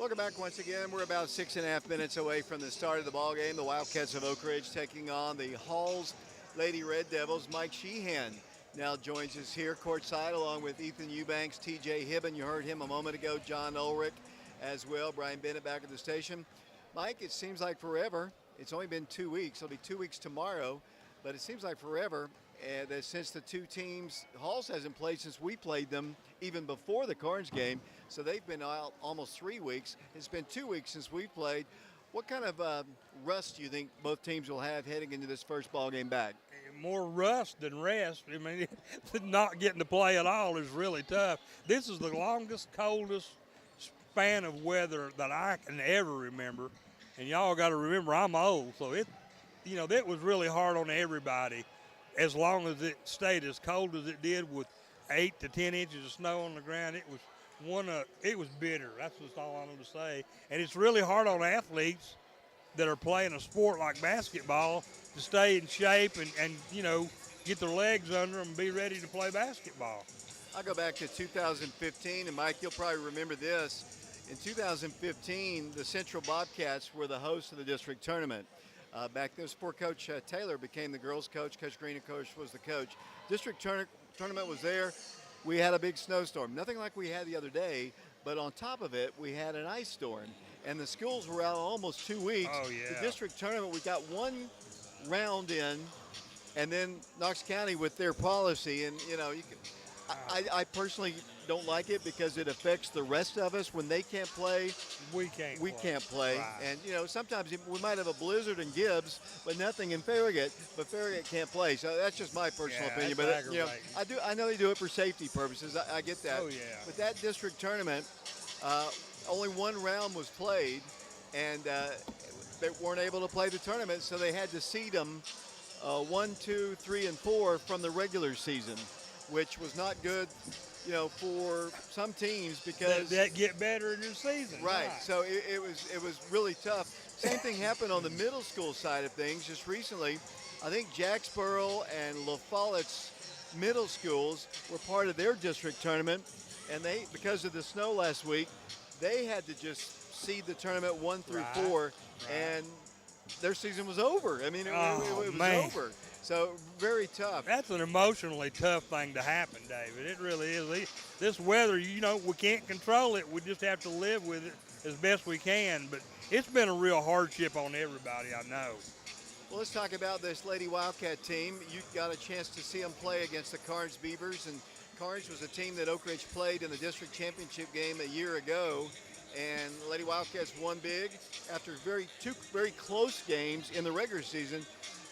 Welcome back once again. We're about 6.5 minutes away from the start of the ball game. The Wildcats of Oak Ridge taking on the Halls Lady Red Devils. Mike Sheehan now joins us here courtside along with Ethan Eubanks, TJ Hibben. You heard him a moment ago. John Ulrich as well. Brian Bennett back at the station. Mike, it seems like forever. It's only been 2 weeks. It'll be 2 weeks tomorrow, but it seems like forever. That since the two teams, Halls hasn't played since we played them even before the Carnes game, so they've been out almost 3 weeks. It's been 2 weeks since we played. What kind of rust do you think both teams will have heading into this first ball game back? More rust than rest. I mean, not getting to play at all is really tough. This is the longest, coldest span of weather that I can ever remember, and y'all got to remember I'm old, so that was really hard on everybody. As long as it stayed as cold as it did with 8 to 10 inches of snow on the ground, it was bitter. That's just all I know to say. And it's really hard on athletes that are playing a sport like basketball to stay in shape and get their legs under them and be ready to play basketball. I'll go back to 2015, and Mike, you'll probably remember this. In 2015, the Central Bobcats were the hosts of the district tournament. Back then, before Coach Taylor became the girls' coach, Coach Green, of course, was the coach. District tournament was there. We had a big snowstorm, nothing like we had the other day, but on top of it, we had an ice storm. And the schools were out almost 2 weeks. Oh, yeah. The district tournament, we got one round in, and then Knox County with their policy, and, I personally don't like it because it affects the rest of us. When they can't play, we can't play. Right. And, sometimes we might have a blizzard in Gibbs, but nothing in Farragut. But Farragut can't play. So that's just my personal opinion. But, I know they do it for safety purposes. I get that. Oh, yeah. But that district tournament, only one round was played, and they weren't able to play the tournament, so they had to seed them 1, 2, 3, and 4 from the regular season, which was not good, for some teams because that get better in your season. Right. So it was really tough. Same thing happened on the middle school side of things just recently. I think Jacksboro and La Follett's middle schools were part of their district tournament, and they, because of the snow last week, they had to just seed the tournament 1 through 4, and their season was over. I mean, it was over. So very tough. That's an emotionally tough thing to happen, David. It really is. This weather, we can't control it. We just have to live with it as best we can. But it's been a real hardship on everybody, I know. Well, let's talk about this Lady Wildcat team. You got a chance to see them play against the Carnes Beavers, and Carnes was a team that Oak Ridge played in the district championship game a year ago. And Lady Wildcats won big after two very close games in the regular season.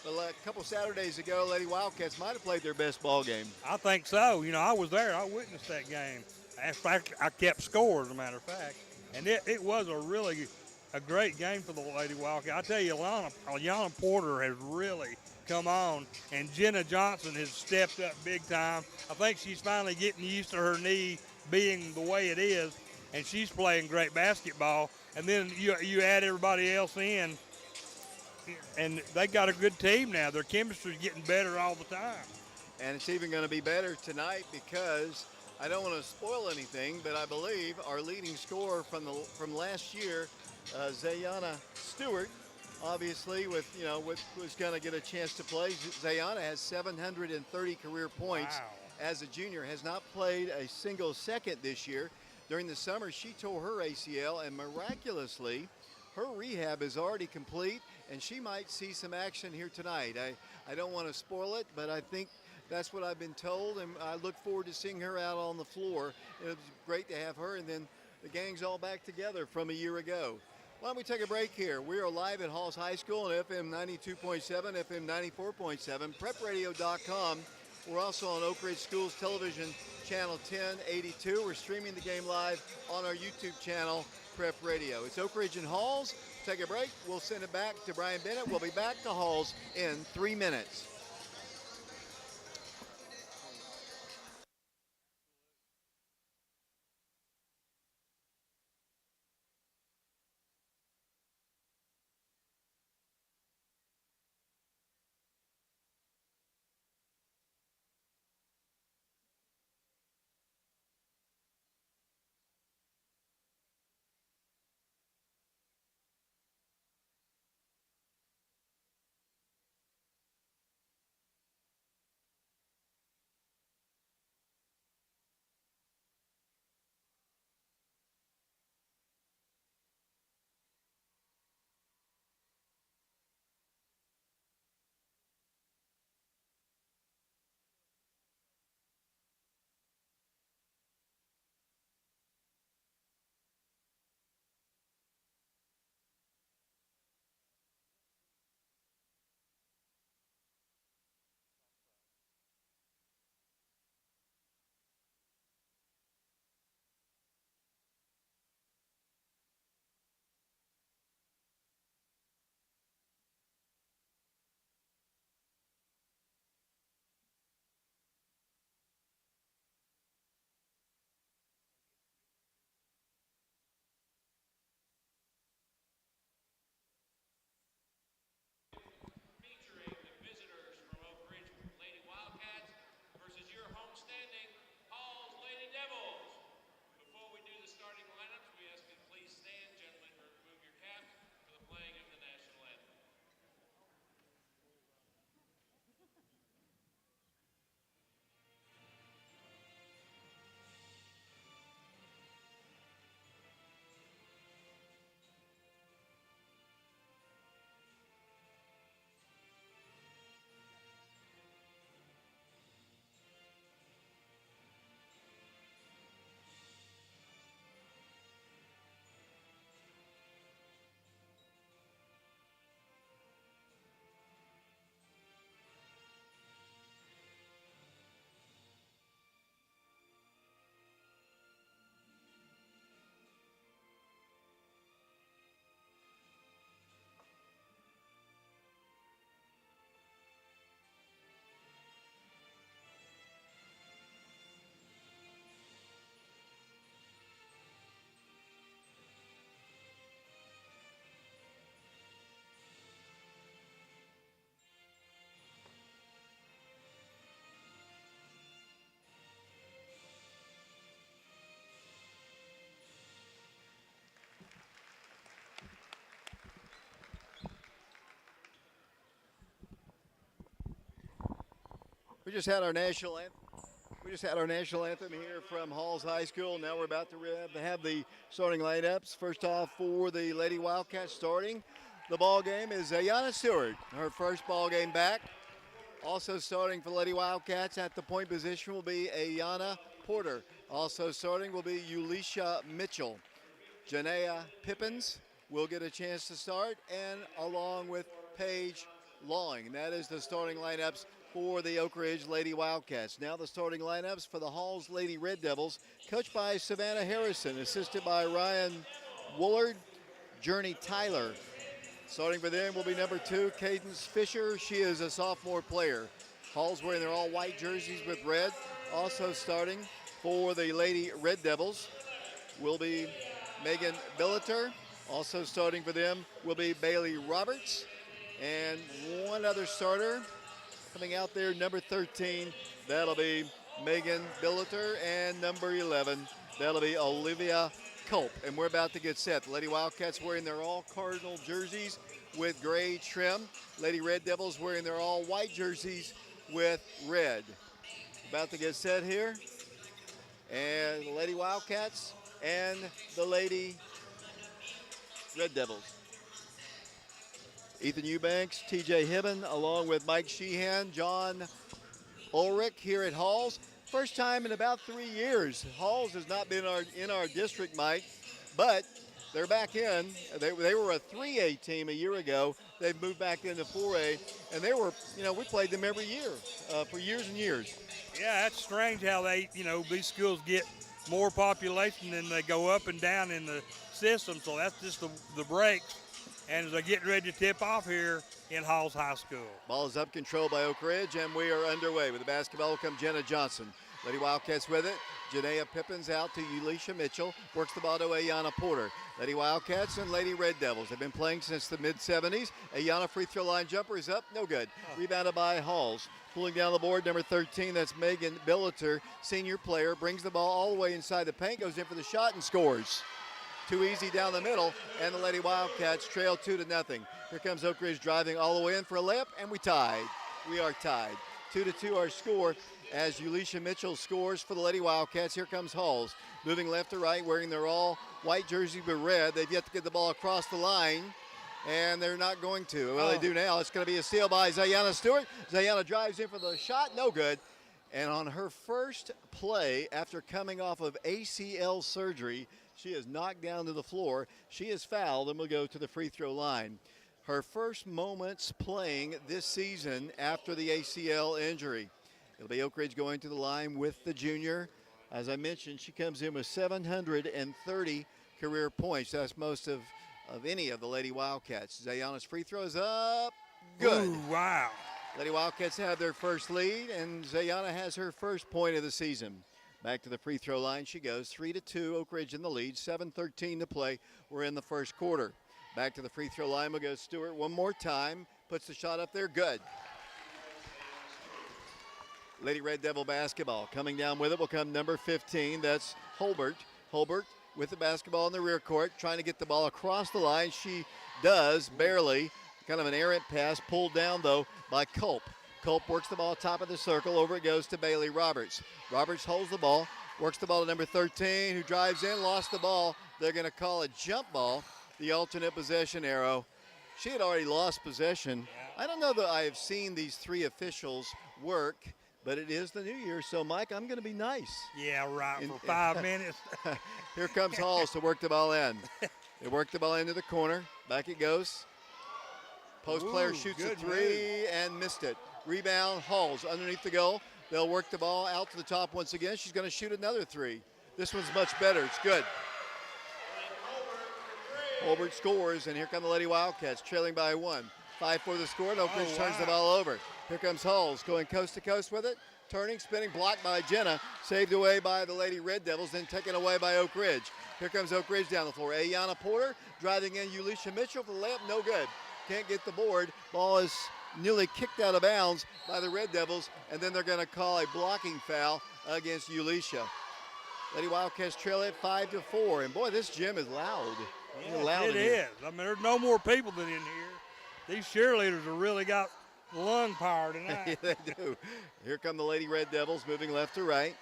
But a couple Saturdays ago, Lady Wildcats might have played their best ball game. I think so. I was there. I witnessed that game. In fact, I kept score, as a matter of fact. And it was a great game for the Lady Wildcats. I tell you, Alyana Porter has really come on, and Jenna Johnson has stepped up big time. I think she's finally getting used to her knee being the way it is, and she's playing great basketball. And then you add everybody else in, and they got a good team now. Their chemistry's getting better all the time. And it's even going to be better tonight because I don't want to spoil anything, but I believe our leading scorer from last year, Zayana Stewart, obviously was going to get a chance to play. Zayana has 730 career points. Wow. As a junior, has not played a single second this year. During the summer, she tore her ACL, and miraculously, her rehab is already complete, and she might see some action here tonight. I don't want to spoil it, but I think that's what I've been told, and I look forward to seeing her out on the floor. It was great to have her, and then the gang's all back together from a year ago. Why don't we take a break here? We are live at Halls High School on FM 92.7, FM 94.7, prepradio.com. We're also on Oak Ridge Schools Television, Channel 1082. We're streaming the game live on our YouTube channel, Prep Radio. It's Oak Ridge and Halls. Take a break. We'll send it back to Brian Bennett. We'll be back to Halls in 3 minutes. We just had our national anthem. We just had our national anthem here from Halls High School. Now we're about to have the starting lineups. First off, for the Lady Wildcats starting the ball game is Ayana Stewart, her first ball game back. Also starting for Lady Wildcats at the point position will be Ayana Porter. Also starting will be Ulisha Mitchell. Janea Pippins will get a chance to start, and along with Paige Lawing. That is the starting lineups for the Oak Ridge Lady Wildcats. Now the starting lineups for the Halls Lady Red Devils, coached by Savannah Harrison, assisted by Ryan Woolard, Journey Tyler. Starting for them will be number 2, Cadence Fisher. She is a sophomore player. Halls wearing their all-white jerseys with red. Also starting for the Lady Red Devils will be Megan Billiter. Also starting for them will be Bailey Roberts. And one other starter coming out there, number 13, that'll be Megan Billiter. And number 11, that'll be Olivia Culp. And we're about to get set. The Lady Wildcats wearing their all-cardinal jerseys with gray trim. Lady Red Devils wearing their all-white jerseys with red. About to get set here. And the Lady Wildcats and the Lady Red Devils. Ethan Eubanks, TJ Hibben, along with Mike Sheehan, John Ulrich here at Halls. First time in about 3 years. Halls has not been in our district, Mike, but they're back in. They were a 3A team a year ago. They've moved back into 4A, and they were, we played them every year for years and years. Yeah, that's strange how they, these schools get more population and they go up and down in the system, so that's just the breaks. And they're getting ready to tip off here in Halls High School. Ball is up, controlled by Oak Ridge, and we are underway. With the basketball will come Jenna Johnson. Lady Wildcats with it. Janea Pippins out to Ulisha Mitchell. Works the ball to Ayana Porter. Lady Wildcats and Lady Red Devils have been playing since the mid-70s. Ayana free throw line jumper is up. No good. Rebounded by Halls. Pulling down the board, number 13, that's Megan Billiter, senior player. Brings the ball all the way inside the paint, goes in for the shot and scores. Too easy down the middle, and the Lady Wildcats trail 2-0. Here comes Oak Ridge driving all the way in for a layup, and we tied. We are tied. 2-2 our score as Ulisha Mitchell scores for the Lady Wildcats. Here comes Halls, moving left to right, wearing their all-white jersey with red. They've yet to get the ball across the line, and they're not going to. Well, they do now. It's going to be a steal by Zayana Stewart. Zayana drives in for the shot, no good. And on her first play after coming off of ACL surgery, she is knocked down to the floor. She is fouled and will go to the free throw line. Her first moments playing this season after the ACL injury. It'll be Oak Ridge going to the line with the junior. As I mentioned, she comes in with 730 career points. That's most of any of the Lady Wildcats. Zayana's free throw is up. Good. Ooh, wow. Lady Wildcats have their first lead, and Zayana has her first point of the season. Back to the free throw line she goes. 3-2, Oak Ridge in the lead. 7:13 to play. We're in the first quarter. Back to the free throw line will go Stewart one more time. Puts the shot up there. Good. Lady Red Devil basketball. Coming down with it will come number 15. That's Holbert. Holbert with the basketball in the rear court. Trying to get the ball across the line. She does, barely. Kind of an errant pass. Pulled down, though, by Culp. Culp works the ball top of the circle. Over it goes to Bailey Roberts. Roberts holds the ball. Works the ball to number 13, who drives in, lost the ball. They're going to call a jump ball, the alternate possession arrow. She had already lost possession. I don't know that I have seen these three officials work, but it is the new year, so, Mike, I'm going to be nice. Yeah, right, for 5 minutes. Here comes Halls to work the ball in. They work the ball into the corner. Back it goes. Post player shoots a three and missed it. Rebound, Halls underneath the goal. They'll work the ball out to the top once again. She's going to shoot another three. This one's much better. It's good. Holbert scores, and here come the Lady Wildcats, trailing by 1. 5-4 the score, and Oak Ridge turns the ball over. Here comes Halls, going coast to coast with it. Turning, spinning, blocked by Jenna. Saved away by the Lady Red Devils, then taken away by Oak Ridge. Here comes Oak Ridge down the floor. Ayana Porter driving in Ulisha Mitchell for the layup. No good. Can't get the board. Ball is nearly kicked out of bounds by the Red Devils, and then they're going to call a blocking foul against Ulisha. Lady Wildcats trail it 5-4, and boy, this gym is loud. Yeah, it is. I mean, there's no more people than in here. These cheerleaders have really got lung power tonight. Yeah, they do. Here come the Lady Red Devils moving left to right.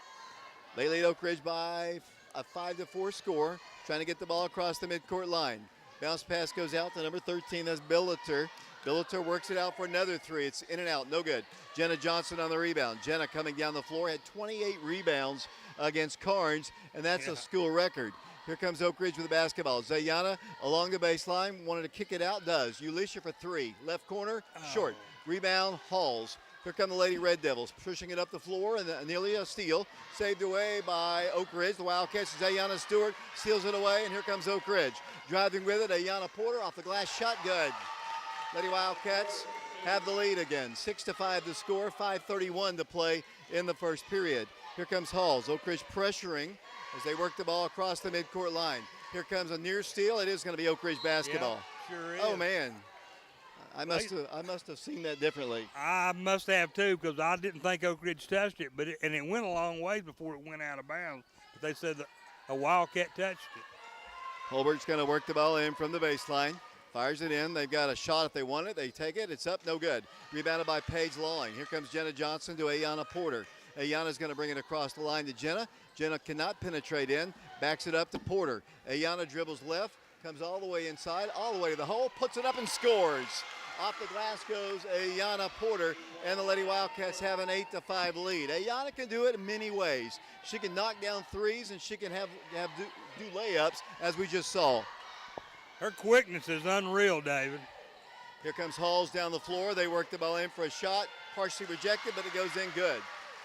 They lead Oak Ridge by a 5-4 score, trying to get the ball across the midcourt line. Bounce pass goes out to number 13, that's Billiter. Billiter works it out for another three. It's in and out, no good. Jenna Johnson on the rebound. Jenna coming down the floor, had 28 rebounds against Carnes, and that's a school record. Here comes Oak Ridge with the basketball. Zayana along the baseline, wanted to kick it out, does. Ulisha for three. Left corner, short. Rebound, Halls. Here come the Lady Red Devils, pushing it up the floor, and nearly a steal. Saved away by Oak Ridge. The Wildcats, Zayana Stewart steals it away, and here comes Oak Ridge. Driving with it, Ayana Porter off the glass shot, good. Lady Wildcats have the lead again. 6-5 the score, 5:31 to play in the first period. Here comes Halls. Oak Ridge pressuring as they work the ball across the midcourt line. Here comes a near steal. It is going to be Oak Ridge basketball. Yeah, sure is. Oh, man. I must have seen that differently. I must have too, because I didn't think Oak Ridge touched it, and it went a long way before it went out of bounds. But they said that a Wildcat touched it. Holbert's going to work the ball in from the baseline. Fires it in. They've got a shot if they want it. They take it. It's up. No good. Rebounded by Paige Lawing. Here comes Jenna Johnson to Ayana Porter. Ayana's going to bring it across the line to Jenna. Jenna cannot penetrate in. Backs it up to Porter. Ayana dribbles left. Comes all the way inside. All the way to the hole. Puts it up and scores. Off the glass goes Ayana Porter, and the Lady Wildcats have an 8-5 lead. Ayana can do it in many ways. She can knock down threes, and she can do layups, as we just saw. Her quickness is unreal, David. Here comes Halls down the floor. They work the ball in for a shot. Partially rejected, but it goes in good.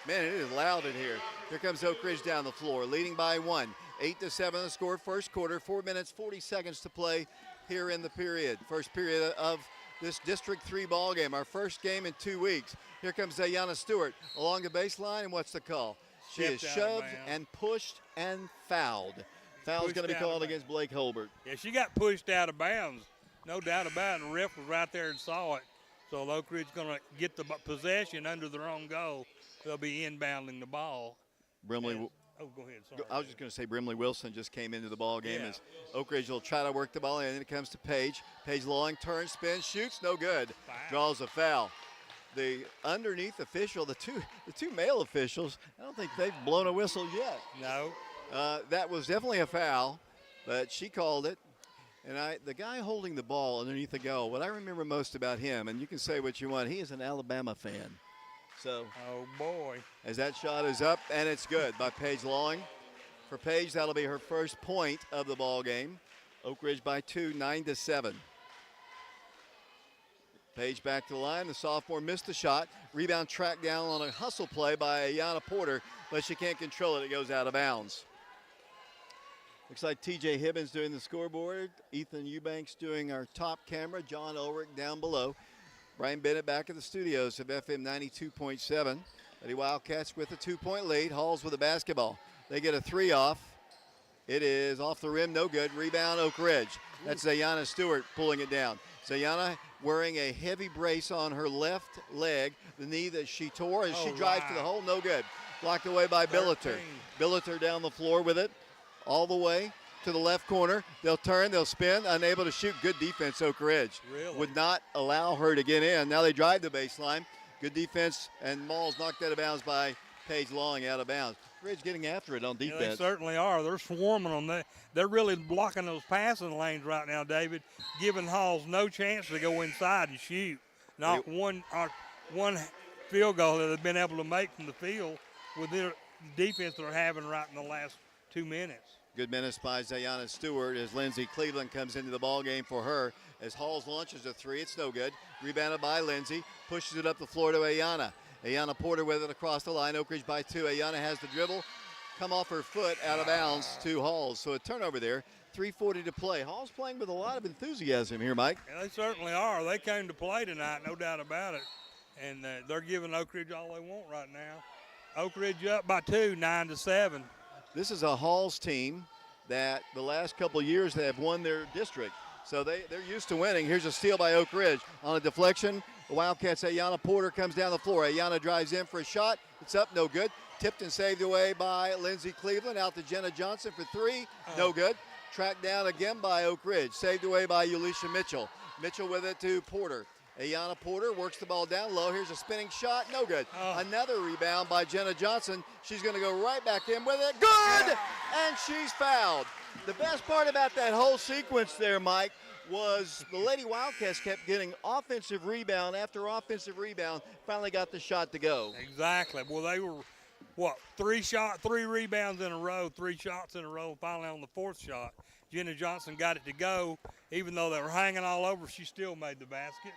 Man, it is loud in here. Here comes Oak Ridge down the floor, leading by one. 8-7 the score, first quarter. 4 minutes, 40 seconds to play here in the period. First period of this District 3 ball game, our first game in 2 weeks. Here comes Ayana Stewart along the baseline, and what's the call? She is shoved and pushed and fouled. Foul's going to be called against Blake Holbert. Yeah, she got pushed out of bounds, no doubt about it. The ref was right there and saw it. So Oak Ridge's going to get the possession under their own goal. They'll be inbounding the ball. Brimley. Oh, go ahead. Sorry. I was just going to say Brimley Wilson just came into the ball game as Oak Ridge will try to work the ball in. And it comes to Paige. Paige Lawing turns, spins, shoots, no good. Foul. Draws a foul. The underneath official, the two male officials, I don't think they've blown a whistle yet. No. That was definitely a foul, but she called it. And the guy holding the ball underneath the goal, what I remember most about him, and you can say what you want, he is an Alabama fan. So, oh boy. As that shot is up, and it's good by Paige Lawing. For Paige, that'll be her first point of the ball game. Oak Ridge by 2, 9-7. Paige back to the line. The sophomore missed the shot. Rebound tracked down on a hustle play by Ayana Porter, but she can't control it. It goes out of bounds. Looks like TJ Hibbins doing the scoreboard. Ethan Eubanks doing our top camera. John Ulrich down below. Brian Bennett back at the studios of FM 92.7. Lady Wildcats with a 2-point lead. Halls with the basketball. They get a three off. It is off the rim, no good. Rebound, Oak Ridge. That's Zayana Stewart pulling it down. Zayana wearing a heavy brace on her left leg, the knee that she tore as she drives to the hole, no good. Blocked away by Billiter. Billiter down the floor with it, all the way to the left corner. They'll turn, they'll spin, unable to shoot. Good defense, Oak Ridge. Really? Would not allow her to get in. Now they drive the baseline. Good defense, and Malls knocked out of bounds by Paige Lawing out of bounds. Ridge getting after it on defense. Yeah, they certainly are. They're swarming them. They're really blocking those passing lanes right now, David, giving Halls no chance to go inside and shoot. Not one field goal that they've been able to make from the field with their defense they're having right in the last 2 minutes. Good minutes by Zayana Stewart as Lindsey Cleveland comes into the ball game for her. As Halls launches a three, it's no good. Rebounded by Lindsey, pushes it up the floor to Ayana. Ayana Porter with it across the line. Oak Ridge by 2. Ayana has the dribble. Come off her foot out of bounds to Halls. So a turnover there. 3:40 to play. Halls playing with a lot of enthusiasm here, Mike. Yeah, they certainly are. They came to play tonight, no doubt about it. And they're giving Oak Ridge all they want right now. Oak Ridge up by 2, 9-7. This is a Halls team that the last couple of years they have won their district. So they're used to winning. Here's a steal by Oak Ridge on a deflection. The Wildcats, Ayana Porter comes down the floor. Ayana drives in for a shot. It's up, no good. Tipped and saved away by Lindsey Cleveland. Out to Jenna Johnson for three, no good. Tracked down again by Oak Ridge. Saved away by Ulisha Mitchell. Mitchell with it to Porter. Ayanna Porter works the ball down low. Here's a spinning shot. No good. Oh. Another rebound by Jenna Johnson. She's going to go right back in with it. Good! And she's fouled. The best part about that whole sequence there, Mike, was the Lady Wildcats kept getting offensive rebound after offensive rebound, finally got the shot to go. Exactly. Well, they were, three rebounds in a row, 3 shots in a row. Finally on the 4th shot, Jenna Johnson got it to go. Even though they were hanging all over, she still made the basket.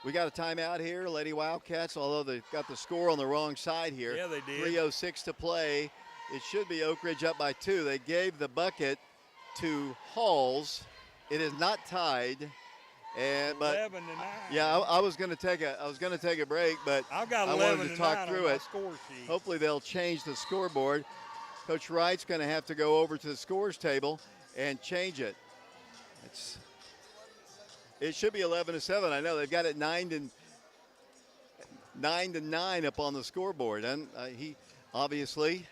We got a timeout here, Lady Wildcats, although they've got the score on the wrong side here. Yeah, they did. 3:06 to play. It should be Oak Ridge up by 2. They gave the bucket to Halls. It is not tied. But 11-9. yeah, I was going to take a break, but I've got I 11 wanted to to talk 9 through on my it. score sheet. Hopefully they'll change the scoreboard. Coach Wright's going to have to go over to the scores table and change it. It should be 11-7. I know they've got it 9-9 up on the scoreboard, and he obviously,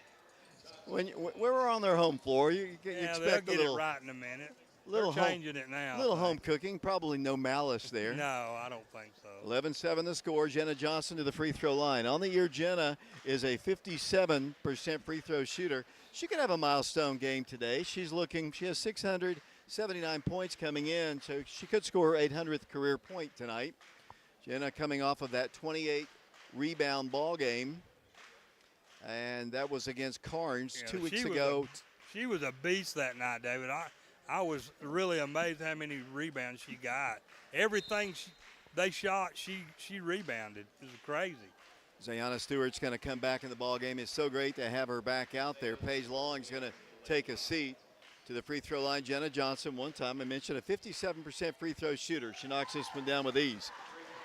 when we're on their home floor, you expect they'll a get little it right in a minute. little They're home, changing it now. little I home think. cooking. Probably no malice there. No, I don't think so. 11-7 the score. Jenna Johnson to the free throw line. On the year, Jenna is a 57% free throw shooter. She could have a milestone game today. She has 679 points coming in, so she could score her 800th career point tonight. Jenna coming off of that 28 rebound ball game, and that was against Carnes 2 weeks ago. She was a beast that night, David. I was really amazed how many rebounds she got. Everything they shot, she rebounded. It was crazy. Zayana Stewart's going to come back in the ball game. It's so great to have her back out there. Paige Long's going to take a seat to the free throw line. Jenna Johnson, one time I mentioned, a 57% free throw shooter. She knocks this one down with ease.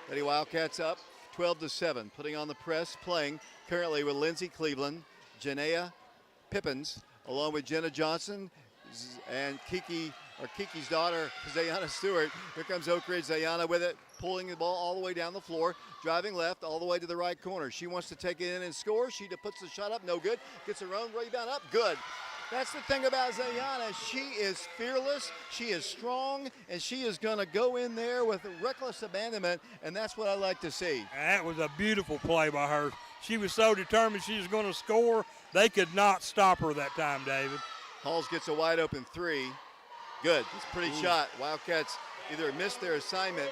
Lady Wildcats up 12-7, putting on the press, playing currently with Lindsay Cleveland, Janaea Pippins, along with Jenna Johnson and Kiki's daughter, Zayana Stewart. Here comes Oak Ridge. Zayana with it, pulling the ball all the way down the floor, driving left all the way to the right corner. She wants to take it in and score. She puts the shot up, no good. Gets her own rebound up, good. That's the thing about Zayana. She is fearless, she is strong, and she is going to go in there with reckless abandonment, and that's what I like to see. That was a beautiful play by her. She was so determined she was going to score. They could not stop her that time, David. Halls gets a wide open 3. Good. It's a pretty shot. Wildcats either missed their assignment,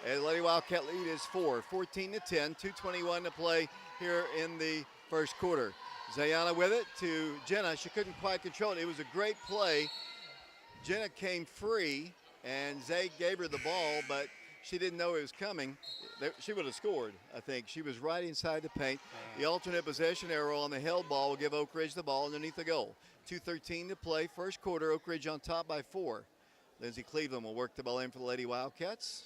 and the Lady Wildcat lead is 4, 14-10, 2:21 to play here in the first quarter. Zayana with it to Jenna. She couldn't quite control it. It was a great play. Jenna came free, and Zay gave her the ball, but she didn't know it was coming. She would have scored, I think. She was right inside the paint. The alternate possession arrow on the held ball will give Oak Ridge the ball underneath the goal. 2:13 to play. First quarter, Oak Ridge on top by 4. Lindsay Cleveland will work the ball in for the Lady Wildcats.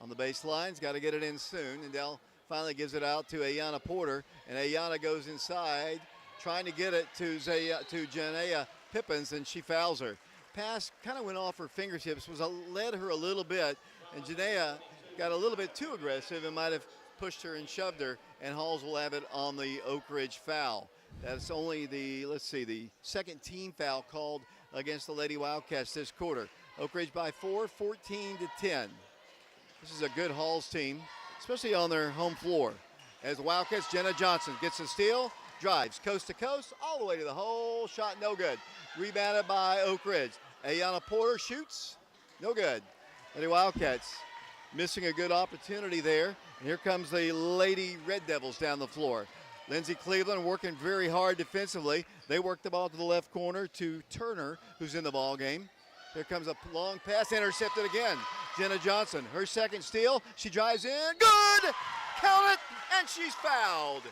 On the baselines, got to get it in soon. And Dell finally gives it out to Ayanna Porter. And Ayanna goes inside, trying to get it to Janaea Pippins, and she fouls her. Pass kind of went off her fingertips, led her a little bit. And Janaea got a little bit too aggressive and might have pushed her and shoved her. And Halls will have it on the Oak Ridge foul. That's only the second team foul called against the Lady Wildcats this quarter. Oak Ridge by 4, 14-10. This is a good Halls team, especially on their home floor. As the Wildcats, Jenna Johnson gets a steal, drives coast to coast, all the way to the hole, shot no good. Rebounded by Oak Ridge. Ayanna Porter shoots, no good. Lady Wildcats missing a good opportunity there. And here comes the Lady Red Devils down the floor. Lindsay Cleveland working very hard defensively. They work the ball to the left corner to Turner, who's in the ball game. Here comes a long pass, intercepted again. Jenna Johnson, her second steal. She drives in, good! Count it, and she's fouled.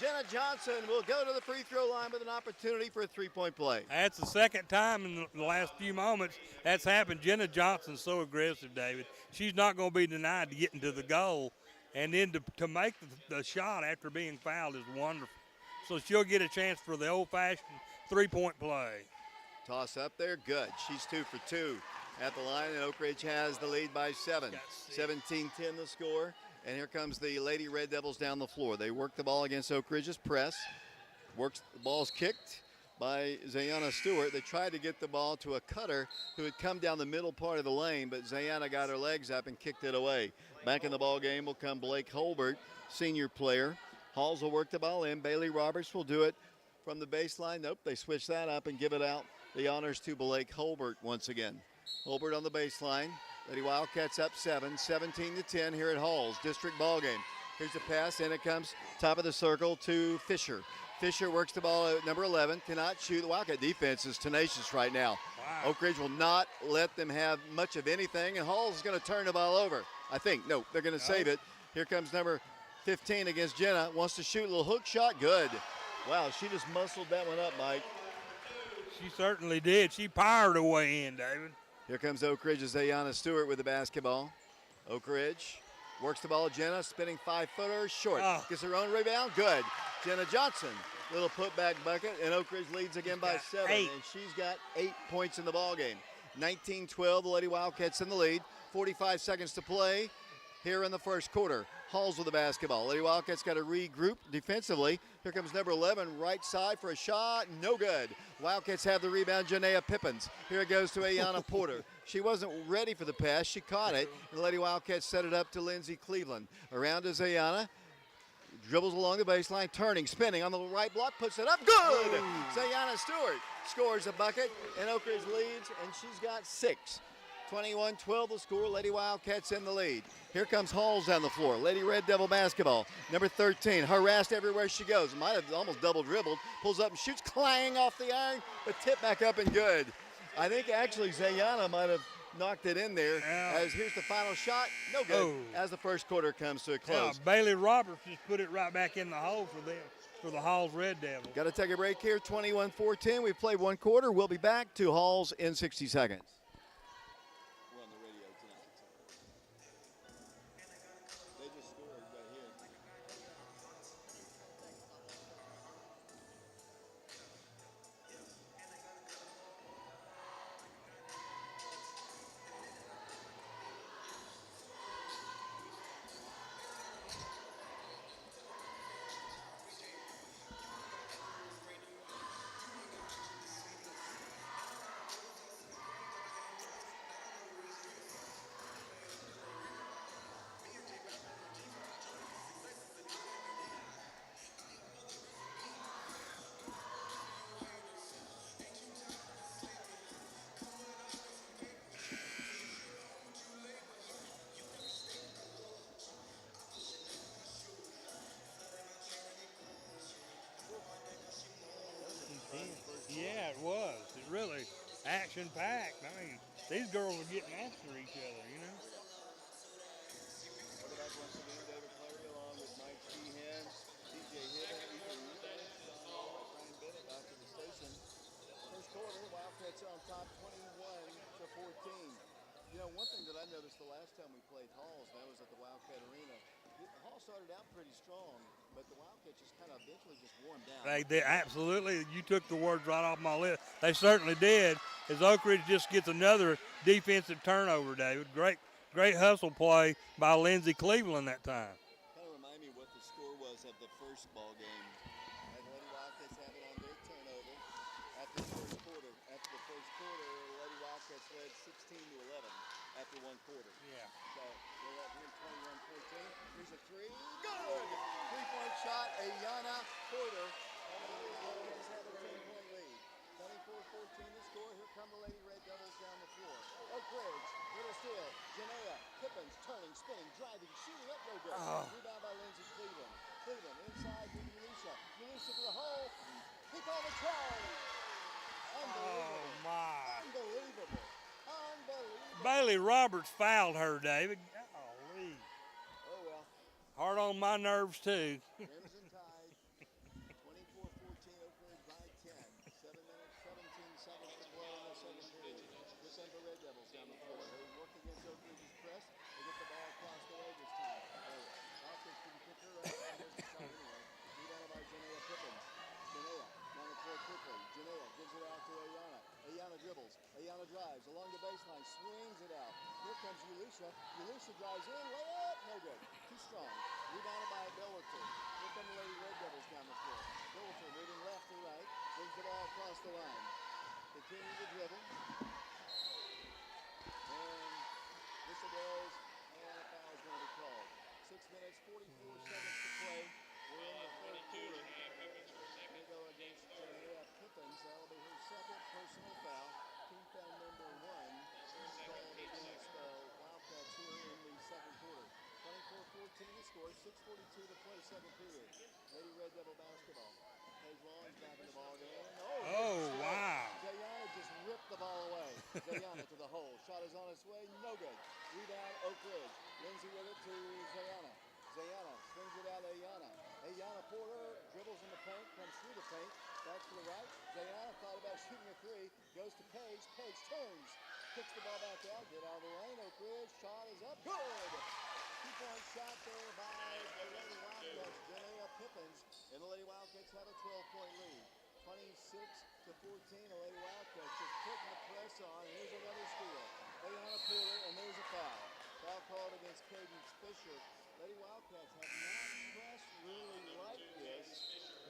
Jenna Johnson will go to the free throw line with an opportunity for a three-point play. That's the second time in the last few moments that's happened. Jenna Johnson's so aggressive, David. She's not going to be denied to getting to the goal. And then to make the shot after being fouled is wonderful. So she'll get a chance for the old-fashioned three-point play. Toss up there, good. She's 2 for 2 at the line, and Oak Ridge has the lead by 7. 17-10 the score. And here comes the Lady Red Devils down the floor. They work the ball against Oak Ridge's press. The ball's kicked by Zayana Stewart. They tried to get the ball to a cutter who had come down the middle part of the lane, but Zayana got her legs up and kicked it away. Back in the ball game will come Blake Holbert, senior player. Halls will work the ball in. Bailey Roberts will do it from the baseline. Nope, they switch that up and give it out. The honors to Blake Holbert once again. Holbert on the baseline. Lady Wildcats up 17-10 here at Halls. District ball game. Here's the pass, and it comes top of the circle to Fisher. Fisher works the ball at number 11, cannot shoot. The Wildcat defense is tenacious right now. Wow. Oak Ridge will not let them have much of anything, and Halls is going to turn the ball over. I think. No, they're going to save it. Here comes number 15 against Jenna. Wants to shoot a little hook shot. Good. Wow, she just muscled that one up, Mike. She certainly did. She powered her way in, David. Here comes Oak Ridge's Ayana Stewart with the basketball. Oak Ridge works the ball. Jenna spinning 5-footer short. Gets her own rebound. Good. Jenna Johnson, little putback bucket, and Oak Ridge leads again by 7. 8. And she's got 8 points in the ball game. 19-12, the Lady Wildcats in the lead. 45 seconds to play here in the first quarter. Halls with the basketball. Lady Wildcats got to regroup defensively. Here comes number 11, right side for a shot. No good. Wildcats have the rebound. Janaea Pippins. Here it goes to Ayana Porter. She wasn't ready for the pass. She caught it. And the Lady Wildcats set it up to Lindsay Cleveland. Around is Ayana. Dribbles along the baseline, turning, spinning on the right block, puts it up. Good! Ayana Stewart scores a bucket, and Oak Ridge leads, and she's got 6. 21-12 the score. Lady Wildcats in the lead. Here comes Halls down the floor. Lady Red Devil basketball. Number 13, harassed everywhere she goes. Might have almost double dribbled. Pulls up and shoots, clang off the iron, but tip back up and good. I think actually Zayana might have knocked it in there. As here's the final shot. No good. As the first quarter comes to a close. Bailey Roberts just put it right back in the hole for them, for the Halls Red Devils. Got to take a break here. 21-14. We've played one quarter. We'll be back to Halls in 60 seconds. Yeah, it was. It really action-packed. I mean, these girls are getting after each other, you know. Quarterback once again, David Clary, along with Mike Sheehan, DJ Hibbett, Ethan Eubanks, Brian Bennett out to the station. First quarter, Wildcats on top 21-14. You know, one thing that I noticed the last time we played Halls, that was at the Wildcat Arena. Hall started out pretty strong, but the Wildcats just kind of eventually just warmed down. They absolutely, you took the words right off my list. They certainly did, as Oak Ridge just gets another defensive turnover, David. Great hustle play by Lindsay Cleveland that time. Kind of remind me what the score was of the first ball game. And the Lady Wildcats have it on their turnover after the first quarter. After the first quarter, the Lady Wildcats led 16-11 after one quarter. Yeah. So they're up here 21-14. Here's a three. Good! 3-point shot, Ayana Porter. And the Lady Wildcats have a 10-point lead. 24-14 the score. Here come the Lady Red Devils down the floor. Oak Ridge, little steal. Janaea Pippins turning, spinning, driving, shooting up, no good. Rebound by Lindsay Cleveland. Cleveland inside to Ulisha. Ulisha to the hole. He called a charge. Unbelievable. Oh, my. Unbelievable. Unbelievable. Bailey Roberts fouled her, David. Golly. Oh, well. Hard on my nerves, too. Crimson Tide. 24-14, Oak Ridge by 10. 7 minutes, 17 seconds to play in the second period. Here come the Red Devils down the floor. They work against Oak Ridge's press. They get the ball across the way this time. Wildcats didn't pick her up. There's the shot anyway. Rebounded by Janaea Pippins. Janaea down the floor quickly. Janaea gives it out to Ayana. Ayana dribbles. Ayana drives along the baseline, swings it out. Here comes Ulisha. Ulisha drives in, layup, no good. Too strong. Rebounded by Billiter. Here come the Lady Red Devils down the floor. Billiter moving left to right, brings the ball across the line. Continue to dribble. And whistle blows, and a foul is going to be called. 6 minutes, 44 seconds to play. We're in the third quarter. They go against Janea Pippins. That'll be her second personal foul. Team foul number 1 is called against Wildcats here in the second quarter. 24-14 the score, 6:42 to play, second period. Lady Red Devil basketball. Paige Long's back in the ball game. Oh, wow. Zayana just ripped the ball away. Zayana to the hole. Shot is on its way. No good. Rebound, Oak Ridge. Lindsay with it to Zayana. Zayana swings it out to Ayana. Ayana Porter dribbles in the paint, comes through the paint. Back to the right. Zayana thought about shooting a three. Goes to Paige. Paige turns. Kicks the ball back out. Get out of the lane. Oak Ridge. Shot is up. Good. 2-point shot there by the Lady Wildcats. Janea Pippins. And the Lady Wildcats have a 12-point lead. 26-14. The Lady Wildcats just putting the press on. Here's another steal. Ayana Porter, and there's a foul. Foul called against Cadence Fisher. Lady Wildcats have not pressed really like this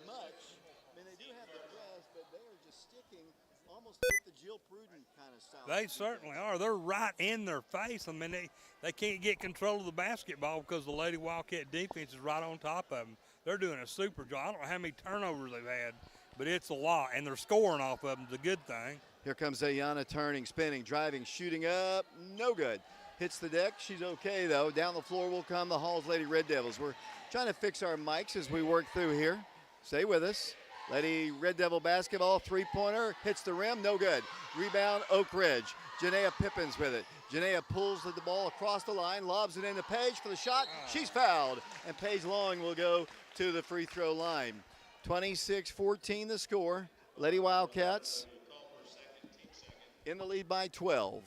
much. I mean, they do have the press, but they are just sticking almost with the Jill Pruden kind of style. They certainly are. They're right in their face. I mean, they can't get control of the basketball because the Lady Wildcat defense is right on top of them. They're doing a super job. I don't know how many turnovers they've had, but it's a lot, and they're scoring off of them. It's a good thing. Here comes Ayana turning, spinning, driving, shooting up. No good. Hits the deck. She's okay, though. Down the floor will come the Hall's Lady Red Devils. We're trying to fix our mics as we work through here. Stay with us. Lady Red Devil basketball, three-pointer, hits the rim, no good. Rebound, Oak Ridge. Janea Pippins with it. Janea pulls the ball across the line, lobs it into Paige for the shot. She's fouled, and Paige Long will go to the free throw line. 26-14 the score. Lady Wildcats in the lead by 12.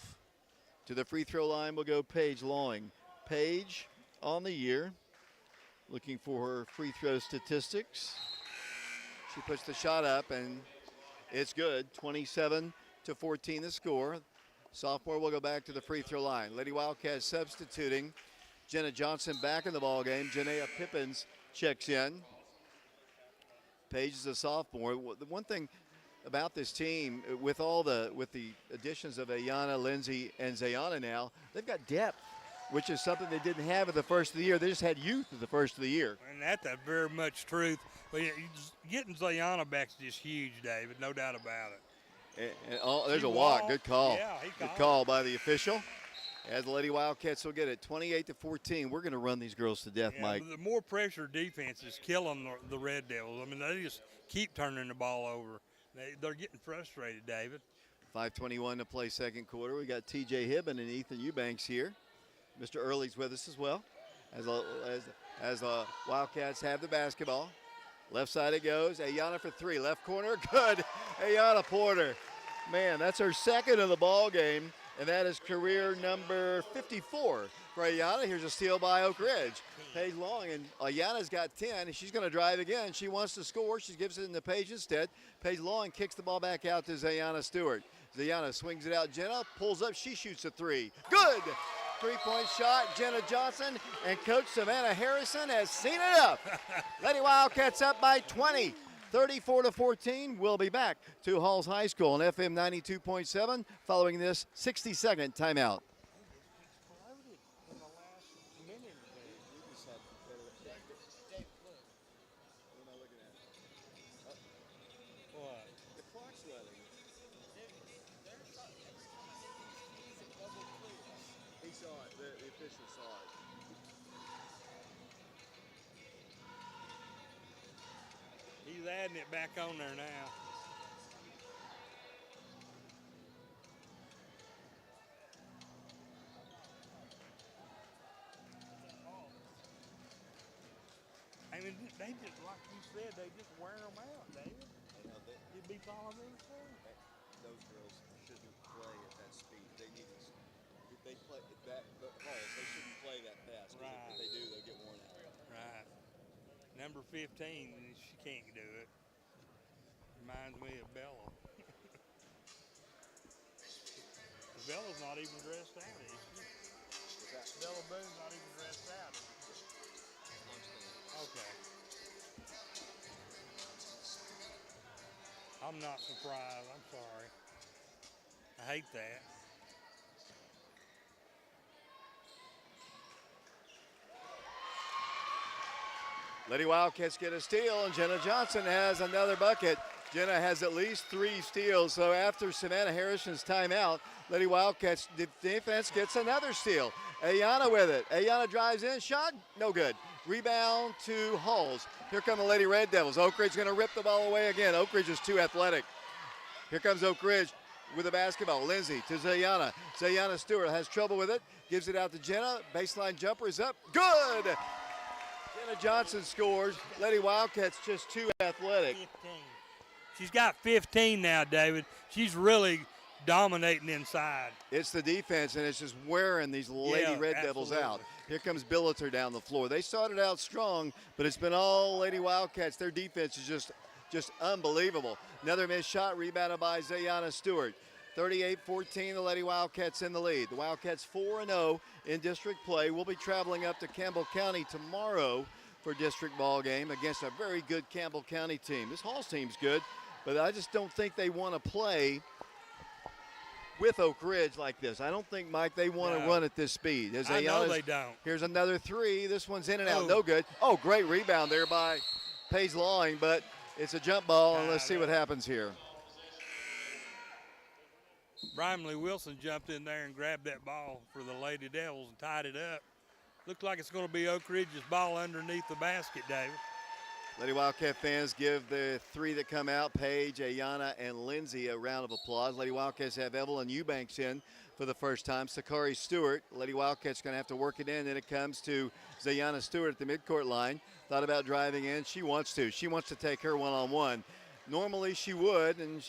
To the free throw line will go Paige Long. Paige on the year, looking for her free throw statistics. She puts the shot up, and it's good. 27-14 the score. Sophomore will go back to the free throw line. Lady Wildcats substituting. Jenna Johnson back in the ball game. Janea Pippins checks in. Paige is a sophomore. The one thing about this team, with the additions of Ayana, Lindsay, and Zayana now, they've got depth, which is something they didn't have at the first of the year. They just had youth at the first of the year. And that's very much truth. But getting Zayana back is just huge, David, no doubt about it. There's a walk. Good call. Yeah, good call by the official. As the Lady Wildcats will get it 28-14. We're going to run these girls to death, Mike. The more pressure defense is killing the Red Devils. I mean, they just keep turning the ball over. They're getting frustrated, David. 5:21 to play second quarter. We got T.J. Hibben and Ethan Eubanks here. Mr. Early's with us as well. As the Wildcats have the basketball. Left side it goes. Ayana for three. Left corner. Good. Ayana Porter. Man, that's her second of the ball game, and that is career number 54 for Ayana. Here's a steal by Oak Ridge. Paige Long, and Ayana's got 10, and she's going to drive again. She wants to score. She gives it into Paige instead. Paige Long kicks the ball back out to Zayana Stewart. Zayana swings it out. Jenna pulls up. She shoots a three. Good. Three-point shot, Jenna Johnson, and Coach Savannah Harrison has seen it up. Lady Wildcats up by 20, 34-14. We'll be back to Halls High School on FM 92.7 following this 60-second timeout. He's adding it back on there now. I mean, they just, like you said, they just wear them out, David. You'd be following them. Those girls shouldn't play at that speed. They need to. If they play at that Halls, they shouldn't play that fast. Right. If they do, they'll get worn out. Right. Number 15, she can't do it. Reminds me of Bella. Bella's not even dressed out, is she? Bella Boone's not even dressed out, is she? Okay. I'm not surprised. I'm sorry. I hate that. Lady Wildcats get a steal, and Jenna Johnson has another bucket. Jenna has at least 3 steals, so after Savannah Harrison's timeout, Lady Wildcats defense gets another steal. Ayana with it. Ayana drives in, shot, no good. Rebound to Halls. Here come the Lady Red Devils. Oak Ridge going to rip the ball away again. Oak Ridge is too athletic. Here comes Oak Ridge with the basketball. Lindsay to Zayana. Zayana Stewart has trouble with it. Gives it out to Jenna. Baseline jumper is up. Good! Jenna Johnson scores. Lady Wildcats just too athletic. 15. She's got 15 now, David. She's really dominating inside. It's the defense, and it's just wearing these Lady Red Devils out. Here comes Billiter down the floor. They started out strong, but it's been all Lady Wildcats. Their defense is just unbelievable. Another missed shot rebounded by Zayana Stewart. 38-14, the Lady Wildcats in the lead. The Wildcats 4-0 in district play. We'll be traveling up to Campbell County tomorrow for district ball game against a very good Campbell County team. This Halls team's good, but I just don't think they want to play with Oak Ridge like this. I don't think, Mike, they want to run at this speed. I know they don't. Here's another 3. This one's in and out. Oh. No good. Oh, great rebound there by Paige Lawing, but it's a jump ball, and let's see what happens here. Brimley Wilson jumped in there and grabbed that ball for the Lady Devils and tied it up. Looks like it's going to be Oak Ridge's ball underneath the basket, David. Lady Wildcat fans give the 3 that come out, Paige, Ayana, and Lindsay, a round of applause. Lady Wildcats have Evelyn Eubanks in for the first time. Sakari Stewart. Lady Wildcats going to have to work it in. Then it comes to Zayana Stewart at the midcourt line. Thought about driving in. She wants to. She wants to take her one-on-one. Normally she would, and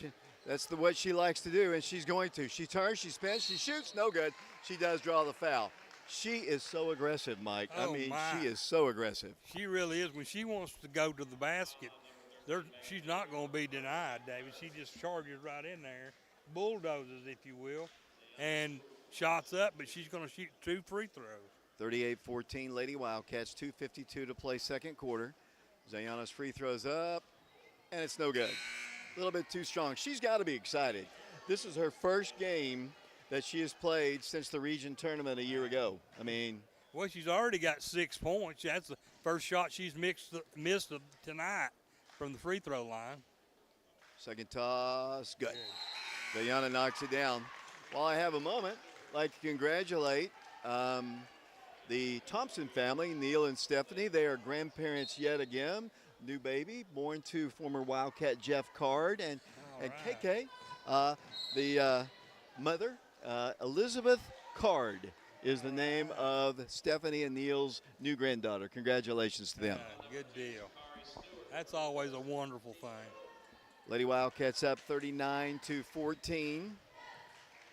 that's what she likes to do, and she's going to. She turns, she spins, she shoots, no good. She does draw the foul. She is so aggressive, Mike. She is so aggressive. She really is. When she wants to go to the basket, she's not going to be denied, David. She just charges right in there, bulldozes, if you will, and shots up, but she's going to shoot 2 free throws. 38-14, Lady Wildcats, 2:52 to play second quarter. Zayana's free throws up, and it's no good. A little bit too strong. She's got to be excited. This is her first game that she has played since the region tournament a year ago. Well, she's already got 6 points. That's the first shot she's missed tonight from the free throw line. Second toss, good. Zayana knocks it down. While I have a moment, I'd like to congratulate the Thompson family, Neil and Stephanie. They are grandparents yet again. New baby, born to former Wildcat Jeff Card and KK. The mother, Elizabeth Card, is the name of Stephanie and Neil's new granddaughter. Congratulations to them. Good deal. That's always a wonderful thing. Lady Wildcats up 39-14.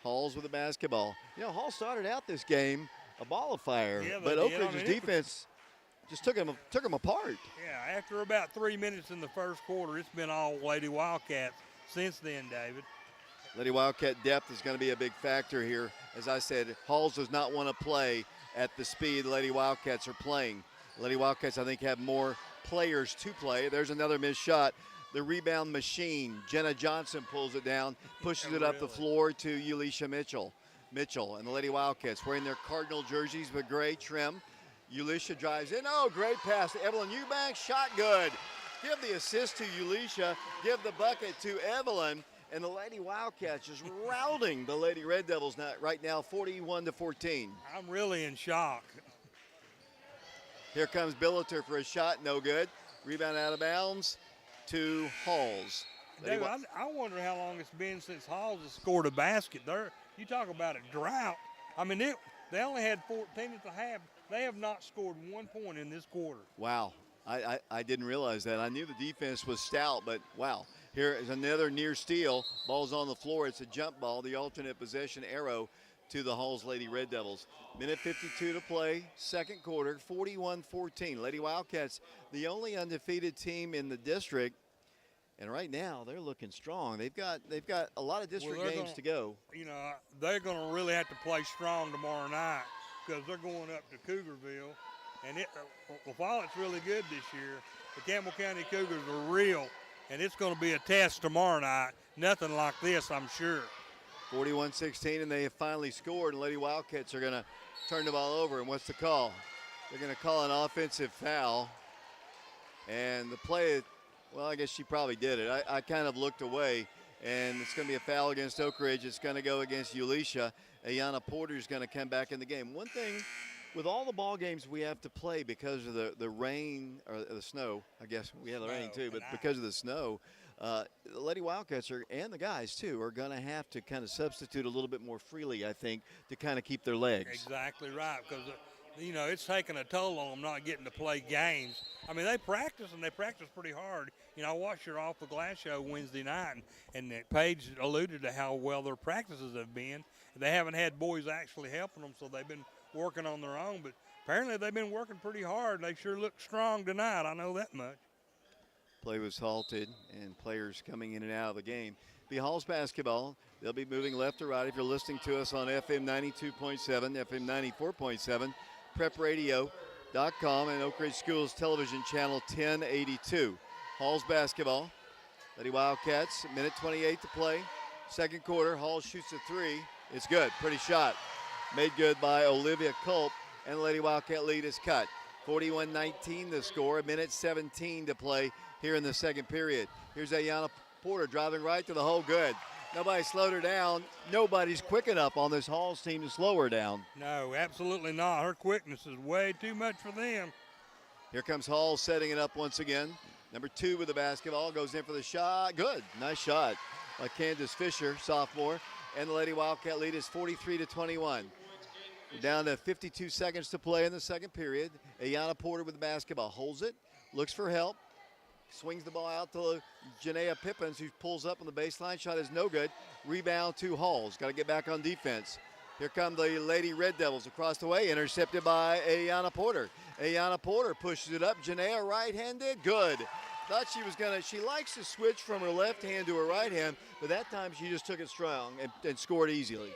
Halls with the basketball. Hall started out this game a ball of fire, but Oak Ridge's defense just took them apart. Yeah, after about 3 minutes in the first quarter, it's been all Lady Wildcats since then, David. Lady Wildcat depth is going to be a big factor here. As I said, Halls does not want to play at the speed Lady Wildcats are playing. Lady Wildcats, I think, have more players to play. There's another missed shot. The rebound machine. Jenna Johnson pulls it down, pushes it up the floor to Ulisha Mitchell. And the Lady Wildcats wearing their Cardinal jerseys with gray trim. Ulisha drives in. Oh, great pass to Evelyn Eubanks. Shot good. Give the assist to Ulisha. Give the bucket to Evelyn. And the Lady Wildcats is routing the Lady Red Devils right now, 41-14. I'm really in shock. Here comes Billiter for a shot, no good. Rebound out of bounds to Halls. David, I wonder how long it's been since Halls has scored a basket. You talk about a drought. They only had 14 at the half. They have not scored 1 point in this quarter. Wow. I didn't realize that. I knew the defense was stout, but wow. Here is another near steal. Ball's on the floor. It's a jump ball, the alternate possession arrow to the Halls Lady Red Devils. Minute 52 to play, second quarter, 41-14. Lady Wildcats, the only undefeated team in the district, and right now they're looking strong. They've got a lot of district games to go. They're going to really have to play strong tomorrow night because they're going up to Cougarville. And while it's really good this year, the Campbell County Cougars are real, and it's going to be a test tomorrow night. Nothing like this, I'm sure. 41-16, and they have finally scored, and Lady Wildcats are going to turn the ball over. And what's the call? They're going to call an offensive foul. And the play, well, I guess she probably did it. I kind of looked away, and it's going to be a foul against Oak Ridge. It's going to go against Ulisha. Ayana Porter is going to come back in the game. One thing, with all the ball games we have to play because of the rain or the snow, I guess we have the rain too, but because of the snow, the Lady Wildcats and the guys too are going to have to kind of substitute a little bit more freely, I think, to kind of keep their legs. Exactly right, because it's taking a toll on them not getting to play games. I mean, they practice, and they practice pretty hard. I watched your Off the Glass show Wednesday night, and Paige alluded to how well their practices have been. They haven't had boys actually helping them, so they've been working on their own. But apparently they've been working pretty hard. They sure look strong tonight. I know that much. Play was halted, and players coming in and out of the game. Be Hall's basketball. They'll be moving left to right if you're listening to us on FM 92.7, FM 94.7, prepradio.com, and Oak Ridge Schools Television Channel 1082. Hall's basketball. Lady Wildcats, minute 28 to play. Second quarter, Hall shoots a three. It's good, pretty shot. Made good by Olivia Culp, and the Lady Wildcat lead is cut. 41-19 the score, a minute 17 to play here in the second period. Here's Ayana Porter driving right to the hole, good. Nobody slowed her down. Nobody's quick enough on this Halls team to slow her down. No, absolutely not. Her quickness is way too much for them. Here comes Hall setting it up once again. Number 2 with the basketball, goes in for the shot. Good, nice shot by Candace Fisher, sophomore. And the Lady Wildcat lead is 43-21. We're down to 52 seconds to play in the second period. Ayana Porter with the basketball, holds it, looks for help, swings the ball out to Janaea Pippins, who pulls up on the baseline. Shot is no good. Rebound to Halls. Got to get back on defense. Here come the Lady Red Devils across the way, intercepted by Ayana Porter. Ayana Porter pushes it up. Janaea right-handed, good. Thought she likes to switch from her left hand to her right hand, but that time she just took it strong and scored easily.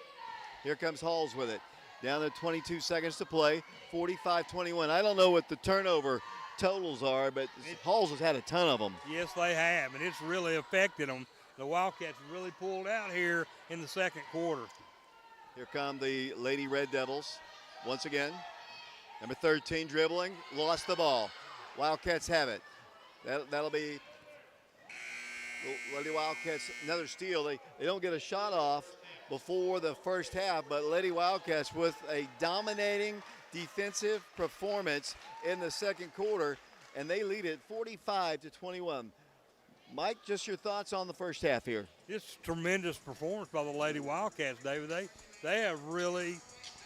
Here comes Halls with it. Down to 22 seconds to play, 45-21. I don't know what the turnover totals are, but Halls has had a ton of them. Yes, they have, and it's really affected them. The Wildcats really pulled out here in the second quarter. Here come the Lady Red Devils once again. Number 13 dribbling, lost the ball. Wildcats have it. That'll be Lady Wildcats, another steal. They don't get a shot off before the first half, but Lady Wildcats with a dominating defensive performance in the second quarter, and they lead it 45-21. Mike, just your thoughts on the first half here. It's tremendous performance by the Lady Wildcats, David. They have really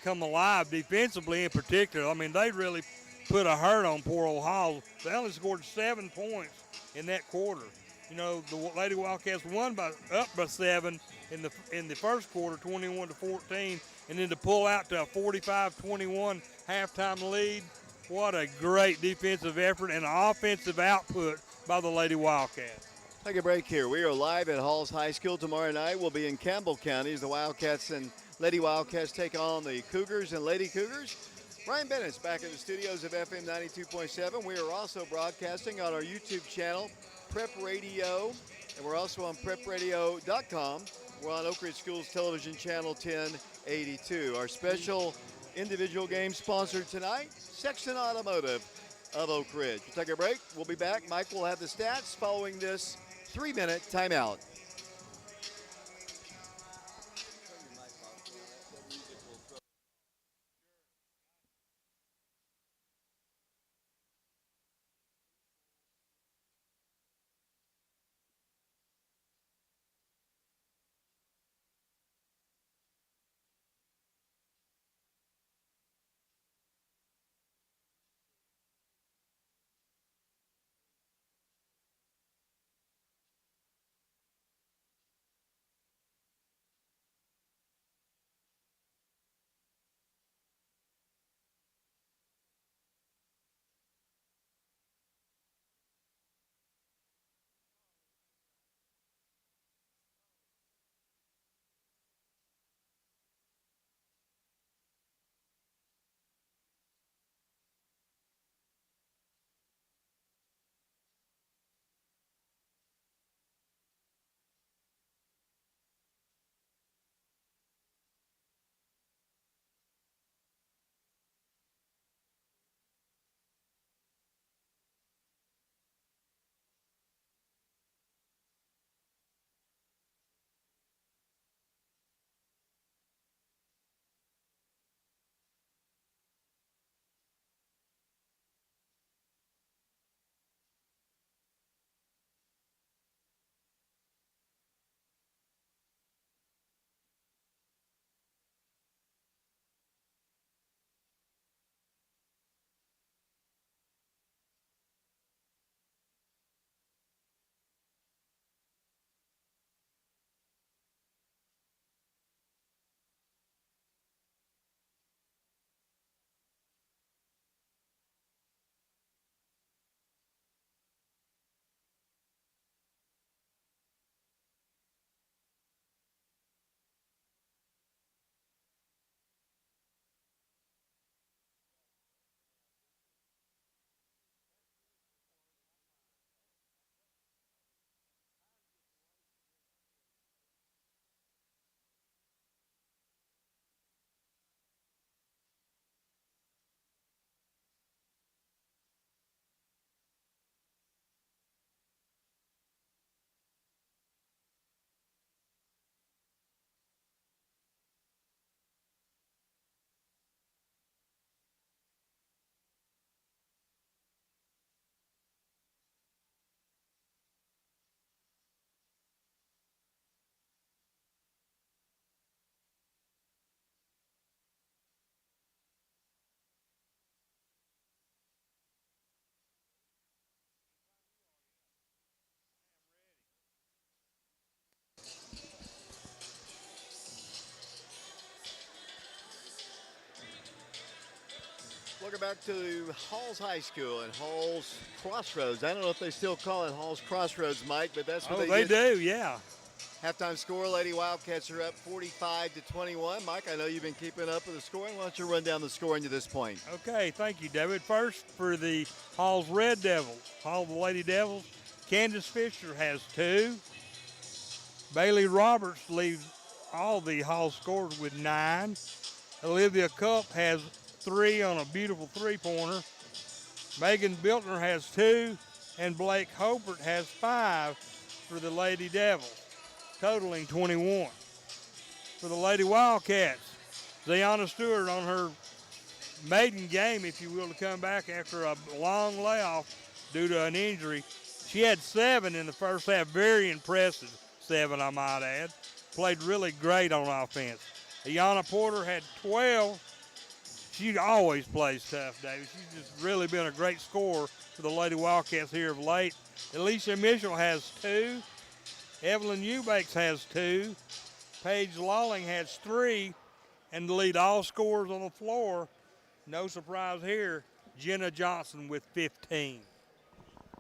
come alive defensively in particular. I mean, they really put a hurt on poor old Hall. They only scored 7 points in that quarter. The Lady Wildcats won up by 7 in the first quarter, 21-14, and then to pull out to a 45-21 halftime lead. What a great defensive effort and offensive output by the Lady Wildcats. Take a break here. We are live at Halls High School. Tomorrow night we'll be in Campbell County as the Wildcats and Lady Wildcats take on the Cougars and Lady Cougars. Brian Bennett's back in the studios of FM 92.7. We are also broadcasting on our YouTube channel, Prep Radio, and we're also on prepradio.com. We're on Oak Ridge Schools Television Channel 1082. Our special individual game sponsored tonight, Sexton Automotive of Oak Ridge. We'll take a break. We'll be back. Mike will have the stats following this 3-minute timeout. Welcome back to Halls High School and Halls Crossroads. I don't know if they still call it Halls Crossroads, Mike, but that's what they do, yeah. Halftime score, Lady Wildcats are up 45-21. Mike, I know you've been keeping up with the scoring. Why don't you run down the scoring to this point? Okay, thank you, David. First, for the Halls Red Devils, Halls Lady Devils, Candace Fisher has 2. Bailey Roberts leads all the Halls scores with 9. Olivia Culp has 3 on a beautiful three-pointer. Megan Biltner has 2, and Blake Hobart has 5 for the Lady Devils, totaling 21. For the Lady Wildcats, Ziana Stewart on her maiden game, if you will, to come back after a long layoff due to an injury. She had 7 in the first half, very impressive 7, I might add. Played really great on offense. Ayanna Porter had 12. She always plays tough, David. She's just really been a great scorer for the Lady Wildcats here of late. Alicia Mitchell has 2. Evelyn Eubanks has 2. Paige Lawling has 3. And to lead all scorers on the floor, no surprise here, Jenna Johnson with 15.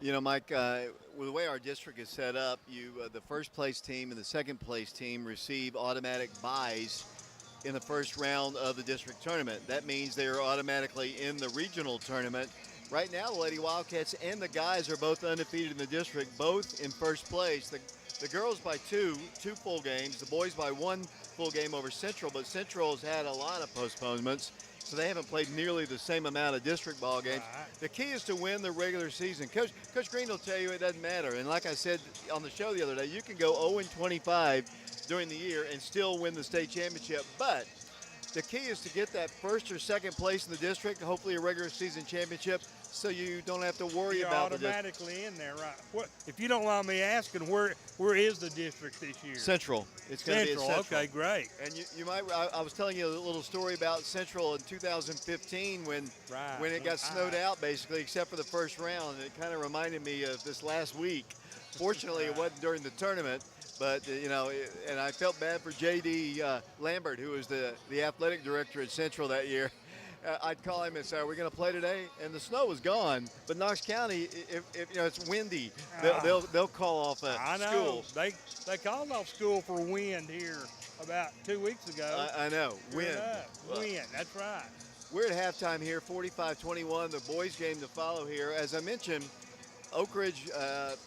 You know, Mike, with the way our district is set up, the first place team and the second place team receive automatic buys in the first round of the district tournament. That means they are automatically in the regional tournament. Right now, the Lady Wildcats and the guys are both undefeated in the district, both in first place. The girls by two full games, the boys by 1 full game over Central, but Central has had a lot of postponements, so they haven't played nearly the same amount of district ball games. Right. The key is to win the regular season. Coach Green will tell you it doesn't matter. And like I said on the show the other day, you can go 0-25 during the year and still win the state championship. But the key is to get that first or second place in the district, hopefully a regular season championship, so you don't have to worry You're about automatically in there, right? What, if you don't mind me asking, where is the district this year? Central. It's going to be at Central. Okay, great. And you might. I was telling you a little story about Central in 2015 when it got snowed out basically, except for the first round. It kind of reminded me of this last week. Fortunately, it wasn't during the tournament. But, and I felt bad for J.D. Lambert, who was the athletic director at Central that year. I'd call him and say, "Are we going to play today?" And the snow was gone. But Knox County, if it's windy, they'll call off school. I know. They called off school for wind here about 2 weeks ago. I know. Wind. Wind, that's right. We're at halftime here, 45-21. The boys' game to follow here. As I mentioned, Oak Ridge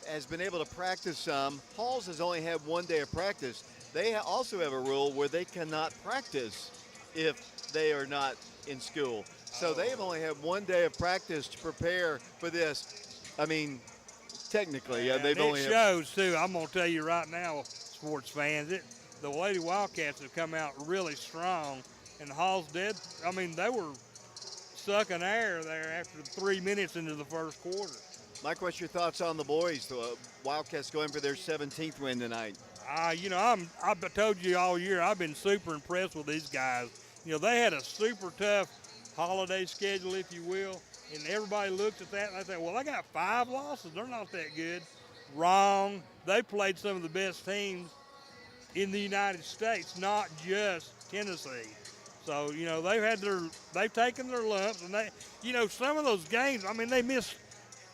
has been able to practice some. Halls has only had 1 day of practice. They also have a rule where they cannot practice if they are not in school. So they have only had 1 day of practice to prepare for this. I mean, technically, they've only had. It shows, too. I'm going to tell you right now, sports fans, the Lady Wildcats have come out really strong. And Halls they were sucking air there after 3 minutes into the first quarter. Mike, what's your thoughts on the boys? The Wildcats going for their 17th win tonight. I've told you all year, I've been super impressed with these guys. They had a super tough holiday schedule, if you will, and everybody looks at that and they say, well, they got 5 losses. They're not that good. Wrong. They played some of the best teams in the United States, not just Tennessee. So, they've taken their lumps, and some of those games, they missed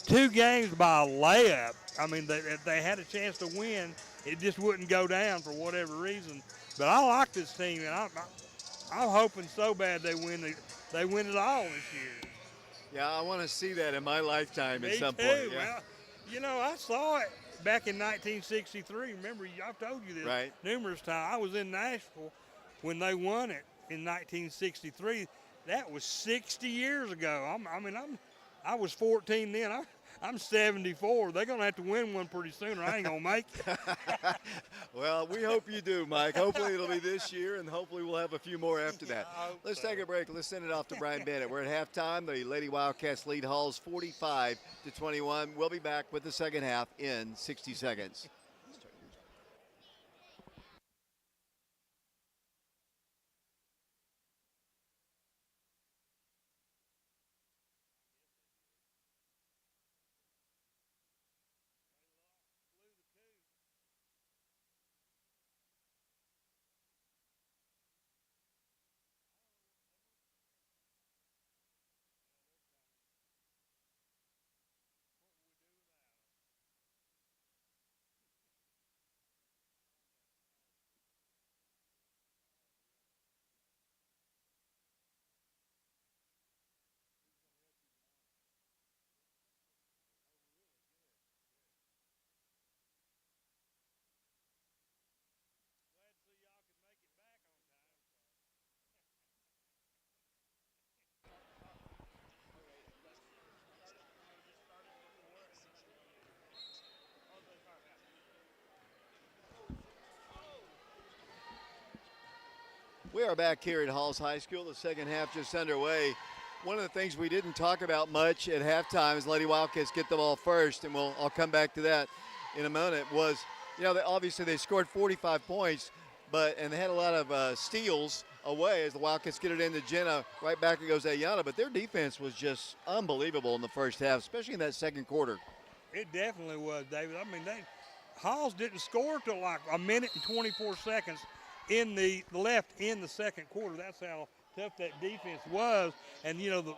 2 games by a layup. They had a chance to win. It just wouldn't go down for whatever reason. But I like this team, and I'm hoping so bad they win it all this year. Yeah, I want to see that in my lifetime at some too. point. Yeah. Well, I saw it back in 1963. Remember, I've told you this numerous times. I was in Nashville when they won it in 1963. That was 60 years ago. I was 14 then. I'm 74. They're going to have to win one pretty soon, or I ain't going to make it. Well, we hope you do, Mike. Hopefully it'll be this year, and hopefully we'll have a few more after that. Let's take a break. Let's send it off to Brian Bennett. We're at halftime. The Lady Wildcats lead Halls 45-21. We'll be back with the second half in 60 seconds. We are back here at Halls High School. The second half just underway. One of the things we didn't talk about much at halftime is Lady Wildcats get the ball first, and I'll come back to that in a moment, was, obviously they scored 45 points, and they had a lot of steals away as the Wildcats get it into Jenna. Right back it goes Ayana, but their defense was just unbelievable in the first half, especially in that second quarter. It definitely was, David. I mean, Halls didn't score till like a minute and 24 seconds in the second quarter. That's how tough that defense was. And, the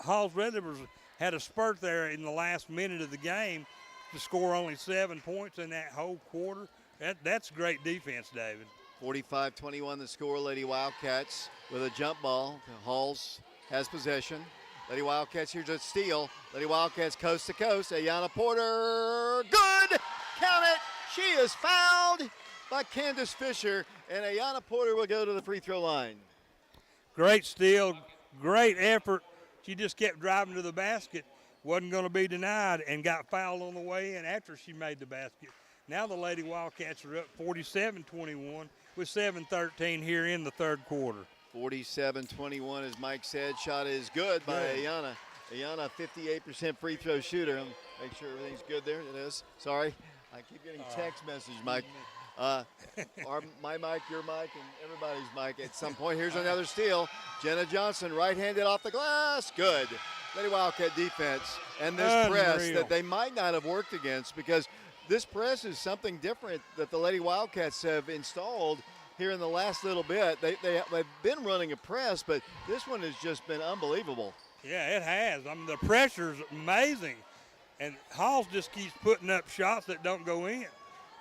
Halls Red Devils had a spurt there in the last minute of the game to score only 7 points in that whole quarter. That's great defense, David. 45-21 the score. Lady Wildcats with a jump ball. Halls has possession. Lady Wildcats, here's a steal. Lady Wildcats coast to coast. Ayana Porter, good! Count it! She is fouled by Candace Fisher, and Ayana Porter will go to the free throw line. Great steal, great effort. She just kept driving to the basket, wasn't going to be denied, and got fouled on the way in after she made the basket. Now the Lady Wildcats are up 47-21 with 7:13 here in the third quarter. 47-21, as Mike said. Shot is good by Ayana. Ayana, 58% free throw shooter. Make sure everything's good there. It is. Sorry. I keep getting text message, Mike. My mic, your mic, and everybody's mic at some point. Here's another steal. Jenna Johnson, right-handed off the glass. Good. Lady Wildcat defense. And this press that they might not have worked against, because this press is something different that the Lady Wildcats have installed here in the last little bit. They've been running a press, but this one has just been unbelievable. Yeah, it has. I mean, the pressure's amazing. And Halls just keeps putting up shots that don't go in.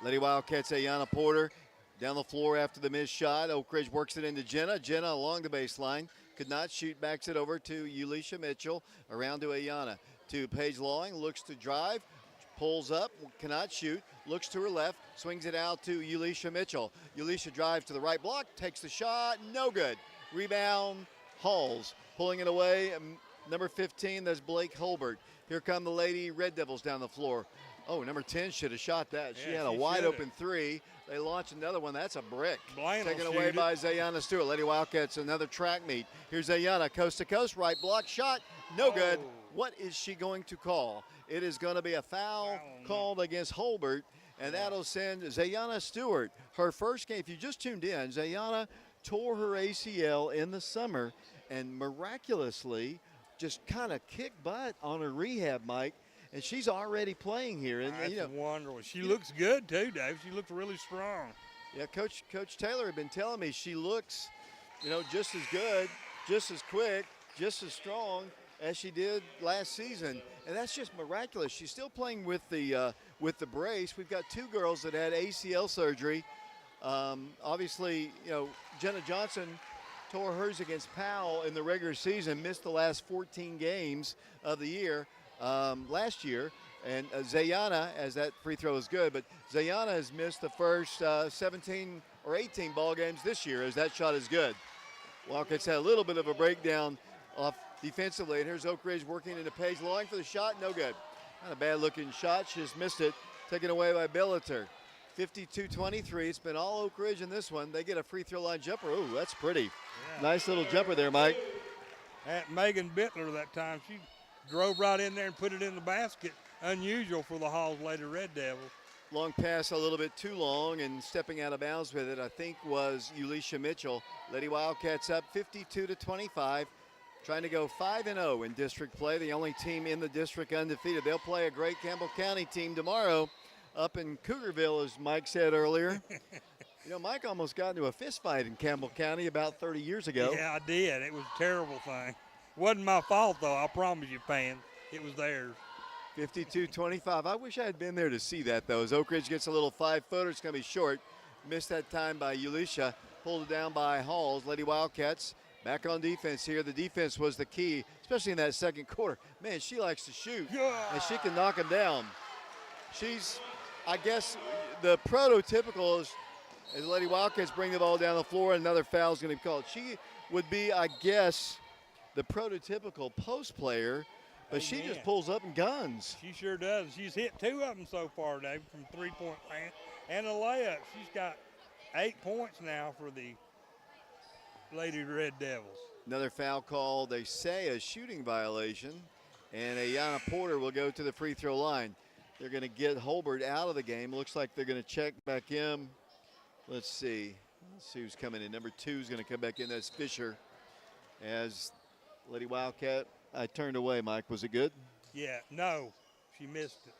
Lady Wildcats, Ayana Porter down the floor after the missed shot. Oak Ridge works it into Jenna. Jenna along the baseline. Could not shoot, backs it over to Ulisha Mitchell. Around to Ayana. To Paige Lawing, looks to drive. Pulls up, cannot shoot. Looks to her left, swings it out to Ulisha Mitchell. Ulisha drives to the right block, takes the shot, no good. Rebound, Halls. Pulling it away, number 15, that's Blake Holbert. Here come the Lady Red Devils down the floor. Oh, number 10 should have shot that. She had a wide-open three. They launch another one. That's a brick. Taken away by Zayana Stewart. Lady Wildcats, another track meet. Here's Zayana, coast to coast, right block shot, no good. What is she going to call? It is going to be a foul called against Holbert, and that'll send Zayana Stewart, her first game. If you just tuned in, Zayana tore her ACL in the summer and miraculously just kind of kicked butt on her rehab, Mike, and she's already playing here. And that's wonderful. She looks good too, Dave. She looks really strong. Yeah, Coach Taylor had been telling me she looks, just as good, just as quick, just as strong as she did last season, and that's just miraculous. She's still playing with the brace. We've got two girls that had ACL surgery. Obviously, Jenna Johnson tore hers against Powell in the regular season, missed the last 14 games of the year last year. And Zayana, as that free throw is good, but Zayana has missed the first 17 or 18 ball games this year, as that shot is good. Wildcats had a little bit of a breakdown off defensively, and here's Oak Ridge working into Paige Lawing for the shot, no good. Not a bad-looking shot, she just missed it, taken away by Billiter. 52-23, it's been all Oak Ridge in this one. They get a free throw line jumper. Ooh, that's pretty. Yeah. Nice little jumper there, Mike. At Megan Bittler that time, she drove right in there and put it in the basket. Unusual for the Halls Lady Red Devils. Long pass a little bit too long, and stepping out of bounds with it, I think, was Ulisha Mitchell. Lady Wildcats up 52-25. Trying to go 5-0 in district play, the only team in the district undefeated. They'll play a great Campbell County team tomorrow up in Cougarville, as Mike said earlier. Mike almost got into a fist fight in Campbell County about 30 years ago. Yeah, I did. It was a terrible thing. Wasn't my fault, though, I promise you, fans. It was theirs. 52-25. I wish I had been there to see that, though, as Oak Ridge gets a little 5-footer. It's going to be short. Missed that time by Ulisha. Pulled it down by Halls. Lady Wildcats back on defense here. The defense was the key, especially in that second quarter. Man, she likes to shoot, and she can knock them down. She's, I guess, the prototypical is, as Lady Wildcats bring the ball down the floor, another foul is going to be called. She would be, I guess, the prototypical post player, but she just pulls up and guns. She sure does. She's hit 2 of them so far, Dave, from three-point land and a layup. She's got 8 points now for the Lady Red Devils. Another foul call, they say a shooting violation, and Ayana Porter will go to the free throw line. They're going to get Holbert out of the game. Looks like they're going to check back in. Let's see who's coming in. Number 2 is going to come back in. That's Fisher. As Lady Wildcat, I turned away, Mike. Was it good? Yeah, no, she missed it.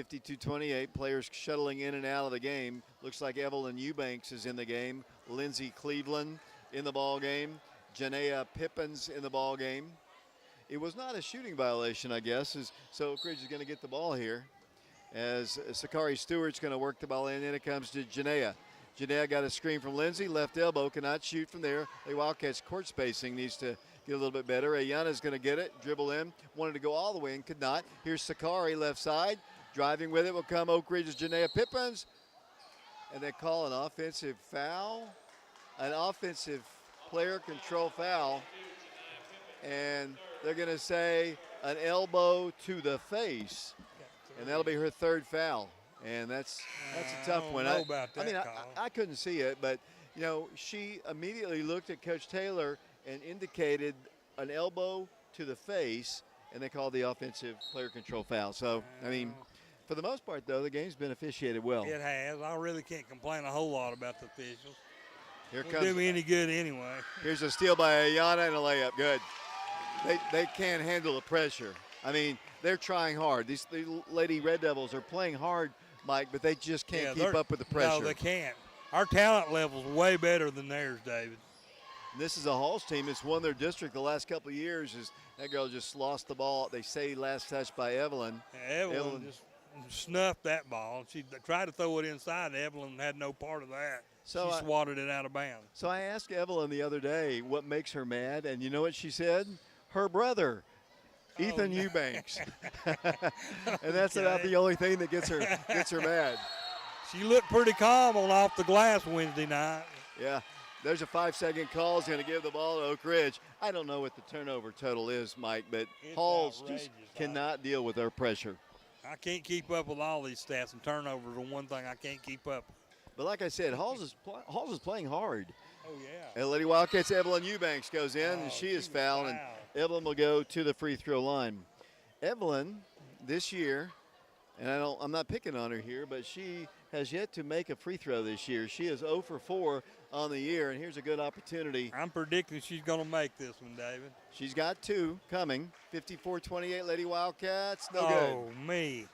52-28, players shuttling in and out of the game. Looks like Evelyn Eubanks is in the game. Lindsay Cleveland in the ball game. Janaea Pippins in the ball game. It was not a shooting violation, I guess, so Oak Ridge is going to get the ball here as Sakari Stewart's going to work the ball in, and it comes to Janaea. Janaea got a screen from Lindsay, left elbow, cannot shoot from there. The Wildcats court spacing needs to get a little bit better. Ayana's going to get it, dribble in, wanted to go all the way and could not. Here's Sakari left side, driving with it will come Oak Ridge's Janaea Pippins, and they call an offensive foul, an offensive player control foul, and they're going to say an elbow to the face, and that'll be her 3rd foul. And that's a tough one. I don't know about that call. I couldn't see it, but you know, she immediately looked at Coach Taylor and indicated an elbow to the face, and they called the offensive player control foul. So I mean, for the most part, though, the game's been officiated well. It has. I really can't complain a whole lot about the officials. Here Won't do me any good anyway. Here's a steal by Ayana and a layup. Good. They can't handle the pressure. I mean, they're trying hard. These Lady Red Devils are playing hard, Mike, but they just can't keep up with the pressure. No, they can't. Our talent level's way better than theirs, David. This is a Halls team that's won their district the last couple of years. That girl just lost the ball. They say last touch by Evelyn. Evelyn just snuffed that ball. She tried to throw it inside. Evelyn had no part of that. So she swatted it out of bounds. So I asked Evelyn the other day what makes her mad, and you know what she said? Her brother, Ethan Eubanks. And that's about the only thing that gets her mad. She looked pretty calm on off the glass Wednesday night. Yeah. There's a 5-second call. He's going to give the ball to Oak Ridge. I don't know what the turnover total is, Mike, but Halls just cannot deal with their pressure. I can't keep up with all these stats, and turnovers are one thing I can't keep up with. But like I said, Halls is playing hard. Oh, yeah. And Lady Wildcats, Evelyn Eubanks goes in, and she is fouled, and Evelyn will go to the free throw line. Evelyn, this year, and I'm not picking on her here, but she has yet to make a free throw this year. She is 0 for 4 on the year, and here's a good opportunity. I'm predicting she's going to make this one, David. She's got 2 coming. 54-28, Lady Wildcats, no good. Oh, me.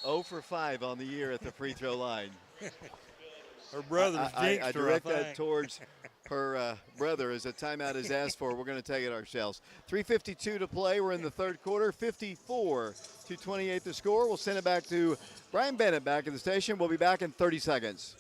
0 for 5 on the year at the free throw line. Her brother's jinxed her, I direct that towards her brother as a timeout is asked for. We're going to take it ourselves. 3:52 to play. We're in the third quarter. 54-28 the score. We'll send it back to Brian Bennett back at the station. We'll be back in 30 seconds.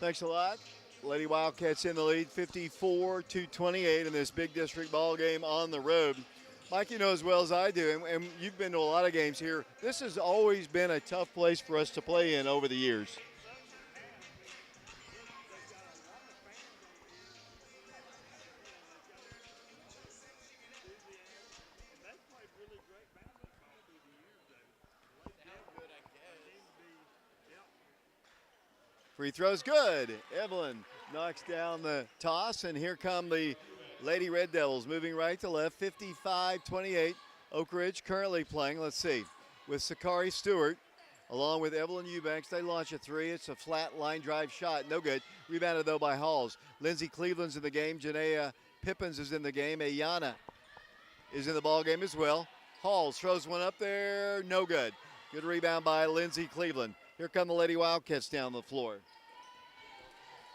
Thanks a lot. Lady Wildcats in the lead, 54-28 in this big district ball game on the road. Mike, you know as well as I do, and you've been to a lot of games here, this has always been a tough place for us to play in over the years. Free throw's good. Evelyn knocks down the toss, and here come the Lady Red Devils moving right to left, 55-28. Oak Ridge currently playing, let's see, with Sakari Stewart along with Evelyn Eubanks. They launch a three. It's a flat line drive shot. No good. Rebounded, though, by Halls. Lindsay Cleveland's in the game. Janaea Pippins is in the game. Ayana is in the ball game as well. Halls throws one up there. No good. Good rebound by Lindsay Cleveland. Here come the Lady Wildcats down the floor.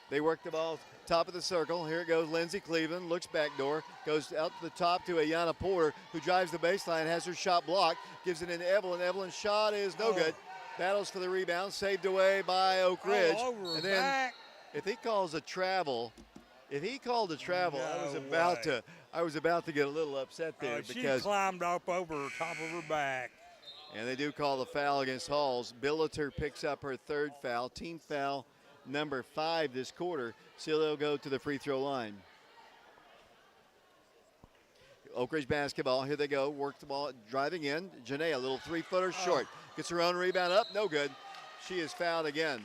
They work the ball top of the circle. Here it goes. Lindsey Cleveland looks back door, goes out to the top to Ayanna Porter, who drives the baseline, has her shot blocked, gives it into Evelyn. Evelyn's shot is no good. Battles for the rebound, saved away by Oak Ridge. Over and then back. if he calls a travel, No I was about to get a little upset there she because climbed up over top of her back. and they do call the foul against Halls. Billiter picks up her third foul, team foul number 5 this quarter. So they'll go to the free throw line. Oak Ridge basketball. Here they go. Work the ball. Driving in. Janae, a little three-footer short. Gets her own rebound up. No good. She is fouled again.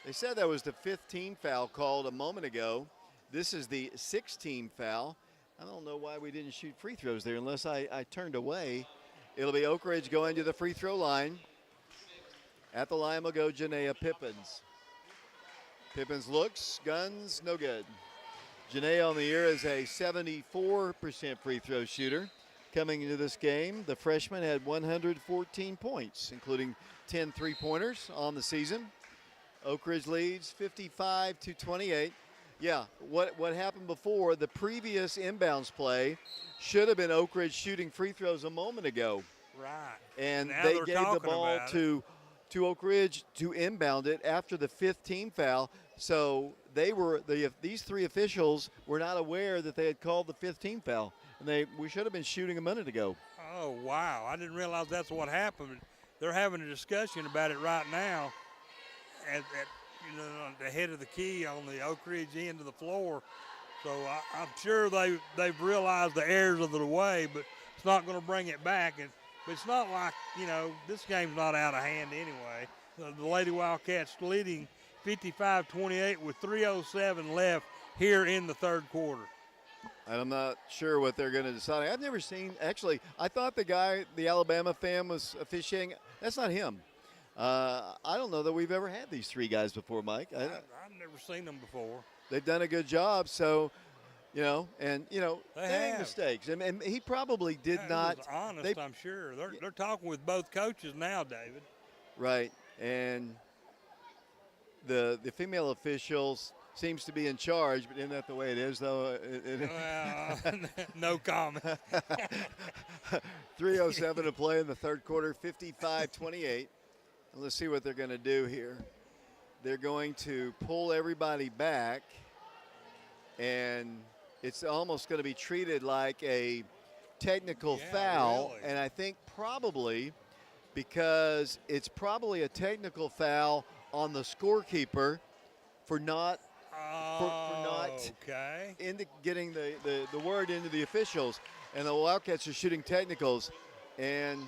They said that was the 15th foul called a moment ago. This is the 16th foul. I don't know why we didn't shoot free throws there unless I turned away. It'll be Oak Ridge going to the free throw line. At the line will go Janaea Pippins. Pippins looks, guns, no good. Janae on the year is a 74% free throw shooter. Coming into this game, the freshman had 114 points, including 10 three-pointers on the season. Oak Ridge leads 55-28. Yeah, what happened before, the previous inbounds play should have been Oak Ridge shooting free throws a moment ago. Right. And Now they they're gave the talking ball about to Oak Ridge to inbound it after the 15th foul. So these three officials were not aware that they had called the 15th foul. And we should have been shooting a minute ago. Oh, wow. I didn't realize that's what happened. They're having a discussion about it right now at the head of the key on the Oak Ridge end of the floor. So I'm sure they've realized the errors of the way, but it's not going to bring it back. But it's not like, this game's not out of hand anyway. The Lady Wildcats leading 55-28 with 3:07 left here in the third quarter. And I'm not sure what they're going to decide. I've never seen, actually, I thought the Alabama fan was officiating. That's not him. I don't know that we've ever had these three guys before, Mike. I've never seen them before. They've done a good job, so, they make have. mistakes. And he probably did not. Was honest, I'm sure. They're talking with both coaches now, David. Right, and the female officials seems to be in charge, but isn't that the way it is, though? Well, no comment. 3:07 to play in the third quarter, 55-28. And let's see what they're going to do here. They're going to pull everybody back, and it's almost going to be treated like a technical foul. Really? And I think probably because it's probably a technical foul on the scorekeeper for not getting the word into the officials. And the Wildcats are shooting technicals. And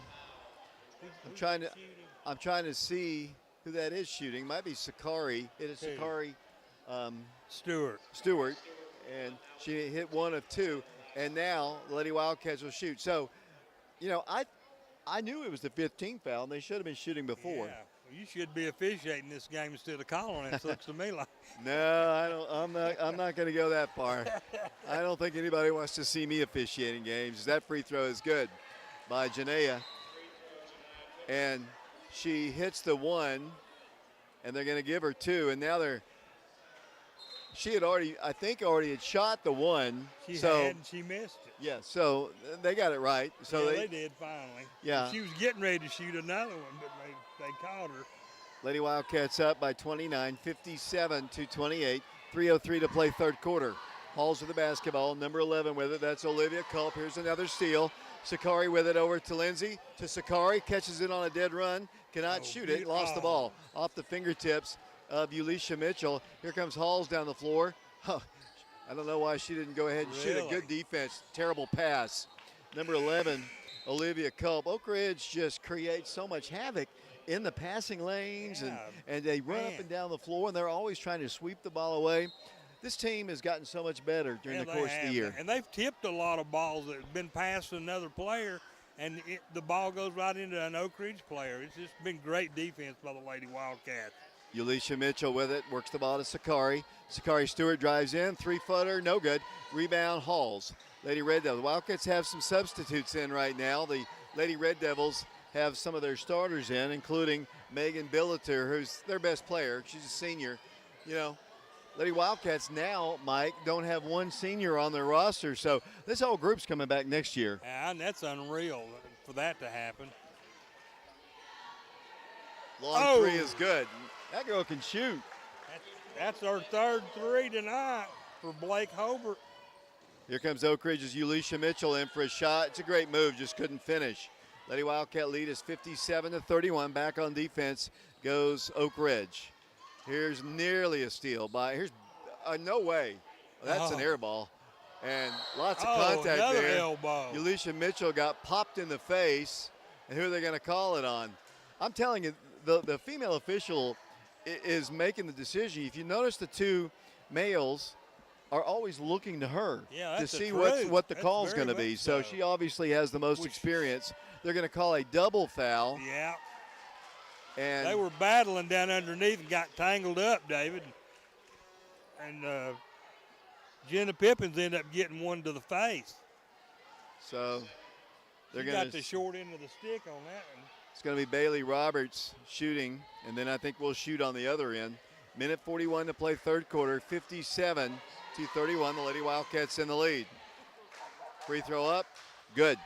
I'm trying to see who that is shooting. Might be Sakari. It is Sakari Stewart. And she hit one of two. And now the Lady Wildcats will shoot. So, I knew it was the 15th foul, and they should have been shooting before. Yeah. Well, you should be officiating this game instead of calling it. Looks to me like. No, I don't. I'm not going to go that far. I don't think anybody wants to see me officiating games. That free throw is good by Janaea, and she hits the one, and they're going to give her two, and now she had already had shot the one. She missed it. Yeah, so they got it right. So they did finally. Yeah. She was getting ready to shoot another one, but they caught her. Lady Wildcats up by 29, 57-28. 3:03 to play third quarter. Halls with the basketball, number 11 with it. That's Olivia Culp. Here's another steal. Sakari with it over to Lindsay. To Sakari, catches it on a dead run. Cannot shoot it, lost the ball. Off the fingertips of Ulisha Mitchell. Here comes Halls down the floor. I don't know why she didn't go ahead and shoot it. Good defense, terrible pass. Number 11, Olivia Culp. Oak Ridge just creates so much havoc in the passing lanes, and they run up and down the floor, and they're always trying to sweep the ball away. This team has gotten so much better during the course of the year. And they've tipped a lot of balls that have been passed to another player, and the ball goes right into an Oak Ridge player. It's just been great defense by the Lady Wildcats. Ulisha Mitchell with it, works the ball to Sakari. Sakari Stewart drives in, three-footer, no good. Rebound, Halls. Lady Red Devils. The Wildcats have some substitutes in right now. The Lady Red Devils have some of their starters in, including Megan Billiter, who's their best player. She's a senior. Lady Wildcats now, Mike, don't have one senior on their roster, so this whole group's coming back next year. And that's unreal for that to happen. Long three is good. That girl can shoot. That's our third three tonight for Blake Hobart. Here comes Oak Ridge's Ulisha Mitchell in for a shot. It's a great move, just couldn't finish. Lady Wildcat lead is 57-31. Back on defense goes Oak Ridge. Here's nearly a steal by, here's no way. That's an air ball. And lots of contact another there. Elbow. Ulisha Mitchell got popped in the face, and who are they going to call it on? I'm telling you, the female official is making the decision. If you notice, the two males are always looking to her to see what the call's going to be. So she obviously has the most experience. They're going to call a double foul. Yeah. And they were battling down underneath and got tangled up, David. And Jenna Pippins ended up getting one to the face. So they're going to got the short end of the stick on that one. It's going to be Bailey Roberts shooting, and then I think we'll shoot on the other end. Minute 41 to play third quarter, 57-31. The Lady Wildcats in the lead. Free throw up, good.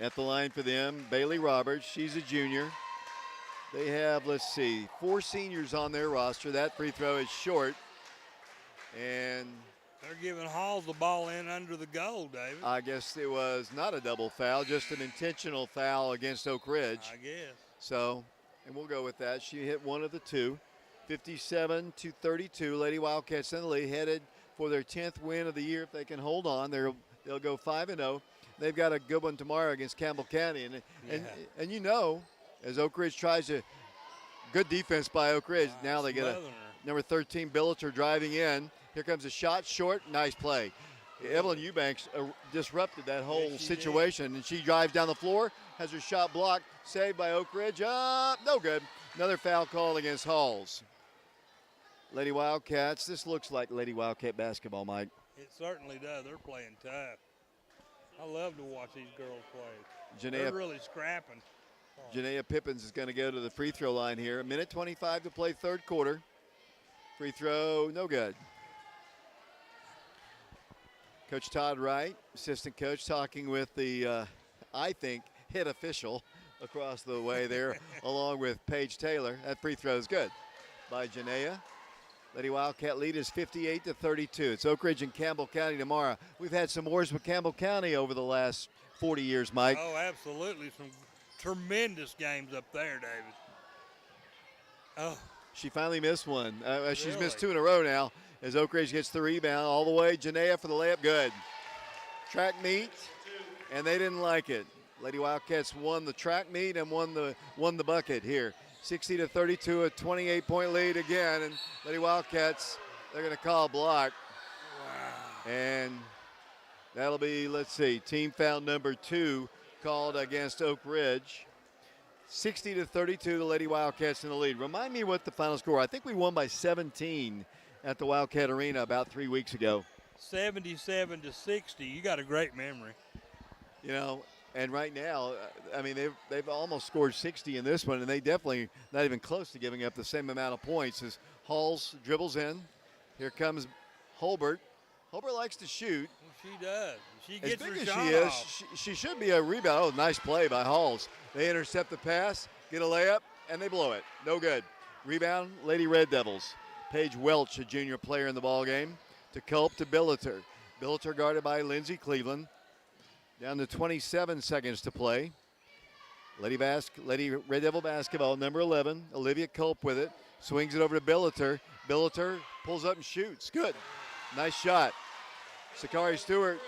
At the line for them, Bailey Roberts. She's a junior. They have, let's see, 4 seniors on their roster. That free throw is short. And they're giving Halls the ball in under the goal, David. I guess it was not a double foul, just an intentional foul against Oak Ridge. I guess. So, and we'll go with that. She hit one of the two. 57-32. Lady Wildcats in the lead, headed for their 10th win of the year. If they can hold on, they'll go 5-0. They've got a good one tomorrow against Campbell County. And you know, as Oak Ridge tries to, good defense by Oak Ridge. Now they get a number 13 Billiter driving in. Here comes a shot short. Nice play. Evelyn Eubanks disrupted that whole situation, and she drives down the floor, has her shot blocked, saved by Oak Ridge. No good. Another foul call against Halls. Lady Wildcats. This looks like Lady Wildcat basketball, Mike. It certainly does. They're playing tough. I love to watch these girls play. They're really scrapping. Janaea Pippins is going to go to the free throw line here. A minute 25 to play third quarter. Free throw, no good. Coach Todd Wright, assistant coach, talking with the, I think, hit official across the way there, along with Paige Taylor. That free throw is good by Janaea. Lady Wildcat lead is 58-32. It's Oak Ridge and Campbell County tomorrow. We've had some wars with Campbell County over the last 40 years, Mike. Oh, absolutely. Some tremendous games up there, David. Oh. She finally missed one. She's missed 2 in a row now as Oak Ridge gets the rebound all the way. Janaea for the layup, good. Track meet, and they didn't like it. Lady Wildcats won the track meet and won the bucket here. 60-32, a 28-point lead again, and Lady Wildcats, they're going to call a block. Wow. And that'll be, let's see, team foul number 2 called against Oak Ridge. 60-32, the Lady Wildcats in the lead. Remind me what the final score. I think we won by 17 at the Wildcat Arena about 3 weeks ago. 77-60. You got a great memory. You know, and right now, I mean, they've almost scored 60 in this one, and they definitely not even close to giving up the same amount of points as Halls dribbles in. Here comes Holbert. Holbert likes to shoot. Well, she does. She gets her shot off. She should be a rebound. Oh, nice play by Halls. They intercept the pass, get a layup, and they blow it. No good. Rebound, Lady Red Devils. Paige Welch, a junior player in the ballgame, to Culp to Billiter. Billiter guarded by Lindsey Cleveland. Down to 27 seconds to play. Lady Red Devil basketball, number 11. Olivia Culp with it. Swings it over to Billiter. Billiter pulls up and shoots. Good. Nice shot. Sakari Stewart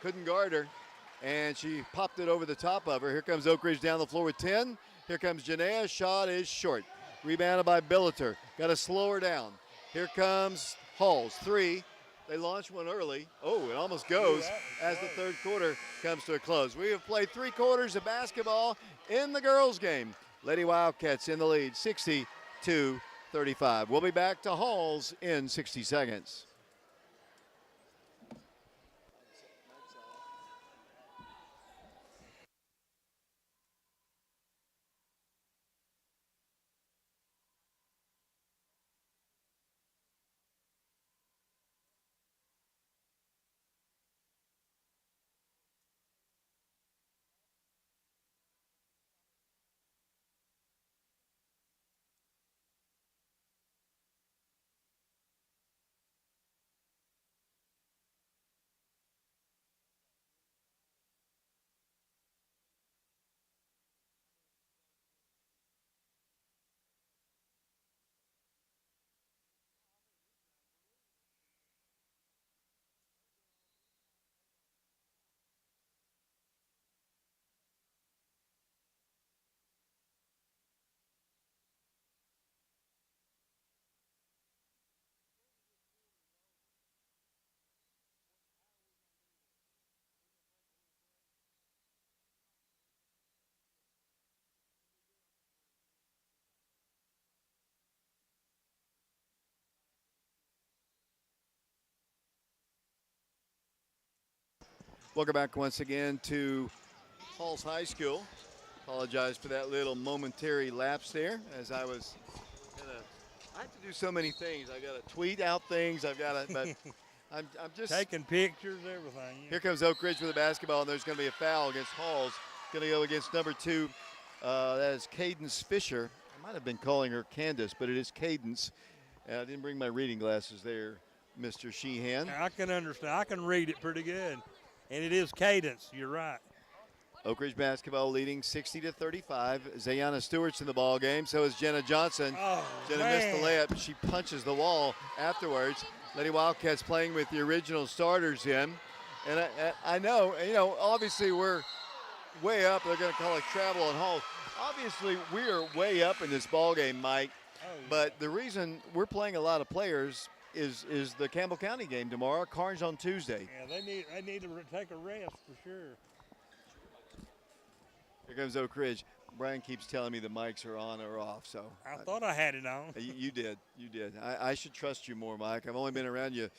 couldn't guard her, and she popped it over the top of her. Here comes Oak Ridge down the floor with 10. Here comes Janaea. Shot is short. Rebounded by Billiter. Got to slow her down. Here comes Halls. 3. They launch one early. Oh, it almost goes as the third quarter comes to a close. We have played 3 quarters of basketball in the girls' game. Lady Wildcats in the lead, 62-35. We'll be back to Halls in 60 seconds. Welcome back once again to Halls High School. Apologize for that little momentary lapse there as I was I have to do so many things. I got to tweet out things. But I'm just taking pictures, everything. Yeah. Here comes Oak Ridge with the basketball, and there's going to be a foul against Halls. Going to go against number 2. That is Cadence Fisher. I might have been calling her Candace, but it is Cadence. I didn't bring my reading glasses there, Mr. Sheehan. I can understand. I can read it pretty good. And it is Cadence. You're right. Oak Ridge basketball leading 60-35. Zayana Stewart's in the ball game. So is Jenna Johnson. Oh, Jenna missed the layup. She punches the wall afterwards. Lady Wildcats playing with the original starters in. And I know, obviously we're way up. They're going to call it travel on Halls. Obviously, we are way up in this ball game, Mike. Oh, yeah. But the reason we're playing a lot of players is the Campbell County game tomorrow. Carnes on Tuesday. Yeah, they need to take a rest for sure. Here comes Oak Ridge. Brian keeps telling me the mics are on or off, so. I thought I had it on. You did. I should trust you more, Mike. I've only been around you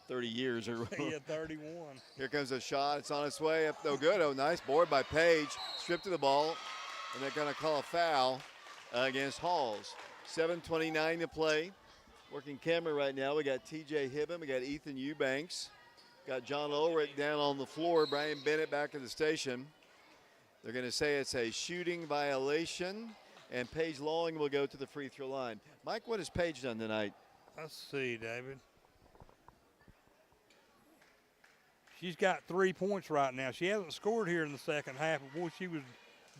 30 years. Or Yeah, 31. Here comes a shot. It's on its way up. No good. Oh, nice board by Page. Stripped to the ball, and they're going to call a foul against Halls. 7:29 to play. Working camera right now. We got TJ Hibben. We got Ethan Eubanks. Got John Ulrich down on the floor. Brian Bennett back at the station. They're going to say it's a shooting violation, and Paige Lawing will go to the free throw line. Mike, what has Paige done tonight? Let's see, David. She's got 3 points right now. She hasn't scored here in the second half, but boy, she was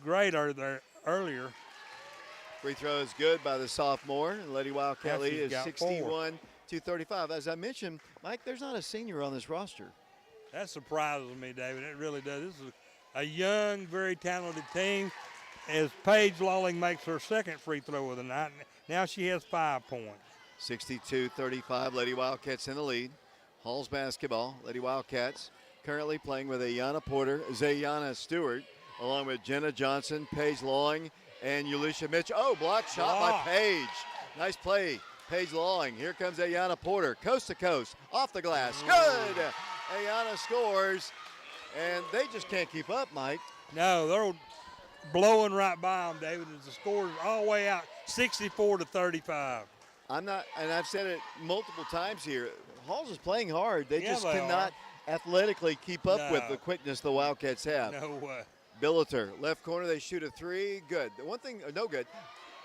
great earlier. Free throw is good by the sophomore. And Lady Wildcat Now lead she's is got 61-35. As I mentioned, Mike, there's not a senior on this roster. That surprises me, David. It really does. This is a young, very talented team. As Paige Lawling makes her second free throw of the night, now she has 5 points. 62-35, Lady Wildcats in the lead. Halls basketball, Lady Wildcats currently playing with Ayana Porter, Zayana Stewart, along with Jenna Johnson, Paige Lawing, and Ulisha Mitchell. Oh, blocked shot by Paige. Nice play, Paige Lawing. Here comes Ayana Porter, coast to coast, off the glass. Good! Ayana scores, and they just can't keep up, Mike. No, they're blowing right by them, David, as the score's all the way out, 64-35. I'm not, and I've said it multiple times here, Halls is playing hard. They just they cannot athletically keep up with the quickness the Wildcats have. No way. Billiter, left corner, they shoot a three. Good. One thing, no good.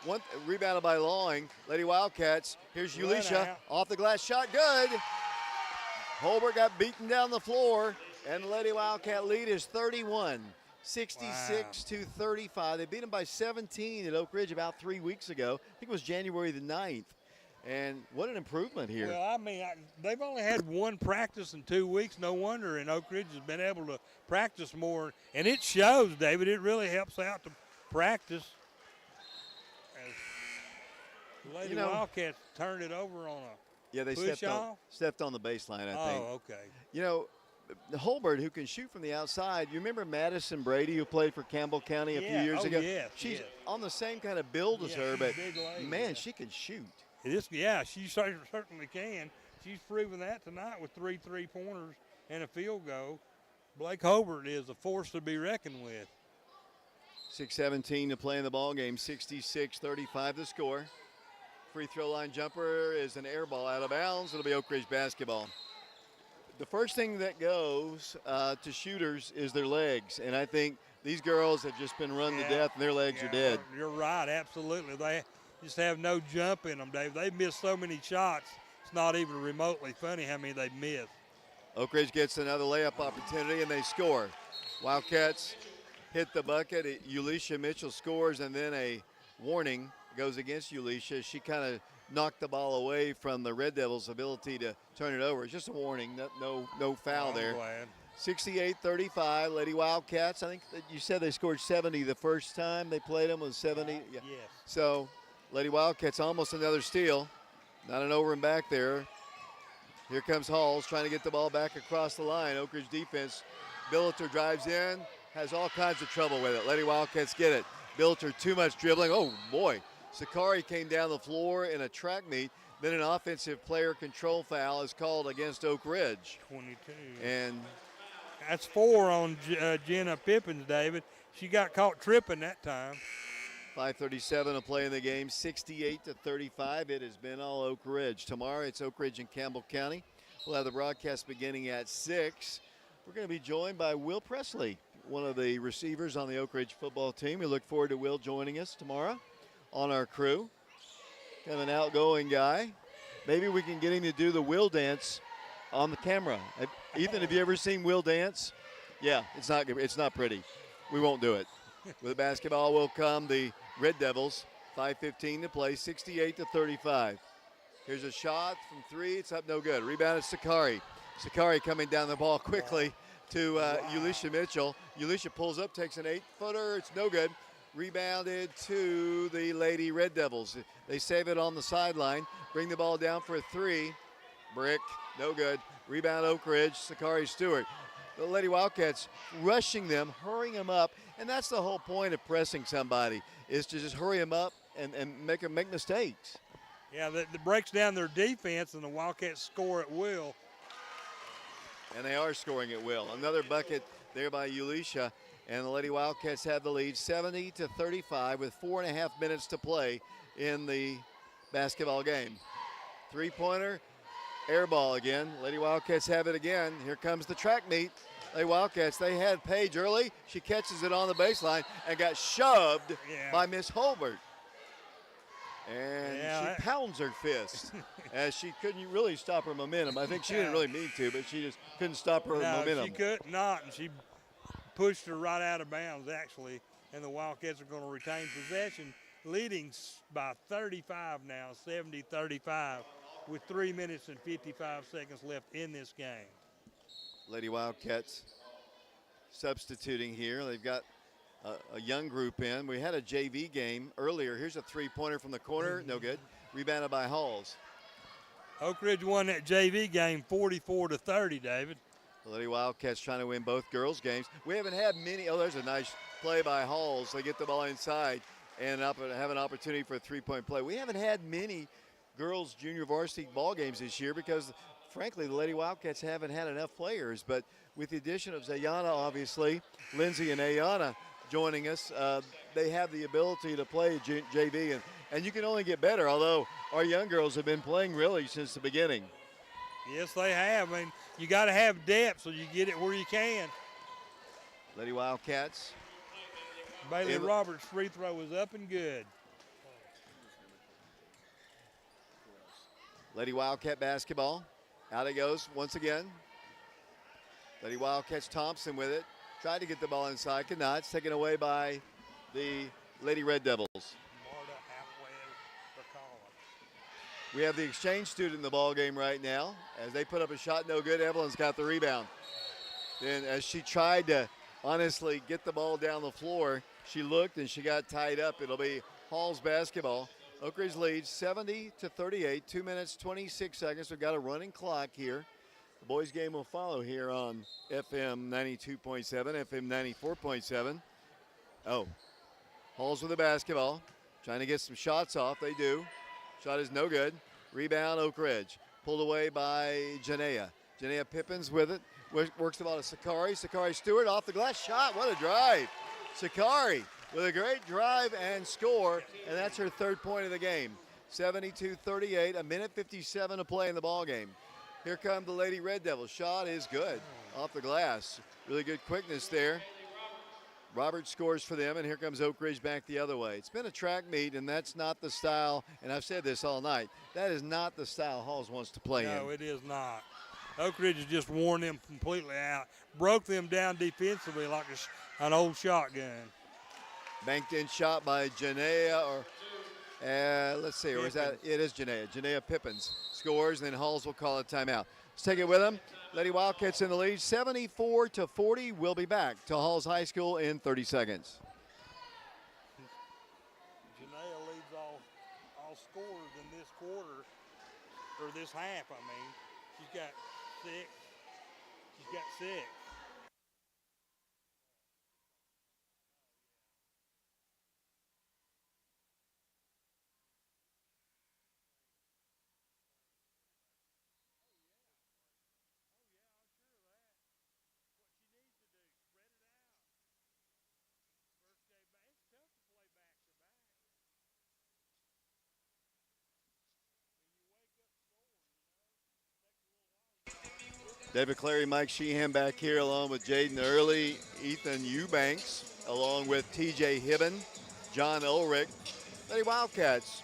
One rebounded by Lawing. Lady Wildcats. Here's Ulisha. Off the glass shot. Good. Holbert got beaten down the floor, and the Lady Wildcat lead is 31. 66-35. They beat them by 17 at Oak Ridge about 3 weeks ago. I think it was January the 9th. And what an improvement here. Well, I mean, they've only had one practice in 2 weeks. No wonder, and Oak Ridge has been able to practice more. And it shows, David. It really helps out to practice. As the Lady Wildcats turned it over on a they stepped on the baseline, I think. Oh, okay. You know, Holbert, who can shoot from the outside. You remember Madison Brady, who played for Campbell County a few years ago? Yes, she's on the same kind of build as her, but, man, she can shoot. She certainly can. She's proven that tonight with 3 3-pointers and a field goal. Blake Holbert is a force to be reckoned with. 6:17 to play in the ball game. 66-35 the score. Free throw line jumper is an air ball out of bounds. It'll be Oak Ridge basketball. The first thing that goes to shooters is their legs, and I think these girls have just been run to death, and their legs are dead. You're right, absolutely. They just have no jump in them, Dave. They've missed so many shots, it's not even remotely funny how many they've missed. Oak Ridge gets another layup opportunity, and they score. Wildcats hit the bucket. Ulisha Mitchell scores, and then a warning goes against Ulisha. She kind of knocked the ball away from the Red Devils' ability to turn it over. It's just a warning, no foul there. 68-35, Lady Wildcats. I think that you said they scored 70 the first time they played them, was 70. Yeah. Yes. So Lady Wildcats almost another steal. Not an over and back there. Here comes Halls trying to get the ball back across the line. Oak Ridge defense. Billiter drives in, has all kinds of trouble with it. Lady Wildcats get it. Billiter too much dribbling. Oh boy. Sakari came down the floor in a track meet. Then an offensive player control foul is called against Oak Ridge. 22. And That's 4 on Jenna Pippins, David. She got caught tripping that time. 5:37 to play in the game, 68-35. It has been all Oak Ridge. Tomorrow it's Oak Ridge and Campbell County. We'll have the broadcast beginning at 6. We're going to be joined by Will Presley, one of the receivers on the Oak Ridge football team. We look forward to Will joining us tomorrow on our crew. Kind of an outgoing guy. Maybe we can get him to do the Will dance on the camera. Ethan, have you ever seen Will dance? Yeah, it's not pretty. We won't do it. With the basketball will come the Red Devils. 5:15 to play, 68-35. Here's a shot from 3. It's up, no good. Rebound is Sakari. Sakari coming down the ball quickly to Ulisha Mitchell. Ulisha pulls up, takes an 8-footer. It's no good. Rebounded to the Lady Red Devils. They save it on the sideline. Bring the ball down for a 3. Brick, no good. Rebound Oak Ridge, Sakari Stewart. The Lady Wildcats rushing them, hurrying them up, and that's the whole point of pressing somebody, is to just hurry them up and make them make mistakes. Yeah, that breaks down their defense, and the Wildcats score at will. And they are scoring at will. Another bucket there by Ulisha, and the Lady Wildcats have the lead 70-35 with 4.5 minutes to play in the basketball game. 3-pointer. Air ball again. Lady Wildcats have it again. Here comes the track meet. Lady Wildcats, they had Paige early. She catches it on the baseline and got shoved by Miss Holbert. And she pounds her fist as she couldn't really stop her momentum. I think she didn't really mean to, but she just couldn't stop her momentum. She could not, and she pushed her right out of bounds, actually, and the Wildcats are going to retain possession, leading by 35 now, 70-35. With 3 minutes and 55 seconds left in this game. Lady Wildcats substituting here. They've got a young group in. We had a JV game earlier. Here's a 3-pointer from the corner. No good. Rebounded by Halls. Oak Ridge won that JV game 44-30, David. The Lady Wildcats trying to win both girls' games. We haven't had many. Oh, there's a nice play by Halls. They get the ball inside and have an opportunity for a 3-point play. We haven't had many girls junior varsity ball games this year because, frankly, the Lady Wildcats haven't had enough players. But with the addition of Zayana, obviously, Lindsay and Ayana joining us, they have the ability to play JV, and you can only get better, although our young girls have been playing really since the beginning. Yes, they have. I mean, you got to have depth so you get it where you can. Lady Wildcats. Bailey Roberts' free throw is up and good. Lady Wildcat basketball. Out it goes once again. Lady Wildcats Thompson with it. Tried to get the ball inside, could not. It's taken away by the Lady Red Devils. We have the exchange student in the ball game right now. As they put up a shot, no good. Evelyn's got the rebound. Then as she tried to honestly get the ball down the floor, she looked and she got tied up. It'll be Hall's basketball. Oak Ridge leads 70-38, 2 minutes, 26 seconds. We've got a running clock here. The boys' game will follow here on FM 92.7, FM 94.7. Oh, Halls with the basketball, trying to get some shots off. They do. Shot is no good. Rebound, Oak Ridge. Pulled away by Janea. Janea Pippins with it. Works the ball to Sakari. Sakari Stewart off the glass. Shot. What a drive. Sakari with a great drive and score, and that's her 3rd point of the game. 72-38, 1:57 to play in the ball game. Here come the Lady Red Devils. Shot is good off the glass. Really good quickness there. Roberts scores for them, and here comes Oak Ridge back the other way. It's been a track meet, and that's not the style, and I've said this all night, that is not the style Halls wants to play in. No, it is not. Oak Ridge has just worn them completely out. Broke them down defensively like an old shotgun. Banked in shot by Janea, or let's see, or is that, it is Janea. Janea Pippins scores, and then Halls will call a timeout. Let's take it with them. Lady Wildcats in the lead, 74-40. We'll be back to Halls High School in 30 seconds. Janea leads all scorers in this quarter, or this half, I mean. She's got 6. She's got 6. David Clary, Mike Sheehan back here along with Jaden Early, Ethan Eubanks, along with TJ Hibben, John Ulrich. Lady Wildcats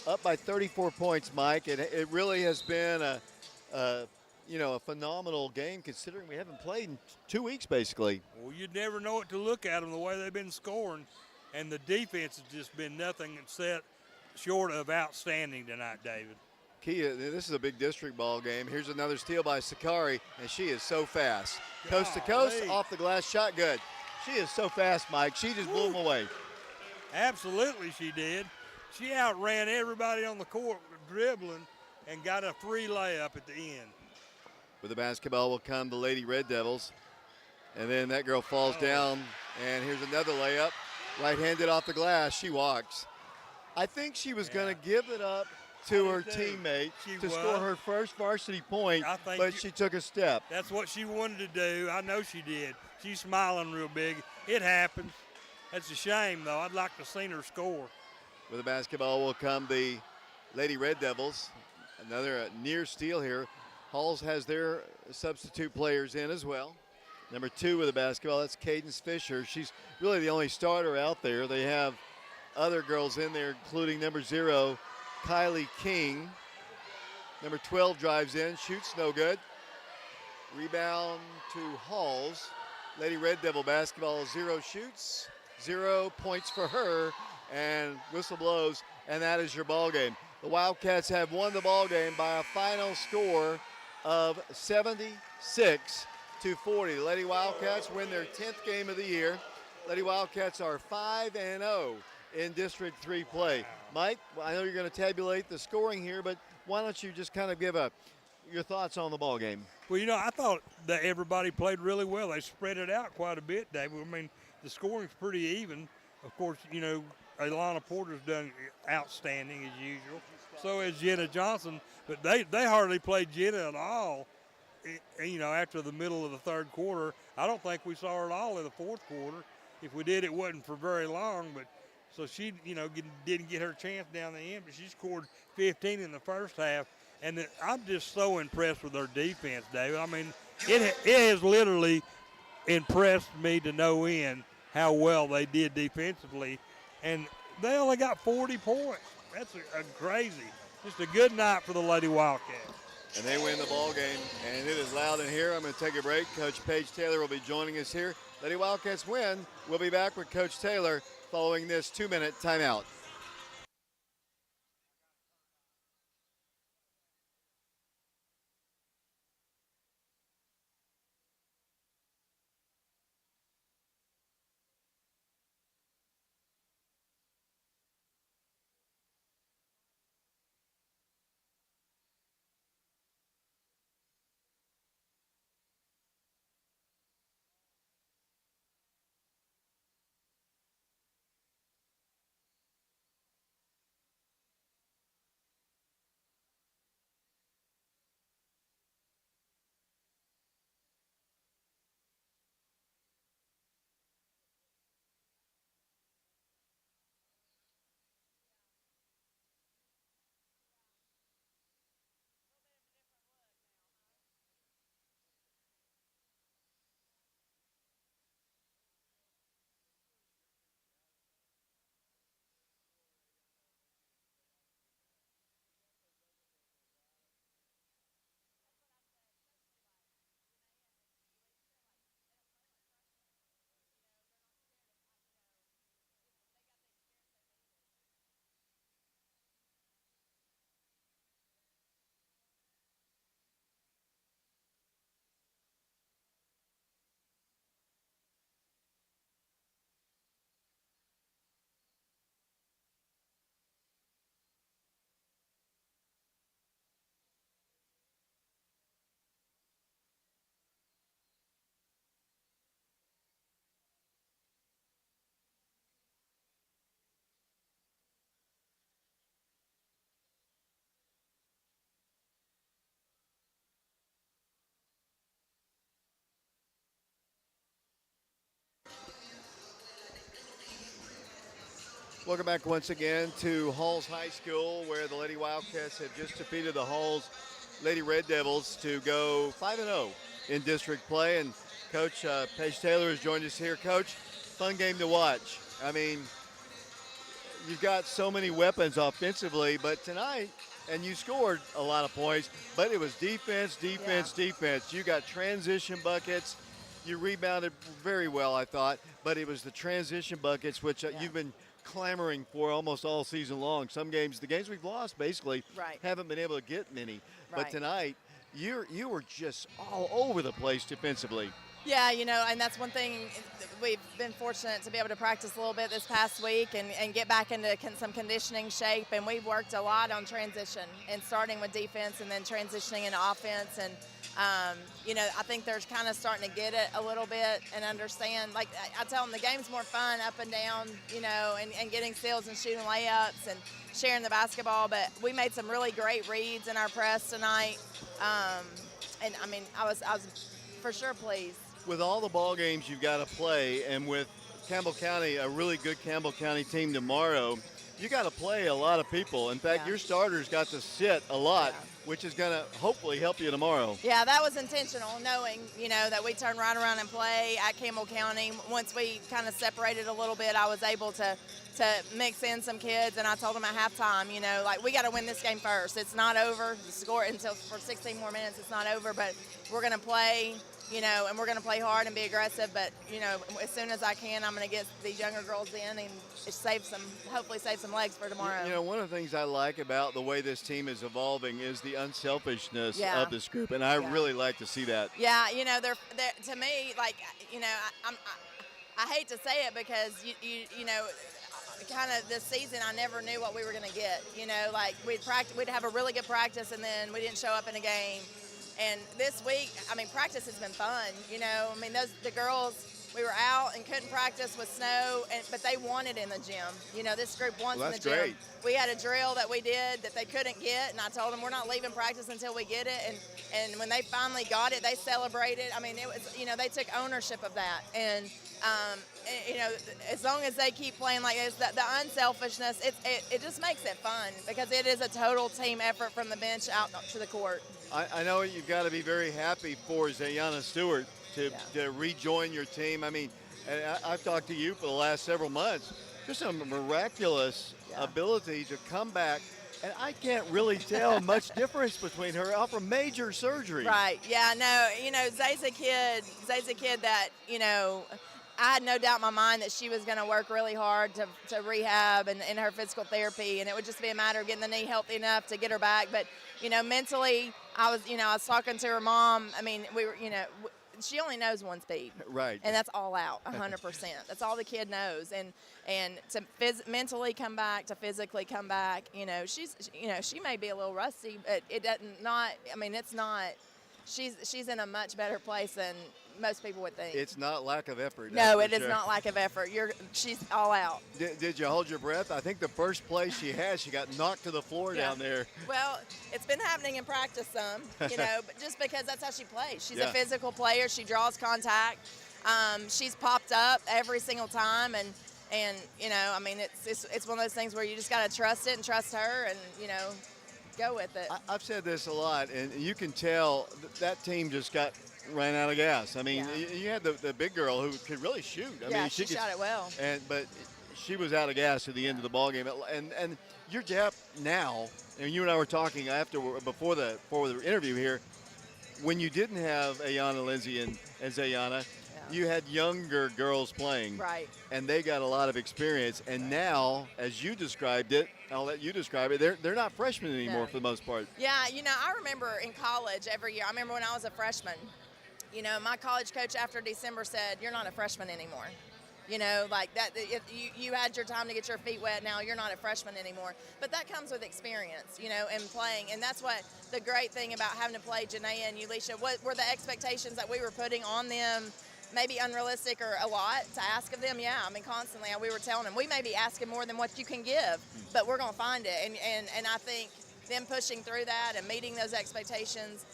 up by 34 points, Mike. It really has been a phenomenal game considering we haven't played in 2 weeks basically. Well, you'd never know it to look at them the way they've been scoring, and the defense has just been nothing except short of outstanding tonight, David. Kia, this is a big district ball game. Here's another steal by Sakari, and she is so fast. Coast to coast, off the glass shot, good. She is so fast, Mike. She just blew them away. Absolutely she did. She outran everybody on the court dribbling and got a free layup at the end. With the basketball will come the Lady Red Devils. And then that girl falls down, and here's another layup. Right-handed off the glass, she walks. I think she was going to give it up to her teammate to score her first varsity point, but she took a step. That's what she wanted to do. I know she did. She's smiling real big. It happens. That's a shame, though. I'd like to see her score. With the basketball will come the Lady Red Devils. Another near steal here. Halls has their substitute players in as well. Number 2 with the basketball, that's Cadence Fisher. She's really the only starter out there. They have other girls in there, including number 0, Kylie King. Number 12 drives in, shoots no good. Rebound to Halls. Lady Red Devil basketball, 0 shoots, 0 points for her, and whistle blows, and that is your ball game. The Wildcats have won the ball game by a final score of 76-40. The Lady Wildcats win their 10th game of the year. Lady Wildcats are 5-0 in District 3 play. Mike, I know you're going to tabulate the scoring here, but why don't you just kind of give your thoughts on the ball game? Well, I thought that everybody played really well. They spread it out quite a bit, David. I mean, the scoring's pretty even. Of course, Alana Porter's done outstanding as usual. So has Jenna Johnson, but they hardly played Jenna at all. After the middle of the third quarter, I don't think we saw her at all in the fourth quarter. If we did, it wasn't for very long. But so she, didn't get her chance down the end. But she scored 15 in the first half, and I'm just so impressed with their defense, David. I mean, it has literally impressed me to no end how well they did defensively, and they only got 40 points. That's a crazy. Just a good night for the Lady Wildcats. And they win the ball game, and it is loud in here. I'm going to take a break. Coach Paige Taylor will be joining us here. Lady Wildcats win. We'll be back with Coach Taylor following this 2-minute timeout. Welcome back once again to Halls High School, where the Lady Wildcats have just defeated the Halls Lady Red Devils to go 5-0 in district play. And Coach Paige Taylor has joined us here. Coach, fun game to watch. I mean, you've got so many weapons offensively, but tonight, and you scored a lot of points, but it was defense. You got transition buckets. You rebounded very well, I thought, but it was the transition buckets, which you've been clamoring for almost all season long. Some games, the games we've lost, basically, haven't been able to get many. But tonight, you were just all over the place defensively. Yeah, and that's one thing we've been fortunate to be able to practice a little bit this past week and get back into some conditioning shape. And we've worked a lot on transition and starting with defense and then transitioning into offense. And, I think they're kind of starting to get it a little bit and understand. Like I tell them, the game's more fun up and down, and getting steals and shooting layups and sharing the basketball. But we made some really great reads in our press tonight. And, I mean, I was for sure pleased. With all the ball games you've got to play, and with Campbell County, a really good Campbell County team tomorrow, you got to play a lot of people. In fact, your starters got to sit a lot, which is going to hopefully help you tomorrow. Yeah, that was intentional, knowing, that we turned right around and play at Campbell County. Once we kind of separated a little bit, I was able to mix in some kids, and I told them at halftime, we got to win this game first. It's not over. The score until for 16 more minutes, it's not over, but we're going to play. And we're going to play hard and be aggressive. But, as soon as I can, I'm going to get these younger girls in and hopefully save some legs for tomorrow. One of the things I like about the way this team is evolving is the unselfishness of this group. And I really like to see that. Yeah, they're to me, I hate to say it because, kind of this season, I never knew what we were going to get. We'd have a really good practice, and then we didn't show up in a game. And this week, practice has been fun. The girls, we were out and couldn't practice with snow, but they wanted in the gym. This group wants in the gym. Great. We had a drill that we did that they couldn't get, and I told them we're not leaving practice until we get it. And when they finally got it, they celebrated. It was, they took ownership of that. And as long as they keep playing like this, the unselfishness, it just makes it fun because it is a total team effort from the bench out to the court. I know you've got to be very happy for Zayana Stewart to rejoin your team. I've talked to you for the last several months. Just a miraculous ability to come back. And I can't really tell much difference between her after major surgery. Right. Yeah, no, Zay's a kid that, I had no doubt in my mind that she was going to work really hard to rehab and in her physical therapy, and it would just be a matter of getting the knee healthy enough to get her back. But, mentally, I was talking to her mom. We were, she only knows one speed. Right. And that's all out, 100%. That's all the kid knows. And to mentally come back, to physically come back, she may be a little rusty, but it's not. She's in a much better place than most people would think. It's not lack of effort. No, it is not lack of effort. She's all out. Did you hold your breath? I think the first play she got knocked to the floor down there. Well, it's been happening in practice some, but just because that's how she plays. She's a physical player. She draws contact. She's popped up every single time, and it's one of those things where you just got to trust it and trust her, and go with it. I've said this a lot, and you can tell that team just ran out of gas. You had the big girl who could really shoot. She shot it well. But she was out of gas at the end of the ball game. And your depth now, and you and I were talking before the interview here, when you didn't have Ayana Lindsay and Zayana, you had younger girls playing. Right. And they got a lot of experience. And now, as you described it, I'll let you describe it, they're not freshmen anymore for the most part. Yeah, I remember in college every year, I remember when I was a freshman, my college coach after December said, "You're not a freshman anymore." Like that, if you had your time to get your feet wet, now you're not a freshman anymore. But that comes with experience, and playing. And that's what the great thing about having to play Janaea and Ulisha, what were the expectations that we were putting on them, maybe unrealistic or a lot to ask of them? Yeah, constantly we were telling them, we may be asking more than what you can give, but we're going to find it. And I think them pushing through that and meeting those expectations,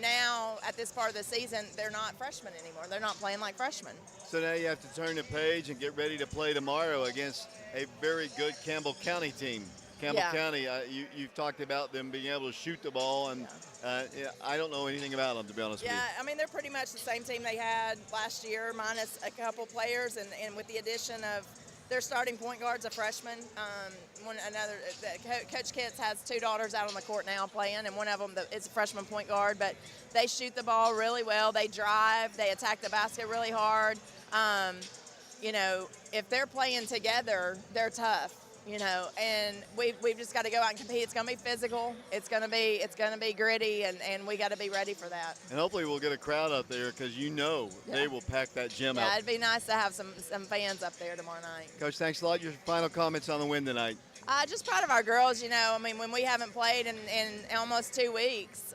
now at this part of the season, they're not freshmen anymore. They're not playing like freshmen. So now you have to turn the page and get ready to play tomorrow against a very good Campbell County team. Campbell County, you've talked about them being able to shoot the ball, and Yeah, I don't know anything about them, to be honest with Yeah, you. I mean, they're pretty much the same team they had last year, minus a couple players, and with the addition of their starting point guard's a freshman. Coach Kitts has two daughters out on the court now playing, and one of them is a freshman point guard, but they shoot the ball really well. They drive. They attack the basket really hard. You know, if they're playing together, they're tough. You know, and we've just got to go out and compete. It's going to be physical. It's going to be gritty, and we got to be ready for that. And hopefully we'll get a crowd up there because they will pack that gym Yeah, out. it'd be nice to have some fans up there tomorrow night. Coach, thanks a lot. Your final comments on the win tonight. Just proud of our girls. You know, I mean, when we haven't played in almost 2 weeks,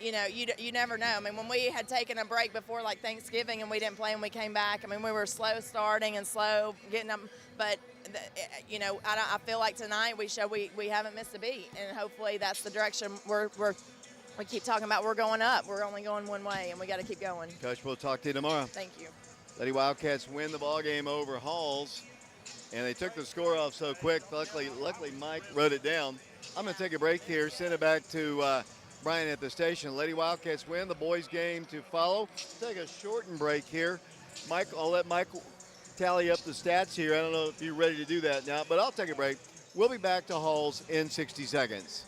you know, you never know. I mean, when we had taken a break before like Thanksgiving and we didn't play and we came back, I mean, we were slow starting and slow getting them. But, you know, I feel like tonight we haven't missed a beat. And hopefully that's the direction we keep talking about. We're going up. We're only going one way, and we got to keep going. Coach, we'll talk to you tomorrow. Thank you. Lady Wildcats win the ball game over Halls, and they took the score off so quick. Luckily Mike wrote it down. I'm going to take a break here, send it back to Brian at the station. Lady Wildcats win, the boys game to follow. Take a shortened break here. Mike, I'll let Mike tally up the stats here. I don't know if you're ready to do that now, but I'll take a break. We'll be back to Halls in 60 seconds.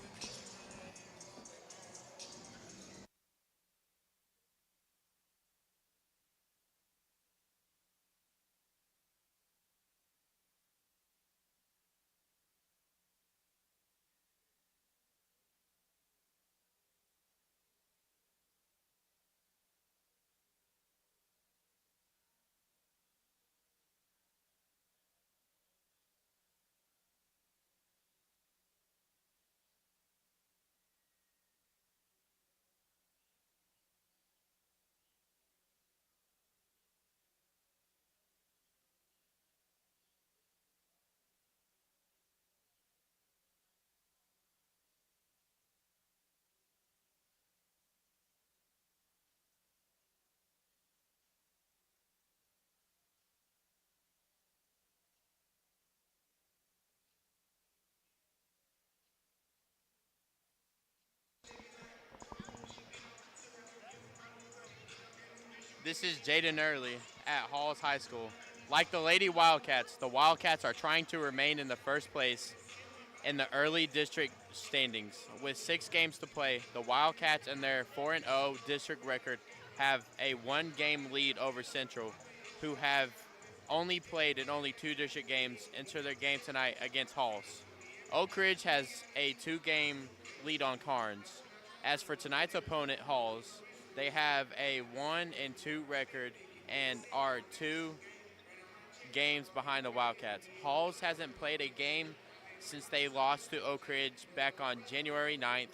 This is Jaden Early at Halls High School. Like the Lady Wildcats, the Wildcats are trying to remain in the first place in the early district standings. With 6 games to play, the Wildcats and their 4-0 district record have a 1-game lead over Central, who have only played in only 2 district games, enter their game tonight against Halls. Oak Ridge has a 2-game lead on Carnes. As for tonight's opponent, Halls, they have a 1-2 record and are 2 games behind the Wildcats. Halls hasn't played a game since they lost to Oak Ridge back on January 9th,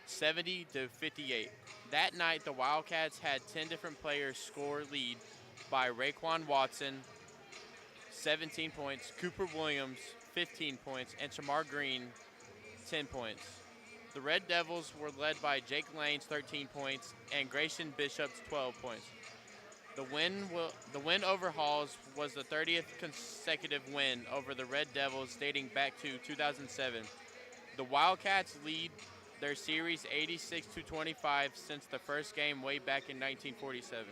70-58. That night, the Wildcats had 10 different players score lead by Raekwon Watson, 17 points, Cooper Williams, 15 points, and Shamar Green, 10 points. The Red Devils were led by Jake Lanes, 13 points, and Grayson Bishop's 12 points. The win over Halls was the 30th consecutive win over the Red Devils dating back to 2007. The Wildcats lead their series 86-25 since the first game way back in 1947.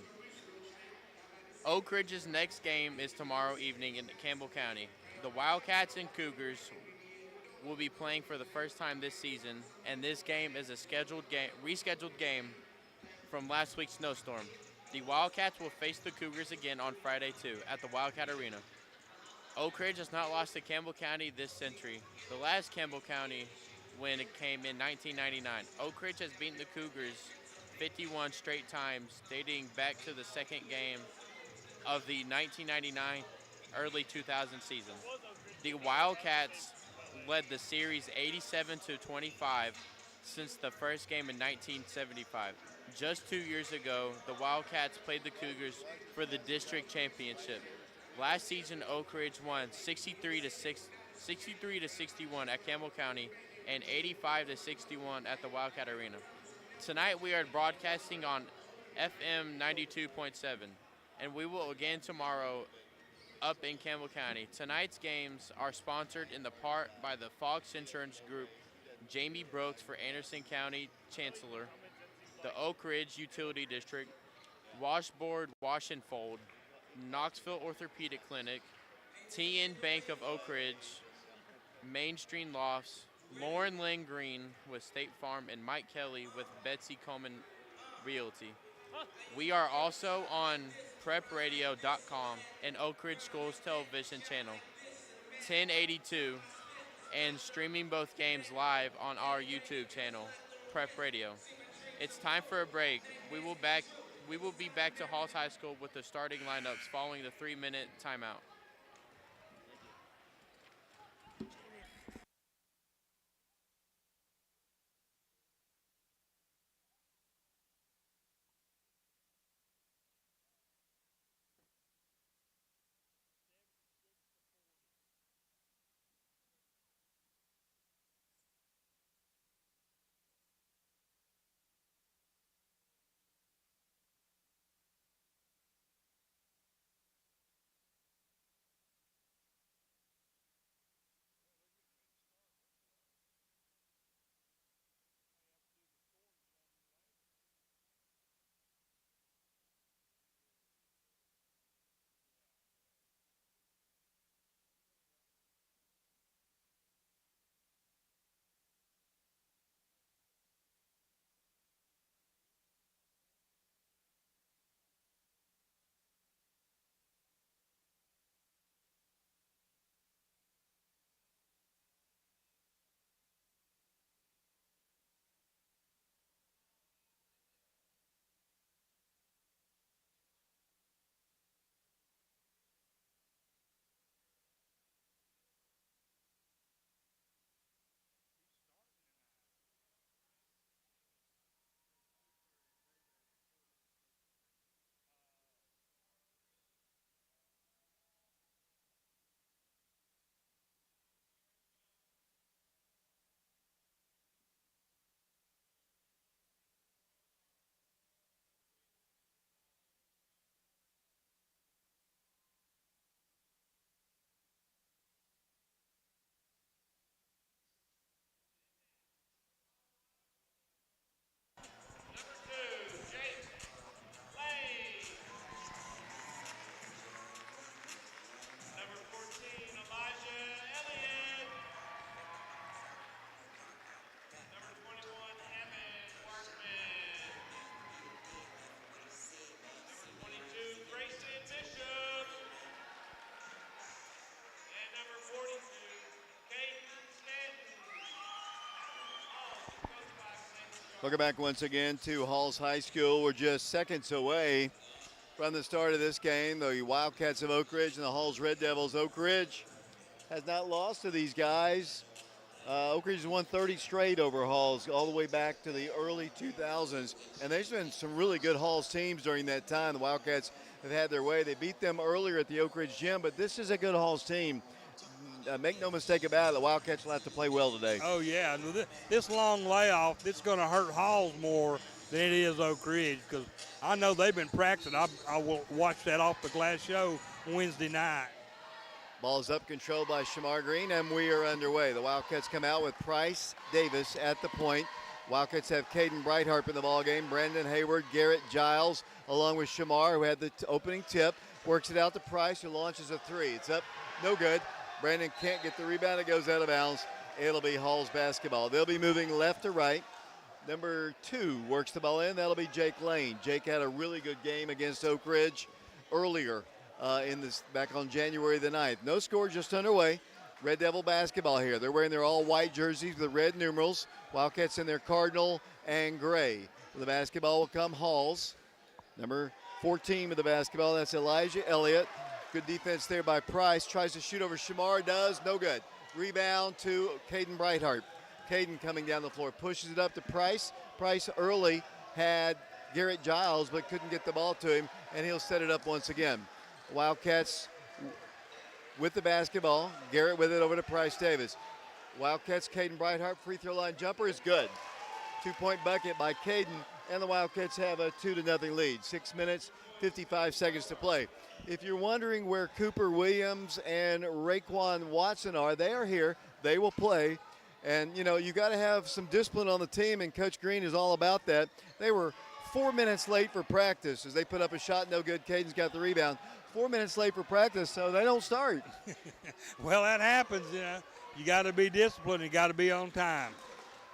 Oak Ridge's next game is tomorrow evening in Campbell County. The Wildcats and Cougars will be playing for the first time this season, and this game is a rescheduled game from last week's snowstorm. The Wildcats will face the Cougars again on Friday, too, at the Wildcat Arena. Oak Ridge has not lost to Campbell County this century. The last Campbell County win came in 1999. Oak Ridge has beaten the Cougars 51 straight times, dating back to the second game of the 1999 early 2000 season. The Wildcats led the series 87-25 since the first game in 1975. Just 2 years ago, the Wildcats played the Cougars for the district championship. Last season, Oak Ridge won 63-61 at Campbell County and 85-61 at the Wildcat Arena. Tonight, we are broadcasting on FM 92.7, and we will again tomorrow up in Campbell County. Tonight's games are sponsored in the part by the Fox Insurance Group, Jamie Brooks for Anderson County Chancellor, the Oak Ridge Utility District, Washboard Wash and Fold, Knoxville Orthopedic Clinic, TN Bank of Oak Ridge, Mainstream Lofts, Lauren Lynn Green with State Farm, and Mike Kelly with Betsy Coleman Realty. We are also on prepradio.com and Oak Ridge Schools Television Channel 1082 and streaming both games live on our YouTube channel, Prep Radio. It's time for a break. We will be back to Halls High School with the starting lineups following the 3-minute timeout. Welcome back once again to Halls High School. We're just seconds away from the start of this game. The Wildcats of Oak Ridge and the Halls Red Devils. Oak Ridge has not lost to these guys. Oak Ridge has won 30 straight over Halls all the way back to the early 2000s. And there's been some really good Halls teams during that time. The Wildcats have had their way. They beat them earlier at the Oak Ridge Gym, but this is a good Halls team. Make no mistake about it, the Wildcats will have to play well today. Oh, yeah. This long layoff, it's going to hurt Halls more than it is Oak Ridge because I know they've been practicing. I will watch that off the glass show Wednesday night. Ball's up, controlled by Shamar Green, and we are underway. The Wildcats come out with Price Davis at the point. Wildcats have Caden Brighthart in the ballgame, Brandon Hayward, Garrett Giles, along with Shamar, who had the opening tip, works it out to Price, who launches a three. It's up, no good. Brandon can't get the rebound. It goes out of bounds. It'll be Halls basketball. They'll be moving left to right. Number 2 works the ball in. That'll be Jake Lane. Jake had a really good game against Oak Ridge earlier back on January the 9th. No score, just underway. Red Devil basketball here. They're wearing their all-white jerseys with red numerals. Wildcats in their cardinal and gray. The basketball will come Halls. Number 14 with the basketball, that's Elijah Elliott. Good defense there by Price. Tries to shoot over Shamar. Does. No good. Rebound to Caden Brighthart. Caden coming down the floor. Pushes it up to Price. Price early had Garrett Giles but couldn't get the ball to him, and he'll set it up once again. Wildcats with the basketball. Garrett with it over to Price Davis. Wildcats, Caden Brighthart. Free throw line jumper is good. 2-point bucket by Caden, and the Wildcats have a 2-0 lead. 6 minutes, 55 seconds to play. If you're wondering where Cooper Williams and Raekwon Watson are, they are here. They will play. And, you know, you got to have some discipline on the team, and Coach Green is all about that. They were 4 minutes late for practice as they put up a shot, no good. Caden's got the rebound. 4 minutes late for practice, so they don't start. Well, that happens, you know. You got to be disciplined. You got to be on time.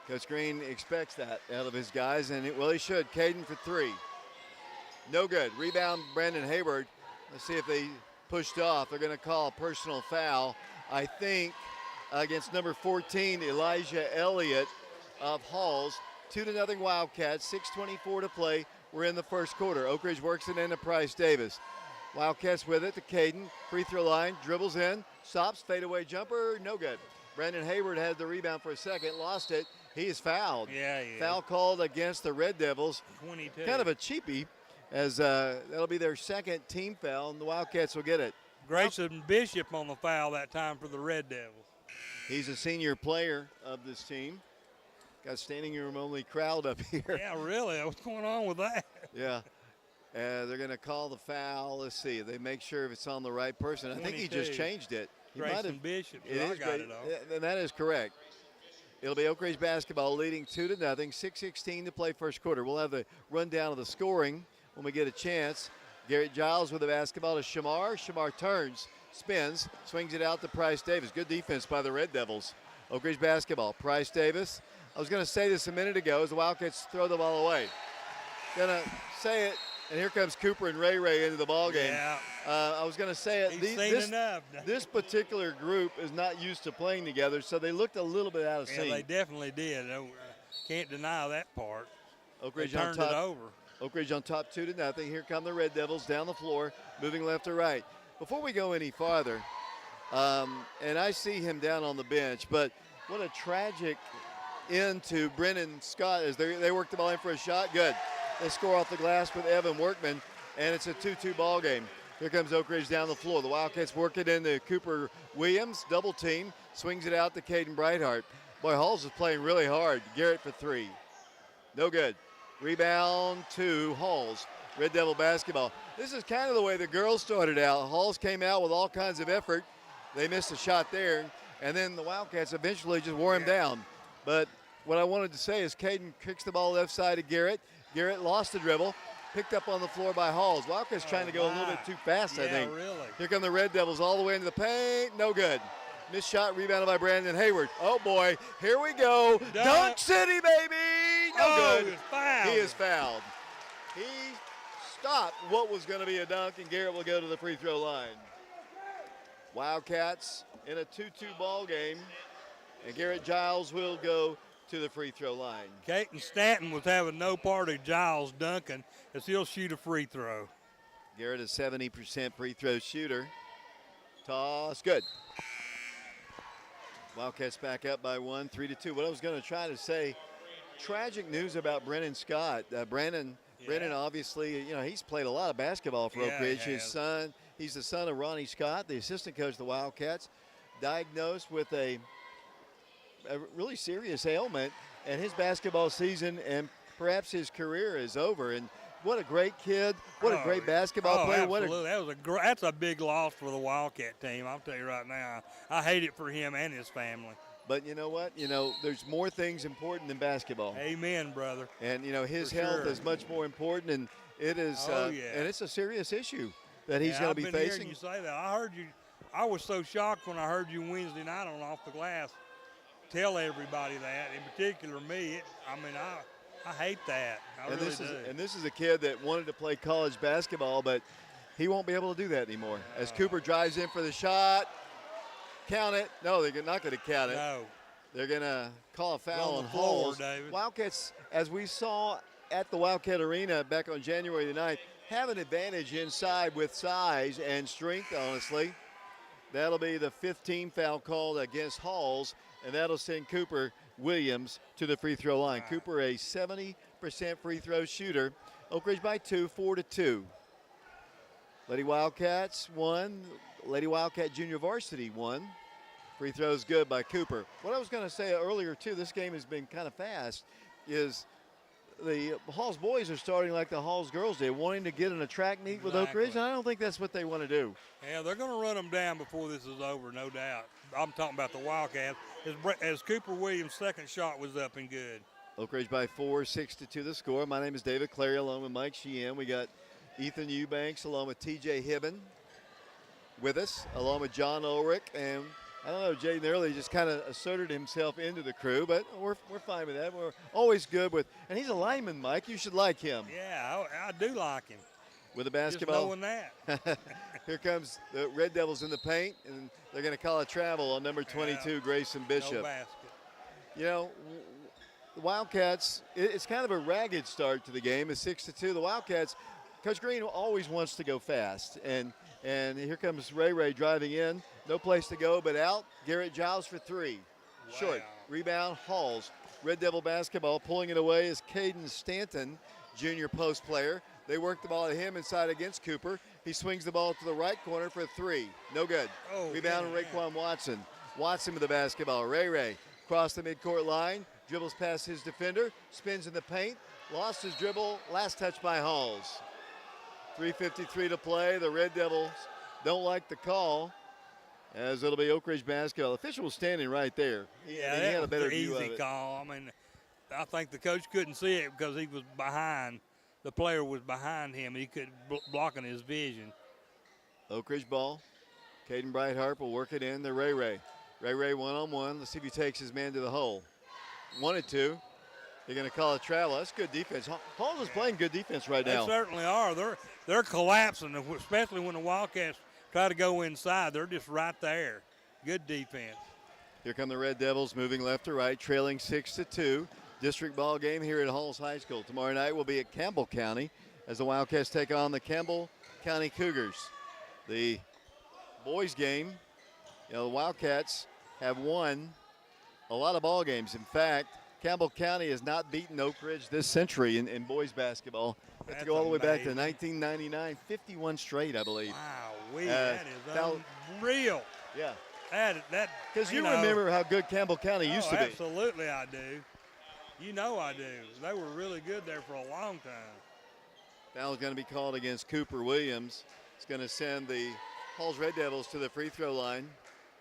Coach Green expects that out of his guys, and well, he should. Caden for three. No good. Rebound, Brandon Hayward. Let's see if they pushed off. They're going to call a personal foul, I think, against number 14, Elijah Elliott of Halls. 2-0 Wildcats, 6:24 to play. We're in the first quarter. Oak Ridge works it into Price Davis. Wildcats with it to Caden. Free throw line, dribbles in, stops, fadeaway jumper, no good. Brandon Hayward had the rebound for a second, lost it. He is fouled. Yeah. Foul called against the Red Devils. 22. Kind of a cheapie, as that'll be their second team foul, and the Wildcats will get it. Grayson Bishop on the foul that time for the Red Devils. He's a senior player of this team. Got a standing room only crowd up here. Yeah, really? What's going on with that? Yeah. They're going to call the foul. Let's see. They make sure if it's on the right person. I think he just 22. changed it. He might Grayson have. Bishop. It I is got it all. And that is correct. It'll be Oak Ridge basketball leading 2-0. 6:16 to play first quarter. We'll have the rundown of the scoring when we get a chance. Garrett Giles with the basketball to Shamar. Shamar turns, spins, swings it out to Price Davis. Good defense by the Red Devils. Oak Ridge basketball. Price Davis. I was going to say this a minute ago as the Wildcats throw the ball away. Going to say it, and here comes Cooper and Ray into the ballgame. Yeah. I was going to say it. He's seen enough. This particular group is not used to playing together, so they looked a little bit out of sync. Yeah, they definitely did. Can't deny that part. Oak Ridge They on turned top. it over. Oak Ridge on top 2-0. Here come the Red Devils down the floor, moving left to right. Before we go any farther, and I see him down on the bench, but what a tragic end to Brennan Scott as they work the ball in for a shot. Good. They score off the glass with Evan Workman, and it's a 2-2 ball game. Here comes Oak Ridge down the floor. The Wildcats work it into Cooper Williams, double team, swings it out to Caden Brightheart. Boy, Halls is playing really hard. Garrett for three. No good. Rebound to Halls. Red Devil basketball. This is kind of the way the girls started out. Halls came out with all kinds of effort. They missed a shot there, and then the Wildcats eventually just wore him down. But what I wanted to say is Caden kicks the ball left side to Garrett. Garrett lost the dribble, picked up on the floor by Halls. Wildcats trying to go a little bit too fast, I think. Really. Here come the Red Devils all the way into the paint. No good. Missed shot, rebounded by Brandon Hayward. Oh, boy. Here we go. Dunk City, baby. No good. He is fouled. He stopped what was going to be a dunk, and Garrett will go to the free throw line. Wildcats in a 2-2 ball game, and Garrett Giles will go to the free throw line. Caden Stanton was having no part of Giles dunking as he'll shoot a free throw. Garrett is 70% free throw shooter. Toss, good. Wildcats back up by 1, 3-2. What I was going to try to say, tragic news about Brennan Scott. Brennan obviously, you know, he's played a lot of basketball for Oak Ridge. His son, he's the son of Ronnie Scott, the assistant coach of the Wildcats, diagnosed with a really serious ailment, and his basketball season and perhaps his career is over. And what a great kid! What a great basketball player! Absolutely. That's a big loss for the Wildcat team. I'll tell you right now. I hate it for him and his family. But you know what? You know, there's more things important than basketball. Amen, brother. And you know, his health is much more important, and it is. And it's a serious issue that he's going to be I've been facing. hearing you say that. I heard you. I was so shocked when I heard you Wednesday night on Off the Glass tell everybody that, in particular me. I hate that. This is a kid that wanted to play college basketball, but he won't be able to do that anymore. As Cooper drives in for the shot, count it. No, they're not going to count it. No. They're going to call a foul on the floor, Halls. David. Wildcats, as we saw at the Wildcat Arena back on January the 9th, have an advantage inside with size and strength, honestly. That'll be the 15th foul called against Halls, and that'll send Cooper Williams to the free throw line. Cooper, a 70% free throw shooter. Oak Ridge by 2, 4-2. Lady Wildcats won. Lady Wildcat Junior Varsity won. Free throws good by Cooper. What I was going to say earlier, too, this game has been kind of fast, is the Halls boys are starting like the Halls girls did, wanting to get in a track meet with Oak Ridge, and I don't think that's what they want to do. Yeah, they're going to run them down before this is over, no doubt. I'm talking about the Wildcats. As Cooper Williams' second shot was up and good. Oak Ridge by 4, 6-2 the score. My name is David Clary along with Mike Sheehan. We got Ethan Eubanks along with TJ Hibben with us, along with John Ulrich. And I don't know, Jaden Early just kind of asserted himself into the crew, but we're fine with that. We're always good with, and he's a lineman, Mike. You should like him. Yeah, I do like him. With the basketball. Just knowing that. Here comes the Red Devils in the paint, and they're going to call a travel on number 22, Grayson Bishop. No basket. You know, the Wildcats, it's kind of a ragged start to the game. It's 6-2. The Wildcats, Coach Green always wants to go fast, and here comes Ray driving in. No place to go but out. Garrett Giles for three. Wow. Short. Rebound, Halls. Red Devil basketball. Pulling it away is Caden Stanton, junior post player. They work the ball at him inside against Cooper. He swings the ball to the right corner for three. No good. Oh, Rebound, yeah. Raekwon Watson. Watson with the basketball. Ray across the midcourt line. Dribbles past his defender. Spins in the paint. Lost his dribble. Last touch by Halls. 3:53 to play. The Red Devils don't like the call, as it'll be Oak Ridge basketball. The official was standing right there. Yeah, he that had a was better the view easy of it. call. I mean, I think the coach couldn't see it because he was behind. The player was behind him. He could blocking his vision. Oak Ridge ball. Caden Brighthart will work it in to Ray. Ray one-on-one. Let's see if he takes his man to the hole. Wanted to. They're going to call a travel. That's good defense. Halls is playing good defense right now. They certainly are. They're collapsing, especially when the Wildcats try to go inside. They're just right there. Good defense. Here come the Red Devils moving left to right, trailing 6-2. District ball game here at Halls High School. Tomorrow night will be at Campbell County as the Wildcats take on the Campbell County Cougars. The boys game, the Wildcats have won a lot of ball games. In fact, Campbell County has not beaten Oak Ridge this century in boys basketball. Have to go all the way back to 1999, 51 straight, I believe. Wow, that is unreal. Yeah. That because you remember how good Campbell County used to be. Absolutely, I do. You know I do. They were really good there for a long time. Foul is going to be called against Cooper Williams. It's going to send the Halls Red Devils to the free throw line.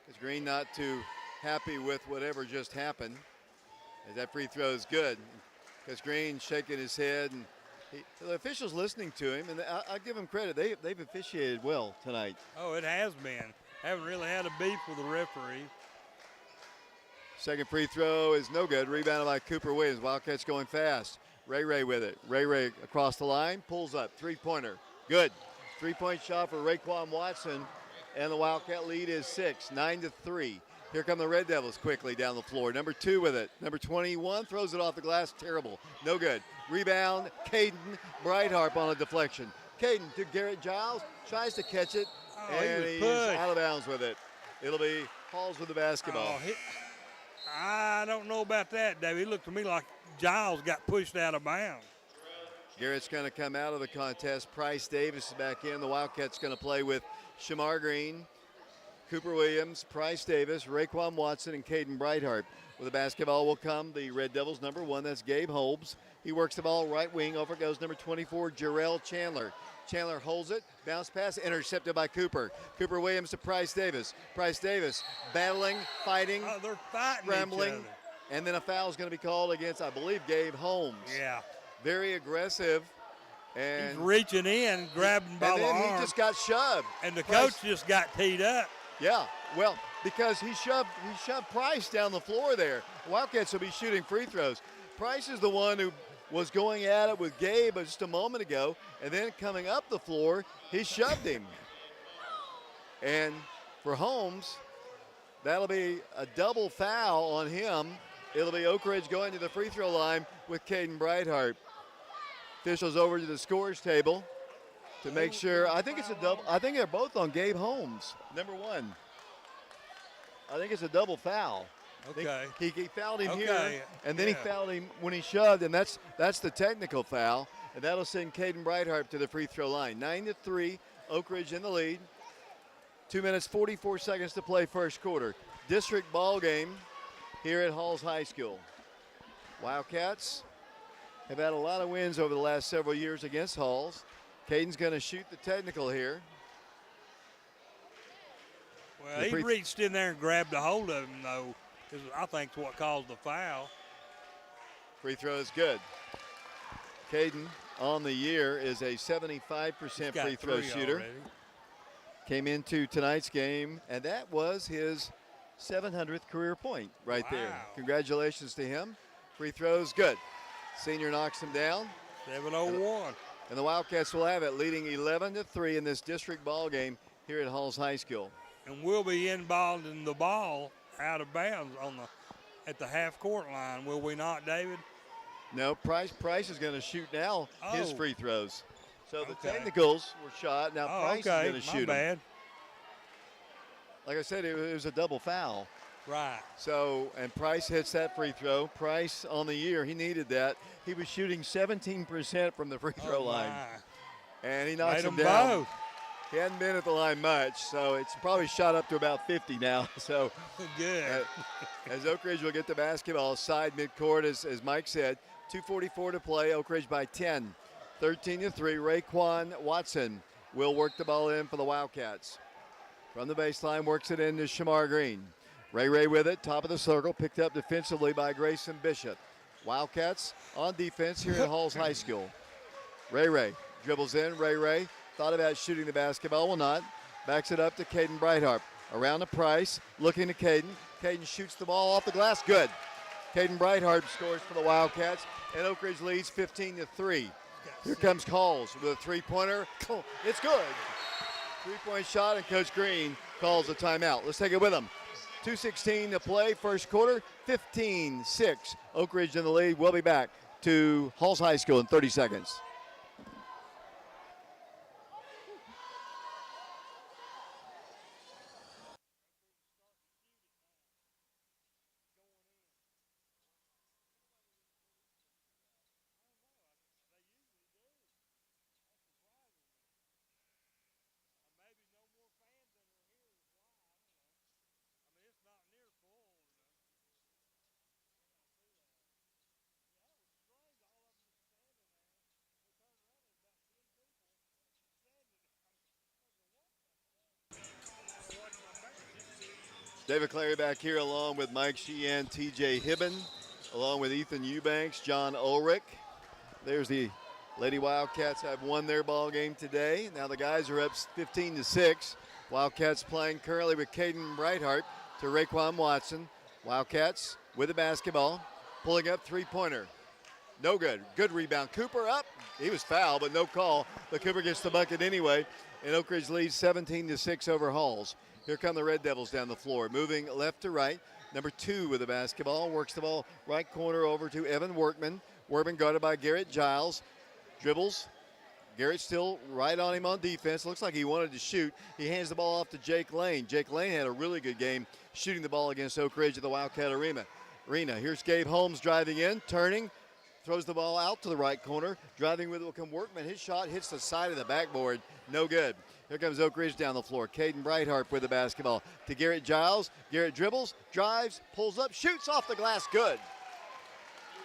Because Green not too happy with whatever just happened. As that free throw is good. Because Green shaking his head, and the officials listening to him, and I'll give him credit. They've officiated well tonight. Oh, it has been. Haven't really had a beef with the referee. Second free throw is no good. Rebounded by Cooper Williams. Wildcats going fast. Ray with it. Ray across the line, pulls up. Three-pointer. Good. Three-point shot for Raekwon Watson, and the Wildcat lead is 6, 9-3. Here come the Red Devils quickly down the floor. Number 2 with it. Number 21 throws it off the glass. Terrible. No good. Rebound, Caden Brighthart on a deflection. Caden to Garrett Giles. Tries to catch it, and he's out of bounds with it. It'll be Halls with the basketball. I don't know about that, David. It looked to me like Giles got pushed out of bounds. Garrett's going to come out of the contest. Price Davis is back in. The Wildcats going to play with Shamar Green, Cooper Williams, Price Davis, Raekwon Watson, and Caden Brighthart. With the basketball will come the Red Devils number 1. That's Gabe Holmes. He works the ball right wing. Over goes number 24, Jarrell Chandler. Chandler holds it. Bounce pass intercepted by Cooper. Cooper Williams to Price Davis. Price Davis battling, fighting, they're fighting scrambling. each other. And then a foul is going to be called against, I believe, Gabe Holmes. Yeah. Very aggressive. And he's reaching in, grabbing by the arm. And then he just got shoved. And the coach just got teed up. Yeah, well, because he shoved Price down the floor there. Wildcats will be shooting free throws. Price is the one who was going at it with Gabe just a moment ago, and then coming up the floor, he shoved him. And for Holmes, that'll be a double foul on him. It'll be Oak Ridge going to the free throw line with Caden Brighthart. Officials over to the scores table to make sure. I think it's a double. I think they're both on Gabe Holmes, number 1. I think it's a double foul. Okay. He fouled him here, and then he fouled him when he shoved, and that's the technical foul, and that'll send Caden Brighthart to the free throw line. 9-3, Oak Ridge in the lead. 2 minutes, 44 seconds to play first quarter. District ball game here at Halls High School. Wildcats have had a lot of wins over the last several years against Halls. Caden's going to shoot the technical here. Well, he reached in there and grabbed a hold of him, though. I think it's what caused the foul. Free throw is good. Caden on the year is a 75% free throw shooter. Already. Came into tonight's game, and that was his 700th career point right there. Congratulations to him. Free throws good. Senior knocks him down. 7:01. And the Wildcats will have it, leading 11-3 in this district ball game here at Halls High School. And we'll be inbounding the ball out of bounds at the half-court line, will we not, David? No, Price is going to shoot now his Oh. free throws. So the Okay. technicals were shot. Now Price is going to shoot my them. bad. Like I said, it was a double foul. Right. So, and Price hits that free throw. Price on the year, he needed that. He was shooting 17% from the free throw line. My. And he knocks Made him them down. both. He hadn't been at the line much, so it's probably shot up to about 50 now. So Good. as Oak Ridge will get the basketball side midcourt, as Mike said, 2:44 to play. Oak Ridge by 10, 13-3. Raekwon Watson will work the ball in for the Wildcats. From the baseline, works it into Shamar Green. Ray with it, top of the circle, picked up defensively by Grayson Bishop. Wildcats on defense here at Halls High School. Ray dribbles in. Ray thought about shooting the basketball, will not. Backs it up to Caden Brighthart. Around to Price, looking to Caden. Caden shoots the ball off the glass, good. Caden Brighthart scores for the Wildcats, and Oak Ridge leads 15-3. Here comes Halls with a three-pointer. It's good. Three-point shot, and Coach Green calls a timeout. Let's take it with him. 2:16 to play, first quarter, 15-6. Oak Ridge in the lead. We'll be back to Halls High School in 30 seconds. David Clary back here along with Mike Sheehan, TJ Hibben, along with Ethan Eubanks, John Ulrich. There's the Lady Wildcats have won their ball game today. Now the guys are up 15-6. Wildcats playing currently with Caden Brighthart to Raekwon Watson. Wildcats with the basketball, pulling up three-pointer. No good. Good rebound. Cooper up. He was fouled, but no call. But Cooper gets the bucket anyway. And Oak Ridge leads 17-6 over Halls. Here come the Red Devils down the floor, moving left to right. Number 2 with the basketball, works the ball right corner over to Evan Workman. Workman guarded by Garrett Giles. Dribbles. Garrett still right on him on defense. Looks like he wanted to shoot. He hands the ball off to Jake Lane. Jake Lane had a really good game shooting the ball against Oak Ridge at the Wildcat Arena. Here's Gabe Holmes driving in, turning, throws the ball out to the right corner. Driving with it will come Workman. His shot hits the side of the backboard. No good. Here comes Oak Ridge down the floor. Caden Brighthart with the basketball to Garrett Giles. Garrett dribbles, drives, pulls up, shoots off the glass. Good.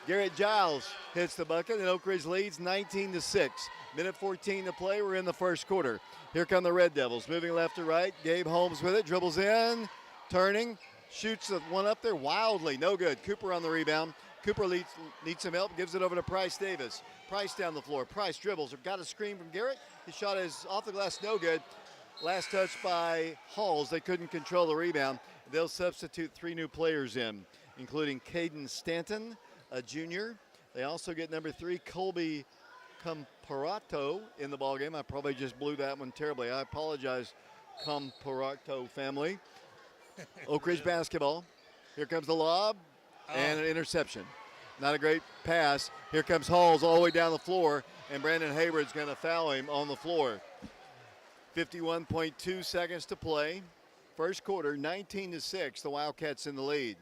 Garrett Giles hits the bucket, and Oak Ridge leads 19-6. Minute 14 to play. We're in the first quarter. Here come the Red Devils, moving left to right. Gabe Holmes with it, dribbles in, turning, shoots the one up there wildly. No good. Cooper on the rebound. Cooper needs some help, gives it over to Price Davis. Price down the floor. Price dribbles. Got a screen from Garrett. His shot is off the glass, no good. Last touch by Halls. They couldn't control the rebound. They'll substitute 3 new players in, including Caden Stanton, a junior. They also get number 3, Colby Comparato, in the ballgame. I probably just blew that one terribly. I apologize, Comparato family. Oak Ridge basketball. Here comes the lob and an interception. Not a great pass. Here comes Halls all the way down the floor, and Brandon Hayward's going to foul him on the floor. 51.2 seconds to play. First quarter, 19-6. The Wildcats in the lead.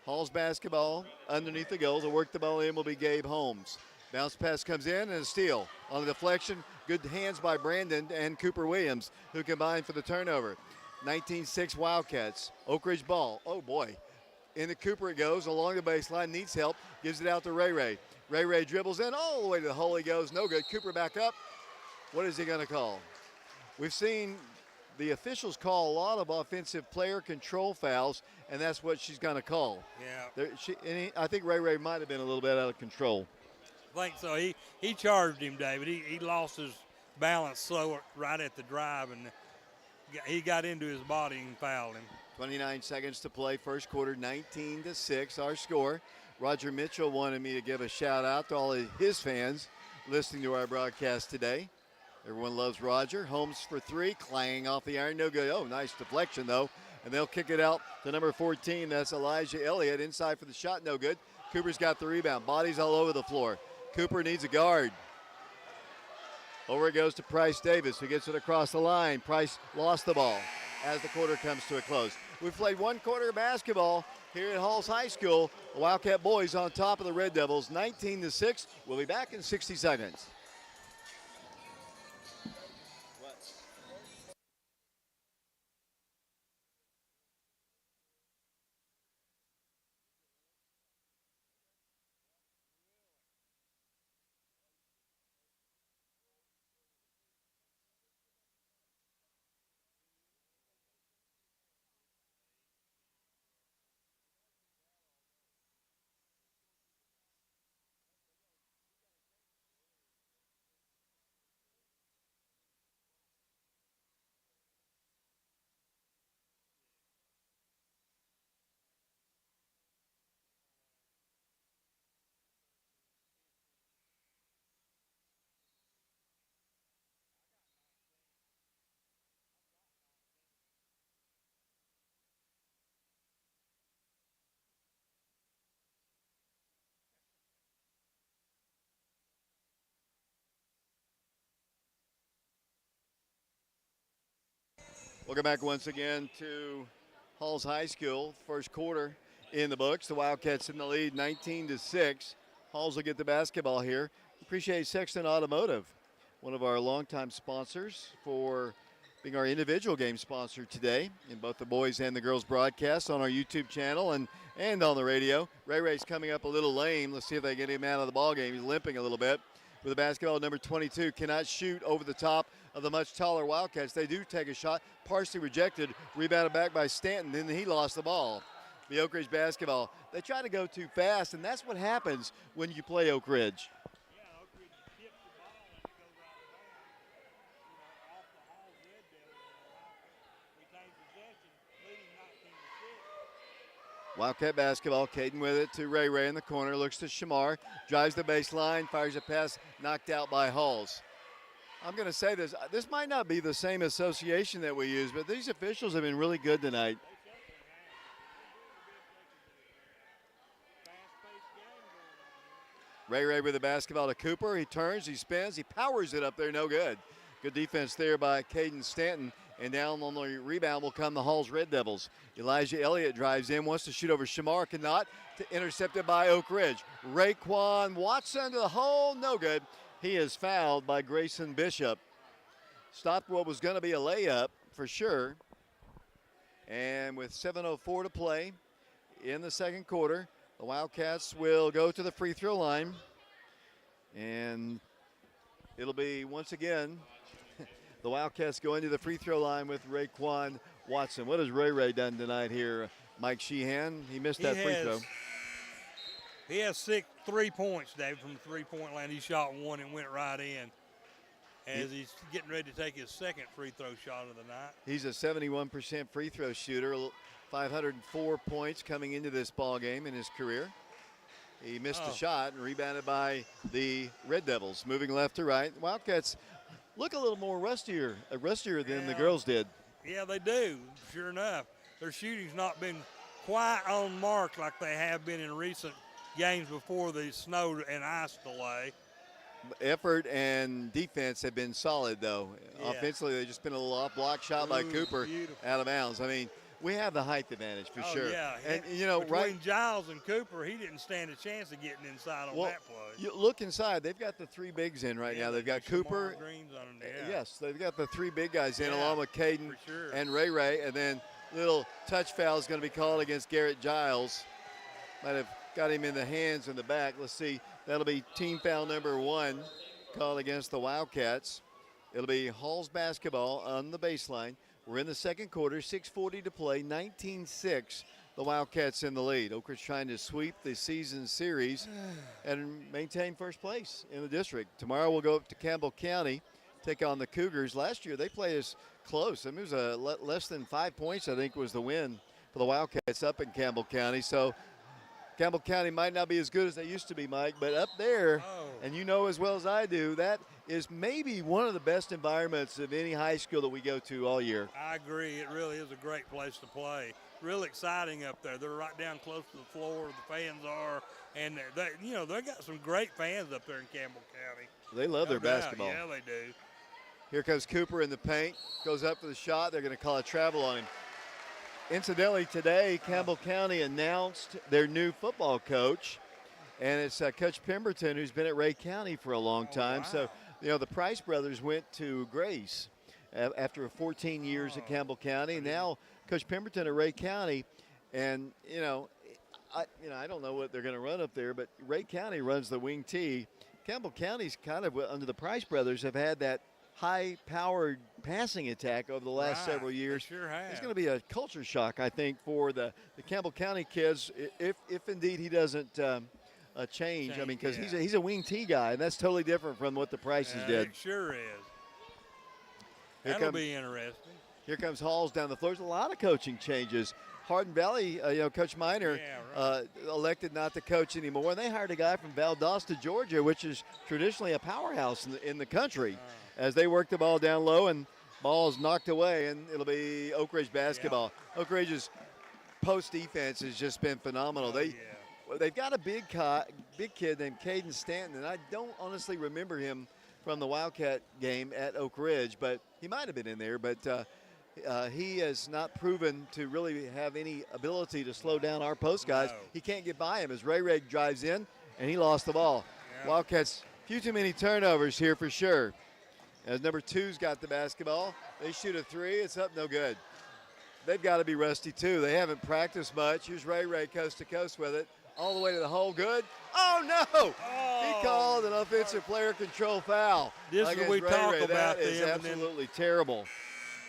Halls basketball underneath the goals. To work the ball in will be Gabe Holmes. Bounce pass comes in and a steal. On the deflection, good hands by Brandon and Cooper Williams, who combined for the turnover. 19-6 Wildcats. Oak Ridge ball. Oh boy. Into Cooper it goes, along the baseline, needs help, gives it out to Ray Ray. Ray Ray dribbles in, all the way to the hole he goes, no good. Cooper back up. What is he going to call? We've seen the officials call a lot of offensive player control fouls, and that's what she's going to call. Yeah. I think Ray Ray might have been a little bit out of control. I think so. He charged him, David. He lost his balance slow right at the drive, and he got into his body and fouled him. 29 seconds to play, first quarter, 19-6, our score. Roger Mitchell wanted me to give a shout out to all of his fans listening to our broadcast today. Everyone loves Roger. Holmes for three, clanging off the iron, no good. Oh, nice deflection though. And they'll kick it out to number 14. That's Elijah Elliott. Inside for the shot, no good. Cooper's got the rebound. Bodies all over the floor. Cooper needs a guard. Over it goes to Price Davis, who gets it across the line. Price lost the ball as the quarter comes to a close. We've played one quarter of basketball here at Halls High School. The Wildcat boys on top of the Red Devils, 19-6. We'll be back in 60 seconds. Welcome back once again to Halls High School. First quarter in the books. The Wildcats in the lead, 19-6. Halls will get the basketball here. Appreciate Sexton Automotive, one of our longtime sponsors, for being our individual game sponsor today in both the boys and the girls broadcasts on our YouTube channel and on the radio. Ray Ray's coming up a little lame. Let's see if they get him out of the ball game. He's limping a little bit. With the basketball, number 22 cannot shoot over the top of the much taller Wildcats. They do take a shot, partially rejected, rebounded back by Stanton, then he lost the ball. The Oak Ridge basketball, they try to go too fast, and that's what happens when you play Oak Ridge. Yeah, Oak Ridge tips the ball and it goes out of bounds, off the Halls Red Devils, and retain possession, leading 19-6. Wildcat basketball, Caden with it to Ray Ray in the corner, looks to Shamar, drives the baseline, fires a pass, knocked out by Halls. I'm going to say this might not be the same association that we use, but these officials have been really good tonight. Ray Ray with the basketball to Cooper. He turns, he spins, he powers it up there, no good. Good defense there by Caden Stanton. And down on the rebound will come the Halls Red Devils. Elijah Elliott drives in, wants to shoot over Shamar, cannot. Intercepted by Oak Ridge. Raekwon Watson to the hole, no good. He is fouled by Grayson Bishop. Stopped what was going to be a layup for sure. And with 7:04 to play in the second quarter, the Wildcats will go to the free throw line. And it'll be once again the Wildcats going to the free throw line with Raekwon Watson. What has Ray Ray done tonight here, Mike Sheehan? He missed that free throw. He has 3 points, David, from the three-point line. He shot one and went right in as he's getting ready to take his second free throw shot of the night. He's a 71% free throw shooter, 504 points coming into this ball game in his career. He missed a shot and rebounded by the Red Devils. Moving left to right, Wildcats look a little more rustier than the girls did. Yeah, they do, sure enough. Their shooting's not been quite on mark like they have been in recent games before the snow and ice delay. Effort and defense have been solid, though. Yeah. Offensively, they've just been a little off-block shot by Cooper, out of bounds. I mean, we have the height advantage for sure. Yeah, and you know, between Giles and Cooper, he didn't stand a chance of getting inside on that play. You look inside; they've got the three bigs in right now. They've got Cooper. Greens on them, Yes, they've got the three big guys in, along with Caden and Ray Ray, and then little touch foul is going to be called against Garrett Giles. Might have got him in the hands in the back. Let's see. That'll be team foul number 1 called against the Wildcats. It'll be Hall's basketball on the baseline. We're in the second quarter, 6:40 to play, 19-6. The Wildcats in the lead. Oak Ridge trying to sweep the season series and maintain first place in the district. Tomorrow we'll go up to Campbell County, take on the Cougars. Last year they played us close. I mean, it was a less than 5 points, I think, was the win for the Wildcats up in Campbell County. So Campbell County might not be as good as they used to be, Mike, but up there, and you know as well as I do, that is maybe one of the best environments of any high school that we go to all year. I agree. It really is a great place to play. Real exciting up there. They're right down close to the floor. The fans are, and they got some great fans up there in Campbell County. They love their basketball. Yeah, they do. Here comes Cooper in the paint. Goes up for the shot. They're going to call a travel on him. Incidentally, today, Campbell County announced their new football coach, and it's Coach Pemberton, who's been at Ray County for a long time. Wow. So, the Price brothers went to Grace after 14 years at Campbell County. Now, Coach Pemberton at Ray County, and, I don't know what they're going to run up there, but Ray County runs the wing T. Campbell County's kind of, under the Price brothers, have had that high-powered passing attack over the last several years. Sure have. It's going to be a culture shock, I think, for the Campbell County kids, if indeed he doesn't change. I mean, because he's a wing T guy, and that's totally different from what the Prices did. It sure is. That'll be interesting. Here comes Halls down the floor. There's a lot of coaching changes. Hardin Valley, Coach Miner elected not to coach anymore, and they hired a guy from Valdosta, Georgia, which is traditionally a powerhouse in the country. As they work the ball down low, and ball is knocked away, and it'll be Oak Ridge basketball. Oak Ridge's post defense has just been phenomenal. They've got a big kid named Caden Stanton, and I don't honestly remember him from the Wildcat game at Oak Ridge, but he might have been in there. But he has not proven to really have any ability to slow down our post guys. No. He can't get by him as Ray drives in, and he lost the ball. Yeah. Wildcats, few too many turnovers here for sure. As number 2's got the basketball, they shoot a 3. It's up, no good. They've got to be rusty too. They haven't practiced much. Here's Ray coast to coast with it, all the way to the hole. Good. Oh no! He called an offensive player control foul. This is what we talk about. That is absolutely terrible.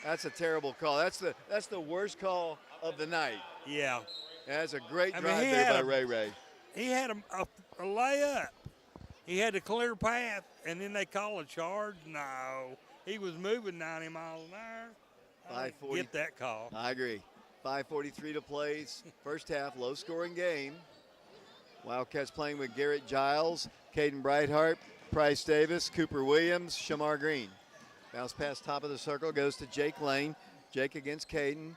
That's a terrible call. That's the worst call of the night. Yeah. That's a great drive there by Ray. He had a layup. He had a clear path, and then they call a charge. No, he was moving 90 miles an hour. I didn't get that call. I agree. 5:43 to play. First half, low-scoring game. Wildcats playing with Garrett Giles, Caden Brightheart, Price Davis, Cooper Williams, Shamar Green. Bounce pass top of the circle goes to Jake Lane. Jake against Caden.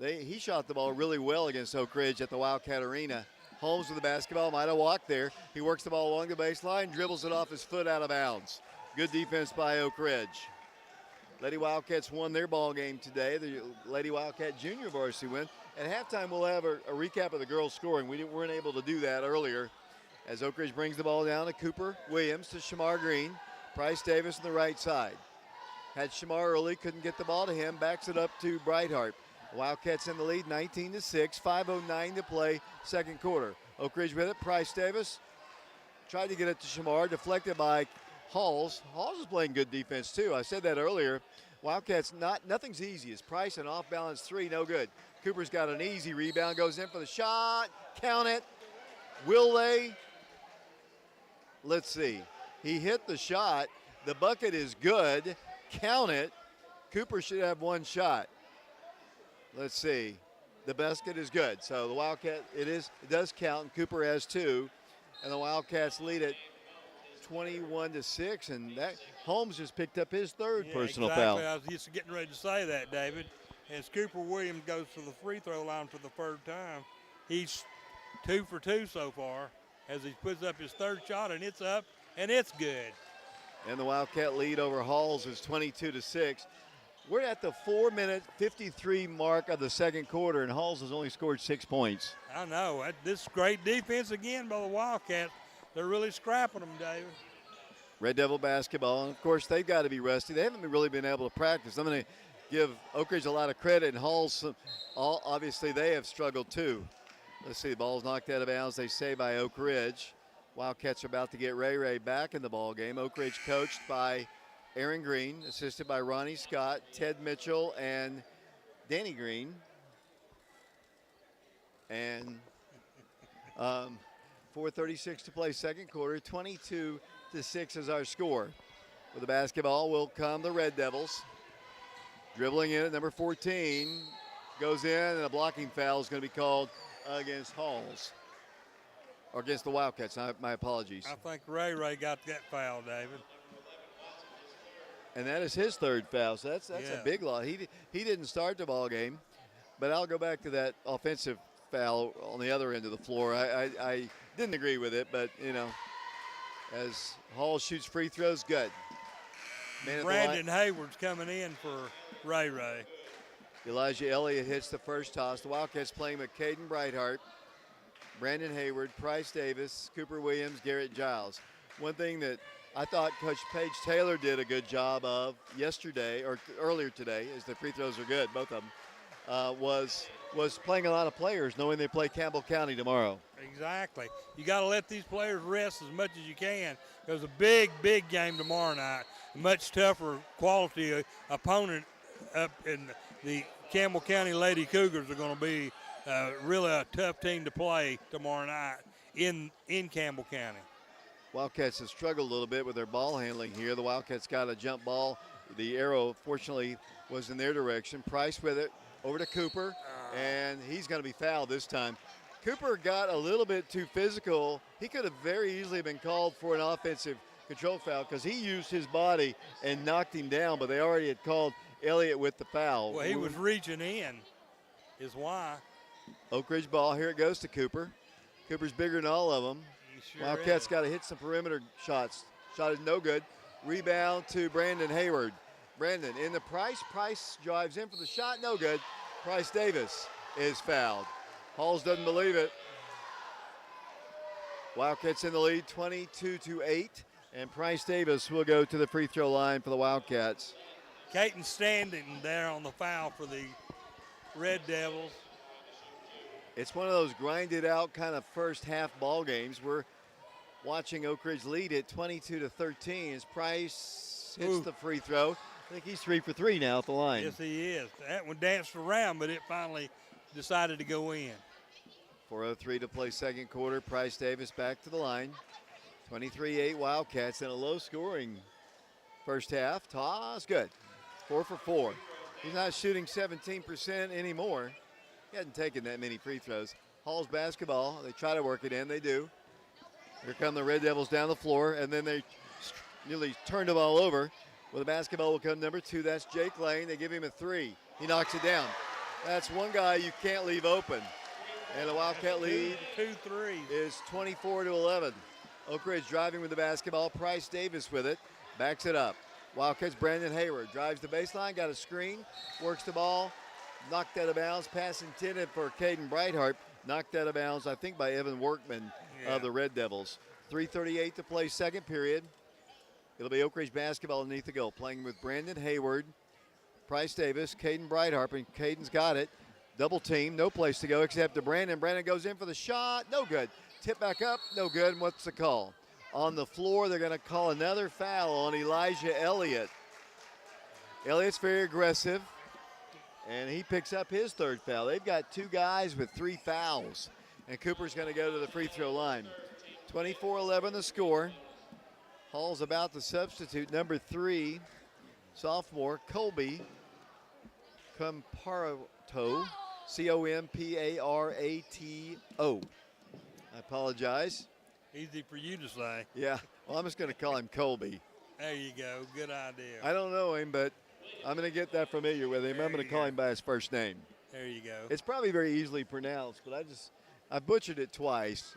He shot the ball really well against Oak Ridge at the Wildcat Arena. Holmes with the basketball, might have walked there. He works the ball along the baseline, dribbles it off his foot out of bounds. Good defense by Oak Ridge. Lady Wildcats won their ball game today. The Lady Wildcat Junior Varsity win. At halftime, we'll have a recap of the girls' scoring. We weren't able to do that earlier. As Oak Ridge brings the ball down to Cooper Williams to Shamar Green. Price Davis on the right side. Had Shamar early, couldn't get the ball to him. Backs it up to Brightheart. Wildcats in the lead, 19-6, 5:09 to play, second quarter. Oak Ridge with it, Price Davis tried to get it to Shamar, deflected by Halls. Halls is playing good defense too. I said that earlier. Wildcats, nothing's easy. It's Price, an off-balance 3, no good. Cooper's got an easy rebound, goes in for the shot, count it. Will they? Let's see. He hit the shot. The bucket is good. Count it. Cooper should have one shot. Let's see. The basket is good. So the Wildcat, it does count, and Cooper has 2. And the Wildcats lead it 21-6, and that Holmes just picked up his third personal foul. I was just getting ready to say that, David. As Cooper Williams goes to the free throw line for the third time, he's 2 for 2 so far as he puts up his third shot, and it's up, and it's good. And the Wildcat lead over Halls is 22-6. We're at the 4-minute 53 mark of the second quarter, and Halls has only scored 6 points. I know. This great defense again by the Wildcats. They're really scrapping them, David. Red Devil basketball, and of course they've got to be rusty. They haven't really been able to practice. I mean, give Oak Ridge a lot of credit, and Hall's obviously they have struggled too. Let's see, the ball's knocked out of bounds. They say by Oak Ridge. Wildcats are about to get Ray back in the ball game. Oak Ridge coached by Aaron Green, assisted by Ronnie Scott, Ted Mitchell, and Danny Green. And 4:36 to play second quarter. 22-6 is our score. With the basketball will come the Red Devils. Dribbling in at number 14. Goes in, and a blocking foul is going to be called against Halls. Or against the Wildcats. My apologies. I think Ray got that foul, David. And that is his third foul, so that's a big loss. He didn't start the ball game, but I'll go back to that offensive foul on the other end of the floor. I didn't agree with it, but, you know, as Hall shoots free throws, good. Brandon Hayward's coming in for Ray. Elijah Elliott hits the first toss. The Wildcats playing with Caden Brightheart, Brandon Hayward, Price Davis, Cooper Williams, Garrett Giles. One thing that I thought Coach Paige Taylor did a good job of yesterday, or earlier today, as the free throws are good, both of them, was playing a lot of players, knowing they play Campbell County tomorrow. Exactly. You got to let these players rest as much as you can. There's a big game tomorrow night. A much tougher quality opponent up in the Campbell County Lady Cougars are going to be really a tough team to play tomorrow night in Campbell County. Wildcats have struggled a little bit with their ball handling here. The Wildcats got a jump ball. The arrow, fortunately, was in their direction. Price with it over to Cooper, and he's going to be fouled this time. Cooper got a little bit too physical. He could have very easily been called for an offensive control foul because he used his body and knocked him down, but they already had called Elliott with the foul. Well, he was reaching in is why. Oak Ridge ball. Here it goes to Cooper. Cooper's bigger than all of them. Sure Wildcats got to hit some perimeter shots. Shot is no good. Rebound to Brandon Hayward. Brandon in the Price. Price drives in for the shot. No good. Price Davis is fouled. Halls doesn't believe it. Wildcats in the lead 22-8. And Price Davis will go to the free throw line for the Wildcats. Caton standing there on the foul for the Red Devils. It's one of those grinded out kind of first half ball games. We're watching Oak Ridge lead it 22-13 as Price hits the free throw. I think he's 3 for 3 now at the line. Yes, he is. That one danced around, but it finally decided to go in. 4:03 to play second quarter. Price Davis back to the line. 23-8 Wildcats in a low scoring first half. Toss good. 4 for 4. He's not shooting 17% anymore. He hasn't taken that many free throws. Hall's basketball. They try to work it in. They do. Here come the Red Devils down the floor, and then they nearly turned the ball over. With the basketball will come number 2. That's Jake Lane. They give him a 3. He knocks it down. That's one guy you can't leave open. And the Wildcat lead 2-3 is 24-11. Oak Ridge driving with the basketball. Price Davis with it. Backs it up. Wildcats Brandon Hayward drives the baseline. Got a screen. Works the ball. Knocked out of bounds. Pass intended for Caden Brightheart. Knocked out of bounds, I think, by Evan Workman of the Red Devils. 3:38 to play second period. It'll be Oak Ridge basketball underneath the goal. Playing with Brandon Hayward, Price Davis, Caden Brightheart, and Caden's got it. Double team, no place to go except to Brandon. Brandon goes in for the shot, no good. Tip back up, no good. And what's the call? On the floor, they're going to call another foul on Elijah Elliott. Elliott's very aggressive, and he picks up his third foul. They've got 2 guys with 3 fouls, and Cooper's going to go to the free throw line. 24-11 the score. Hall's about to substitute number 3, sophomore Colby Comparato, Comparato. I apologize. Easy for you to say. Yeah, well, I'm just going to call him Colby. There you go. Good idea. I don't know him, but I'm going to get that familiar with him. I'm going to call him by his first name. There you go. It's probably very easily pronounced, but I butchered it twice.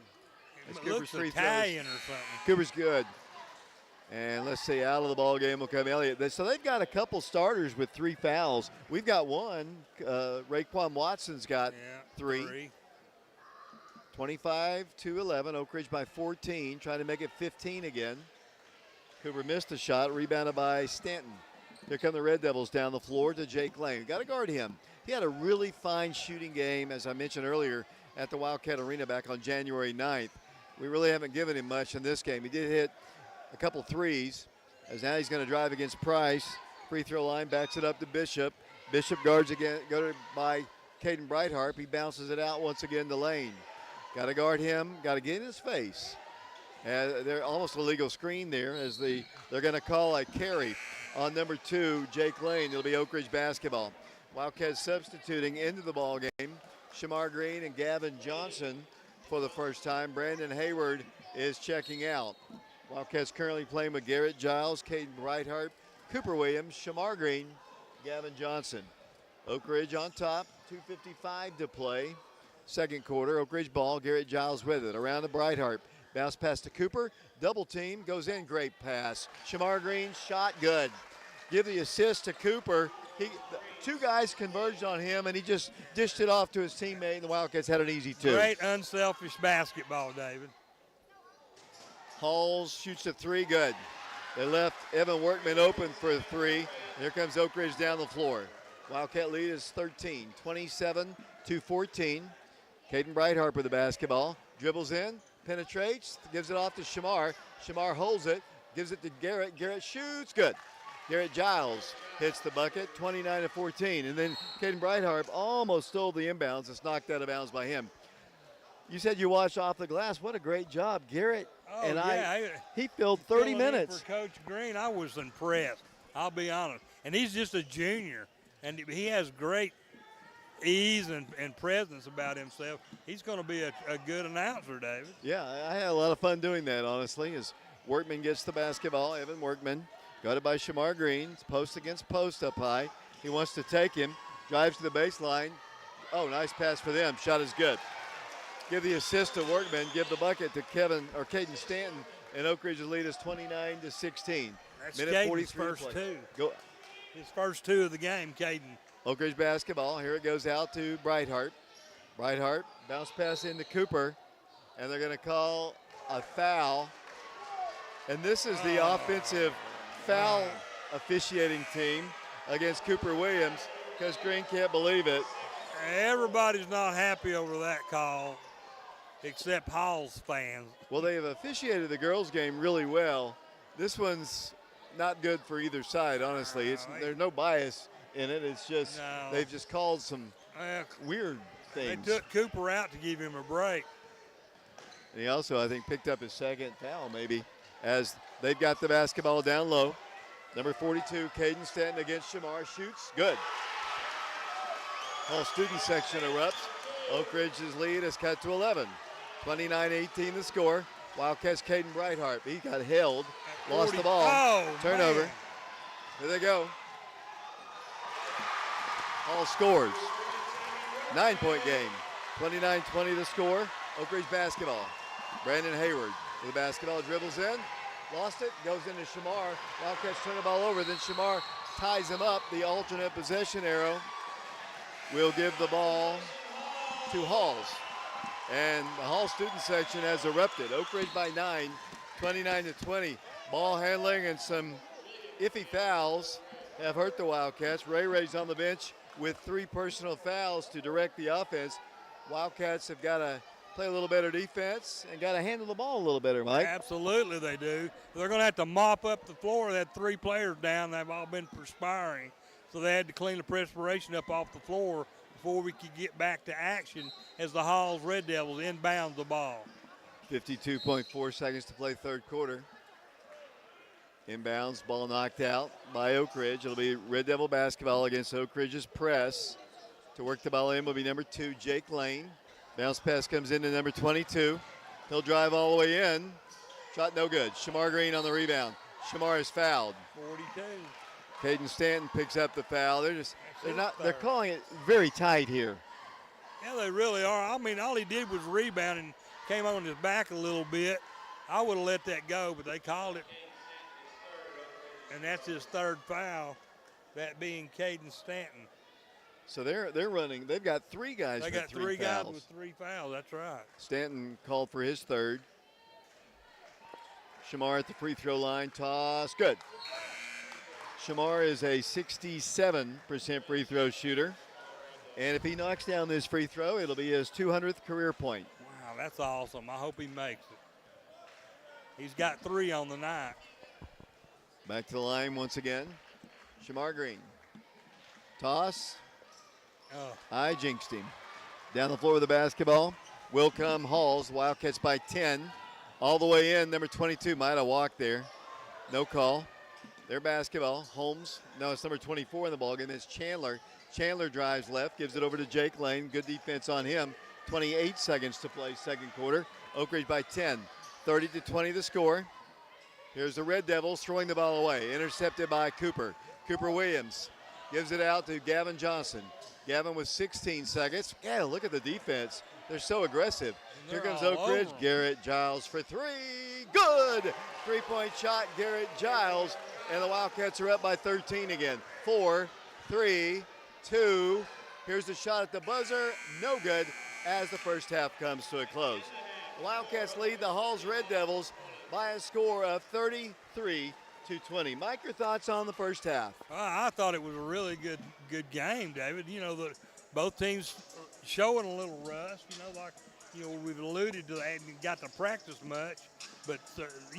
It looks Italian or something. Cooper's good. And let's see, out of the ball game will come Elliott. So they've got a couple starters with 3 fouls. We've got 1. Raekwon Watson's got 3. 25-11. Oak Ridge by 14, trying to make it 15 again. Cooper missed a shot, rebounded by Stanton. Here come the Red Devils down the floor to Jake Lane. Got to guard him. He had a really fine shooting game, as I mentioned earlier, at the Wildcat Arena back on January 9th. We really haven't given him much in this game. He did hit a couple threes, as now he's going to drive against Price. Free throw line, backs it up to Bishop. Bishop guards again, guarded by Caden Brightheart. He bounces it out once again to Lane. Got to guard him, got to get in his face. They're almost a legal screen there as they're going to call a carry on number 2, Jake Lane. It'll be Oak Ridge basketball. Wildcats substituting into the ball game. Shamar Green and Gavin Johnson for the first time. Brandon Hayward is checking out. Wildcats currently playing with Garrett Giles, Caden Brightheart, Cooper Williams, Shamar Green, Gavin Johnson. Oak Ridge on top, 2:55 to play. Second quarter, Oak Ridge ball, Garrett Giles with it. Around to Brightheart. Bounce pass to Cooper. Double team, goes in, great pass. Shamar Green, shot good. Give the assist to Cooper. Two guys converged on him, and he just dished it off to his teammate, and the Wildcats had an easy 2. Great unselfish basketball, David. Halls shoots a 3, good. They left Evan Workman open for a 3. Here comes Oak Ridge down the floor. Wildcat lead is 13, 27-14. Caden Brightheart with the basketball. Dribbles in, penetrates, gives it off to Shamar. Shamar holds it, gives it to Garrett. Garrett shoots, good. Garrett Giles hits the bucket, 29-14. And then Caden Brightheart almost stole the inbounds. It's knocked out of bounds by him. You said you watched off the glass. What a great job, Garrett. He filled 30 minutes. For Coach Green, I was impressed. I'll be honest. And he's just a junior, and he has great ease and presence about himself. He's going to be a good announcer, David. Yeah, I had a lot of fun doing that, honestly, as Workman gets the basketball. Evan Workman, guarded by Shamar Green. It's post against post up high. He wants to take him, drives to the baseline. Oh, nice pass for them. Shot is good. Give the assist to Workman. Give the bucket to Caden Stanton, and Oak Ridge's lead is 29-16. That's Minute Caden's 43 first play. 2. Go. His first 2 of the game, Caden. Oak Ridge basketball. Here it goes out to Brightheart. Brightheart, bounce pass into Cooper, and they're going to call a foul. And this is the offensive foul officiating team against Cooper Williams, because Green can't believe it. Everybody's not happy over that call, except Hall's fans. Well, they have officiated the girls' game really well. This one's not good for either side, honestly. There's no bias in it. It's just they've just called some weird things. They took Cooper out to give him a break. And he also, I think, picked up his second foul maybe, as they've got the basketball down low. Number 42, Caden Stanton against Shamar, shoots, good. Whole student section erupts. Oak Ridge's lead is cut to 11. 29-18 the score. Wildcats Caden Brightheart. He got held, lost the ball. Oh, turnover. Man. Here they go. Hall scores. 9-point game. 29-20 the score. Oak Ridge basketball. Brandon Hayward with the basketball, dribbles in, lost it, goes into Shamar. Wildcats turn the ball over, then Shamar ties him up. The alternate possession arrow will give the ball to Halls. And the Hall student section has erupted. Oak Ridge by 9, 29-20. Ball handling and some iffy fouls have hurt the Wildcats. Ray's on the bench with 3 personal fouls to direct the offense. Wildcats have got to play a little better defense and got to handle the ball a little better, Mike. Absolutely they do. They're going to have to mop up the floor. They had 3 players down. They've all been perspiring. So they had to clean the perspiration up off the floor before we could get back to action as the Halls Red Devils inbound the ball. 52.4 seconds to play third quarter. Inbounds, ball knocked out by Oak Ridge. It'll be Red Devil basketball against Oak Ridge's press. To work the ball in will be number 2, Jake Lane. Bounce pass comes in to number 22. He'll drive all the way in. Shot no good. Shamar Green on the rebound. Shamar is fouled. 42. Caden Stanton picks up the foul. They're calling it very tight here. Yeah, they really are. I mean, all he did was rebound and came on his back a little bit. I would have let that go, but they called it. And that's his 3rd foul, that being Caden Stanton. So they're running. They've got 3 guys. They got 3 fouls. guys with 3 fouls. That's right. Stanton called for his 3rd. Shamar at the free throw line. Toss. Good. Shamar is a 67% free throw shooter. And if he knocks down this free throw, it'll be his 200th career point. Wow, that's awesome. I hope he makes it. He's got 3 on the night. Back to the line once again. Shamar Green. Toss. Oh, I jinxed him. Down the floor with the basketball will come Halls. Wildcats by 10. All the way in, number 22 might have walked there. No call. Their basketball. Holmes. No, it's number 24 in the ballgame. It's Chandler. Chandler drives left, gives it over to Jake Lane. Good defense on him. 28 seconds to play second quarter. Oak Ridge by 10. 30-20 the score. Here's the Red Devils throwing the ball away. Intercepted by Cooper. Cooper Williams gives it out to Gavin Johnson. Gavin with 16 seconds. Yeah, look at the defense. They're so aggressive. Here comes Oak Ridge. Garrett Giles for 3. Good! 3-point shot, Garrett Giles. And the Wildcats are up by 13 again. 4, 3, 2. Here's the shot at the buzzer. No good as the first half comes to a close. The Wildcats lead the Halls Red Devils by a score of 33-20. Mike, your thoughts on the first half? I thought it was a really good game, David. You know, both teams showing a little rust. We've alluded to that and got to practice much. But,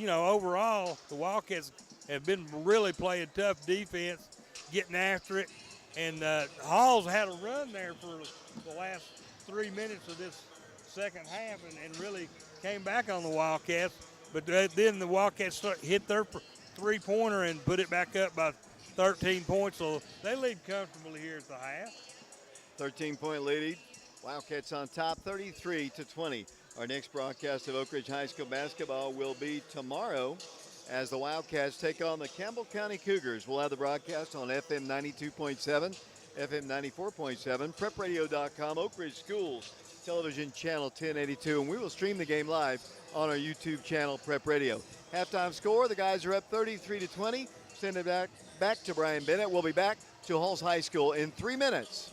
overall, the Wildcats have been really playing tough defense, getting after it. And Halls had a run there for the last 3 minutes of this second half and really came back on the Wildcats. But then the Wildcats hit their three-pointer and put it back up by 13 points. So they lead comfortably here at the half. 13-point lead. Wildcats on top, 33-20. Our next broadcast of Oak Ridge High School basketball will be tomorrow as the Wildcats take on the Campbell County Cougars. We'll have the broadcast on FM 92.7, FM 94.7, prepradio.com, Oak Ridge Schools Television Channel 1082, and we will stream the game live on our YouTube channel, Prep Radio. Halftime score, the guys are up 33-20. Send it back to Brian Bennett. We'll be back to Halls High School in 3 minutes.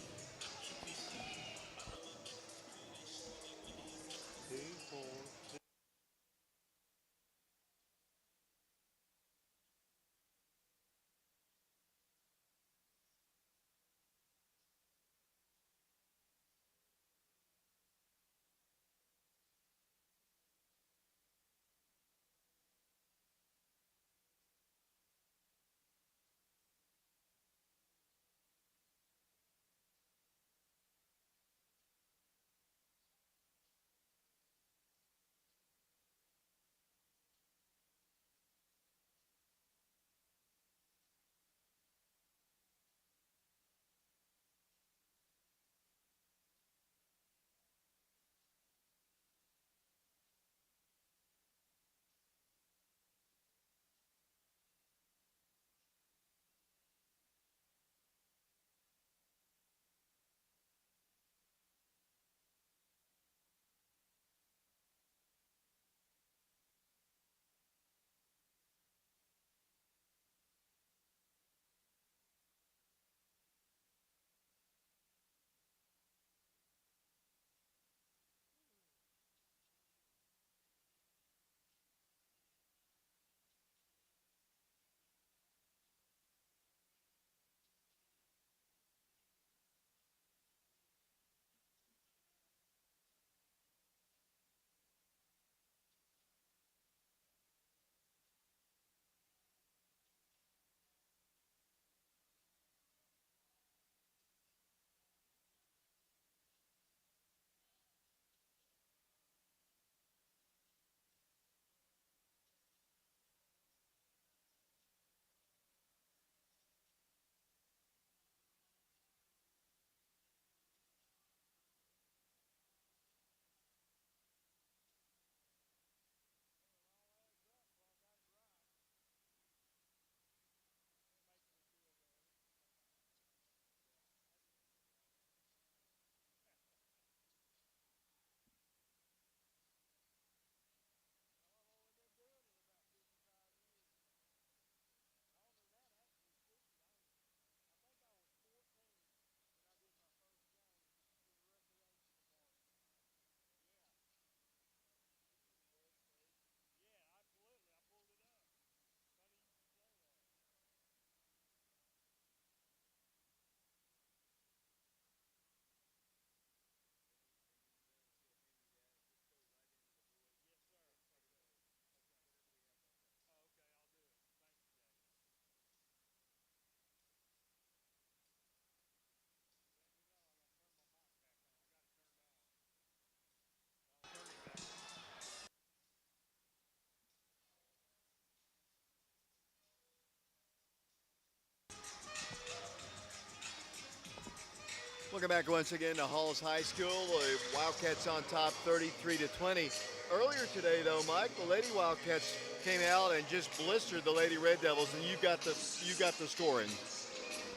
Welcome back once again to Halls High School. The Wildcats on top 33-20. Earlier today, though, Mike, the Lady Wildcats came out and just blistered the Lady Red Devils, and you got the scoring.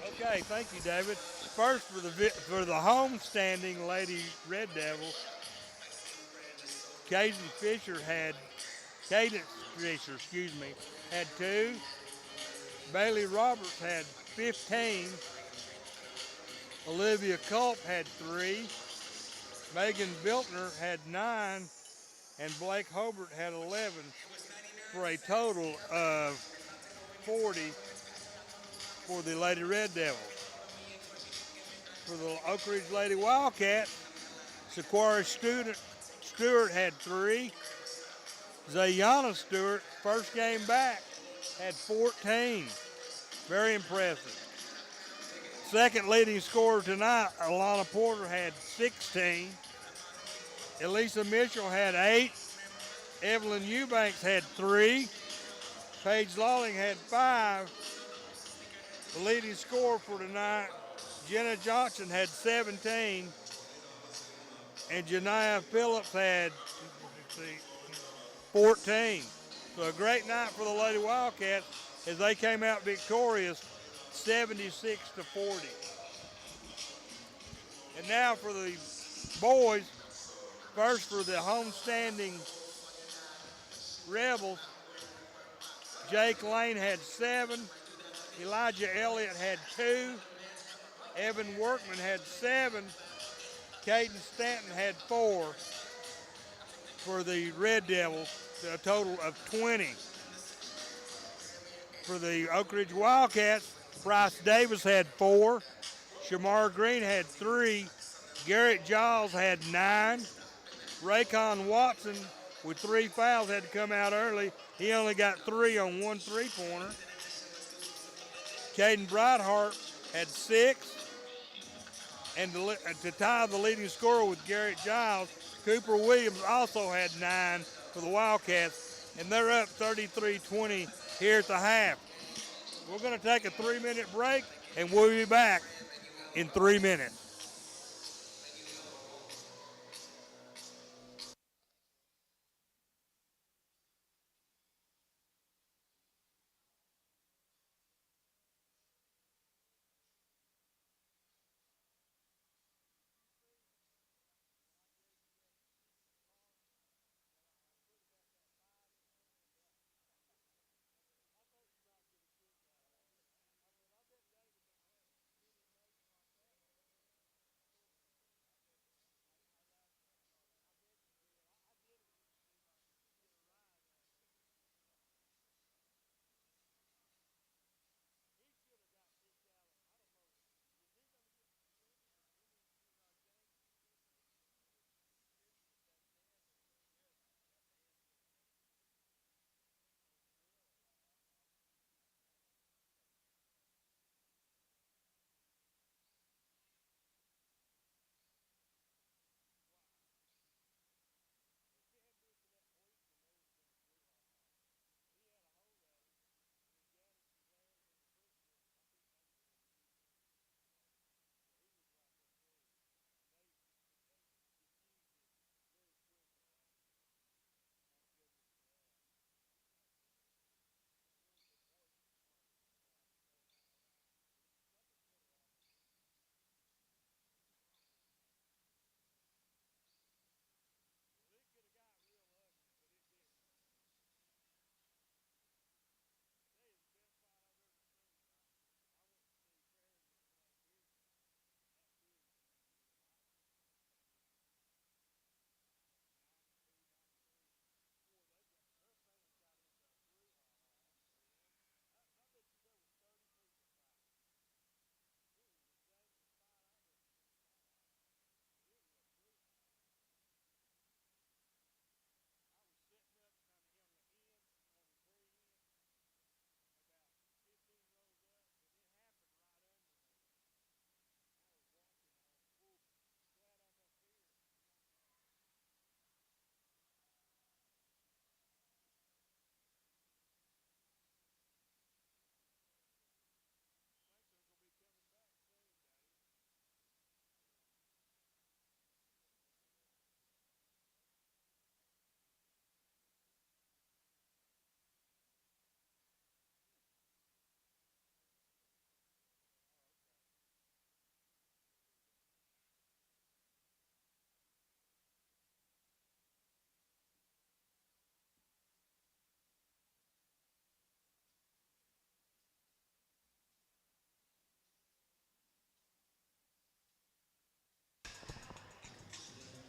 Okay, thank you, David. First, for the home standing Lady Red Devils, Cadence Fisher had 2. Bailey Roberts had 15. Olivia Culp had 3. Megan Biltner had 9. And Blake Hobart had 11 for a total of 40 for the Lady Red Devils. For the Oak Ridge Lady Wildcats, Sequoia Stewart had 3. Zayana Stewart, first game back, had 14. Very impressive. Second leading scorer tonight, Alana Porter, had 16. Elisa Mitchell had 8. Evelyn Eubanks had 3. Paige Lawling had 5. The leading scorer for tonight, Jenna Johnson, had 17. And Janiyah Phillips had 14. So a great night for the Lady Wildcats as they came out victorious 76-40. And now for the boys, first for the homestanding Rebels, Jake Lane had 7. Elijah Elliott had 2. Evan Workman had 7. Caden Stanton had 4 for the Red Devils, a total of 20. For the Oak Ridge Wildcats, Bryce Davis had 4. Shamar Green had 3. Garrett Giles had 9. Raycon Watson, with 3 fouls, had to come out early. He only got 3 on 1 3-pointer. Caden Brightheart had 6. And to tie the leading scorer with Garrett Giles, Cooper Williams also had 9 for the Wildcats, and they're up 33-20 here at the half. We're going to take a 3-minute break, and we'll be back in 3 minutes.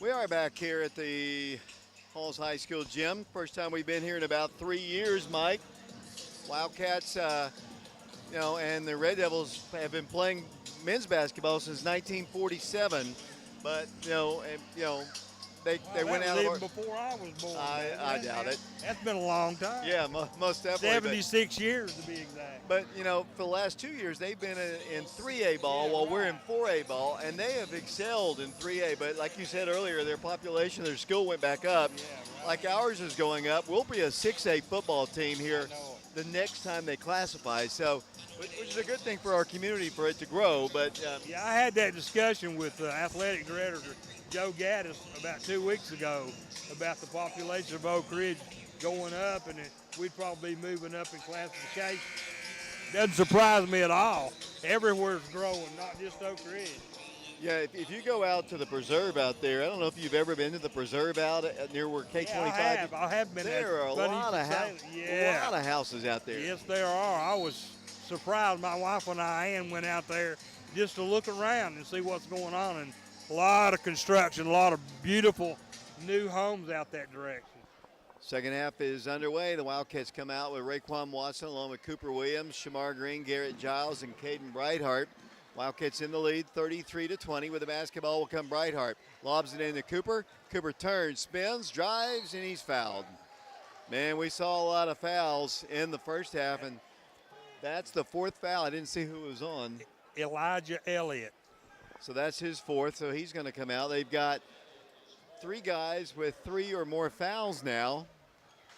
We are back here at the Halls High School gym. First time we've been here in about 3 years, Mike. Wildcats, and the Red Devils have been playing men's basketball since 1947. But they Wow, went that out was of even before I was born. I doubt it. That's been a long time. Yeah, most definitely. 76 years to be exact. But for the last 2 years, they've been in 3A ball while we're in 4A ball, and they have excelled in 3A. But like you said earlier, their population, their skill went back up. Yeah, right. Like ours is going up. We'll be a 6A football team here the next time they classify. So, which is a good thing for our community for it to grow. But Yeah, I had that discussion with athletic director Joe Gaddis about 2 weeks ago about the population of Oak Ridge going up, and we'd probably be moving up in classification. Doesn't surprise me at all. Everywhere's growing, not just Oak Ridge. yeah, if you go out to the preserve out there, I don't know if you've ever been to the preserve out near where K25. Yeah, I have been there. There are a lot of houses out there. Yes, there are. I was surprised. My wife and Ann went out there just to look around and see what's going on, and a lot of construction, a lot of beautiful new homes out that direction. Second half is underway. The Wildcats come out with Raekwon Watson along with Cooper Williams, Shamar Green, Garrett Giles, and Caden Brightheart. Wildcats in the lead, 33-20. With the basketball will come Brightheart. Lobs it into Cooper. Cooper turns, spins, drives, and he's fouled. Man, we saw a lot of fouls in the first half, and that's the fourth foul. I didn't see who it was on. Elijah Elliott. So that's his fourth, so he's going to come out. They've got 3 guys with 3 or more fouls now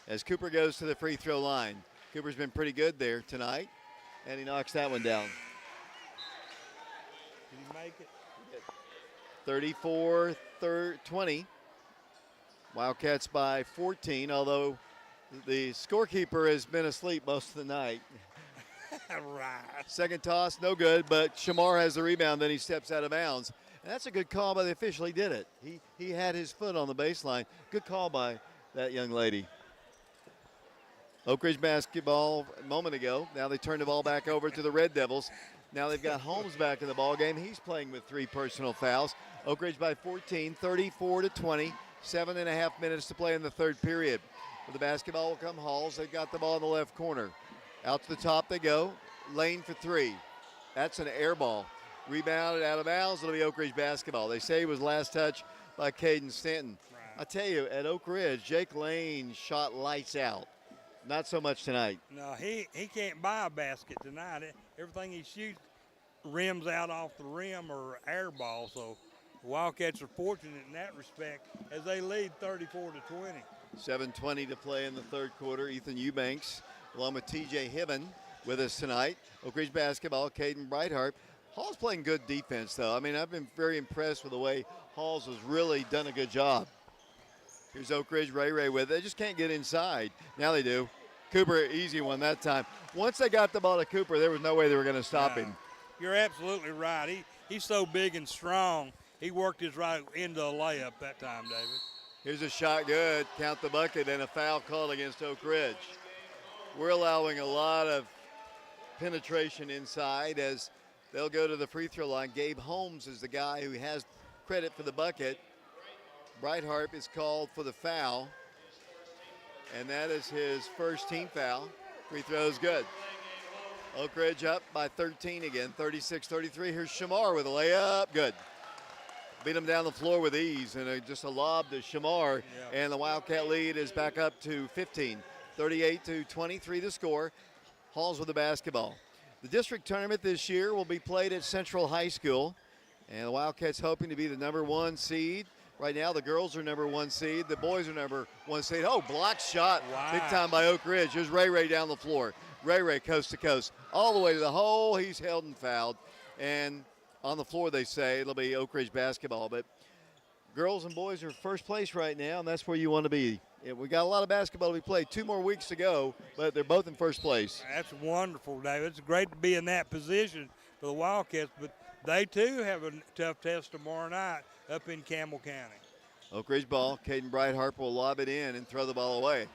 as Cooper goes to the free throw line. Cooper's been pretty good there tonight, and he knocks that one down. Did he make it? 34-20. Wildcats by 14, although the scorekeeper has been asleep most of the night. Right. Second toss, no good, but Shamar has the rebound, then he steps out of bounds. And that's a good call by the official. He did it. He had his foot on the baseline. Good call by that young lady. Oak Ridge basketball a moment ago. Now they turn the ball back over to the Red Devils. Now they've got Holmes back in the ball game. He's playing with 3 personal fouls. Oak Ridge by 14, 34-20. 7.5 minutes to play in the third period. With the basketball will come Halls. They've got the ball in the left corner. Out to the top they go. Lane for 3. That's an air ball. Rebounded out of bounds. It'll be Oak Ridge basketball. They say it was last touch by Caden Stanton. Right. I tell you, at Oak Ridge, Jake Lane shot lights out. Not so much tonight. No, he can't buy a basket tonight. Everything he shoots rims out off the rim or air ball. So the Wildcats are fortunate in that respect as they lead 34-20. 7:20 to play in the third quarter. Ethan Eubanks along with TJ Hibben with us tonight. Oak Ridge basketball, Caden Brightheart. Hall's playing good defense, though. I mean, I've been very impressed with the way Halls has really done a good job. Here's Oak Ridge, Ray with it. They just can't get inside. Now they do. Cooper, easy one that time. Once they got the ball to Cooper, there was no way they were going to stop him. You're absolutely right. He's so big and strong. He worked his right into a layup that time, David. Here's a shot good. Count the bucket and a foul called against Oak Ridge. We're allowing a lot of penetration inside as they'll go to the free throw line. Gabe Holmes is the guy who has credit for the bucket. Brightheart is called for the foul, and that is his first team foul. Free throw is good. Oak Ridge up by 13 again, 36-33. Here's Shamar with a layup, good. Beat him down the floor with ease, and just a lob to Shamar, and the Wildcat lead is back up to 15. 38-23 the score. Halls with the basketball. The district tournament this year will be played at Central High School, and the Wildcats hoping to be the number 1 seed. Right now, the girls are number 1 seed. The boys are number 1 seed. Oh, block shot. Wow. Big time by Oak Ridge. There's Ray down the floor. Ray coast to coast. All the way to the hole. He's held and fouled. And on the floor, they say, it'll be Oak Ridge basketball. But girls and boys are first place right now, and that's where you want to be. We got a lot of basketball to be played. 2 more weeks to go, but they're both in first place. That's wonderful, David. It's great to be in that position for the Wildcats, but they too have a tough test tomorrow night up in Campbell County. Oak Ridge ball. Caden Brightheart will lob it in and throw the ball away.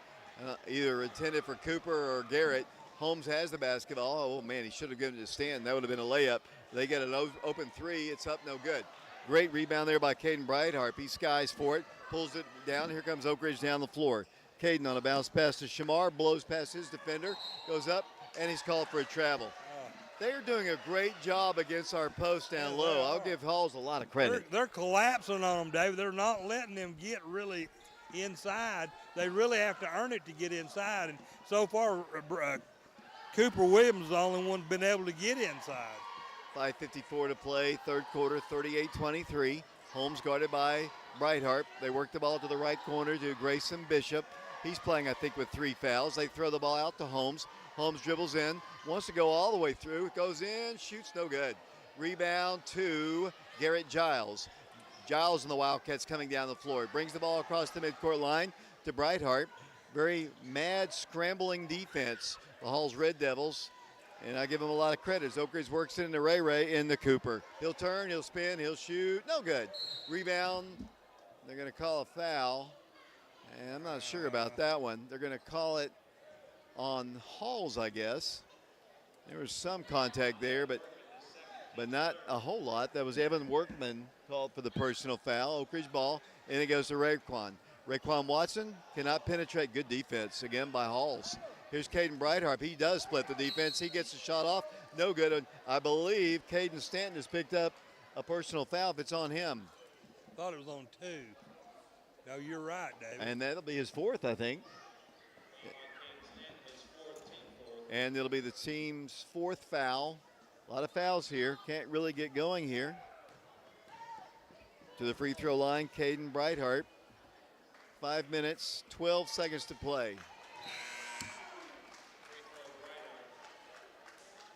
Either intended for Cooper or Garrett. Holmes has the basketball. Oh, man, he should have given it to Stan. That would have been a layup. They get an open 3. It's up, no good. Great rebound there by Caden Brightheart. He skies for it, pulls it down. Here comes Oak Ridge down the floor. Caden on a bounce pass to Shamar, blows past his defender, goes up, and he's called for a travel. They are doing a great job against our post down low. I'll give Halls a lot of credit. They're collapsing on them, David. They're not letting them get really inside. They really have to earn it to get inside. And so far, Cooper Williams is the only one been able to get inside. 5:54 to play, third quarter, 38-23. Holmes guarded by Brightheart. They work the ball to the right corner to Grayson Bishop. He's playing, I think, with 3 fouls. They throw the ball out to Holmes. Holmes dribbles in, wants to go all the way through. It goes in, shoots no good. Rebound to Garrett Giles. Giles and the Wildcats coming down the floor. Brings the ball across the midcourt line to Brightheart. Very mad, scrambling defense. The Hall's Red Devils. And I give him a lot of credit. Oak Ridge works it into Ray in the Cooper. He'll turn, he'll spin, he'll shoot. No good. Rebound. They're going to call a foul. And I'm not sure about that one. They're going to call it on Halls, I guess. There was some contact there, but not a whole lot. That was Evan Workman called for the personal foul. Oak Ridge ball, and it goes to Raekwon. Raekwon Watson cannot penetrate. Good defense again by Halls. Here's Caden Brightheart. He does split the defense. He gets a shot off. No good. And I believe Caden Stanton has picked up a personal foul if it's on him. Thought it was on 2. No, you're right, David. And that'll be his 4th, I think. And it'll be the team's 4th foul. A lot of fouls here. Can't really get going here. To the free throw line, Caden Brightheart. 5 minutes, 12 seconds to play.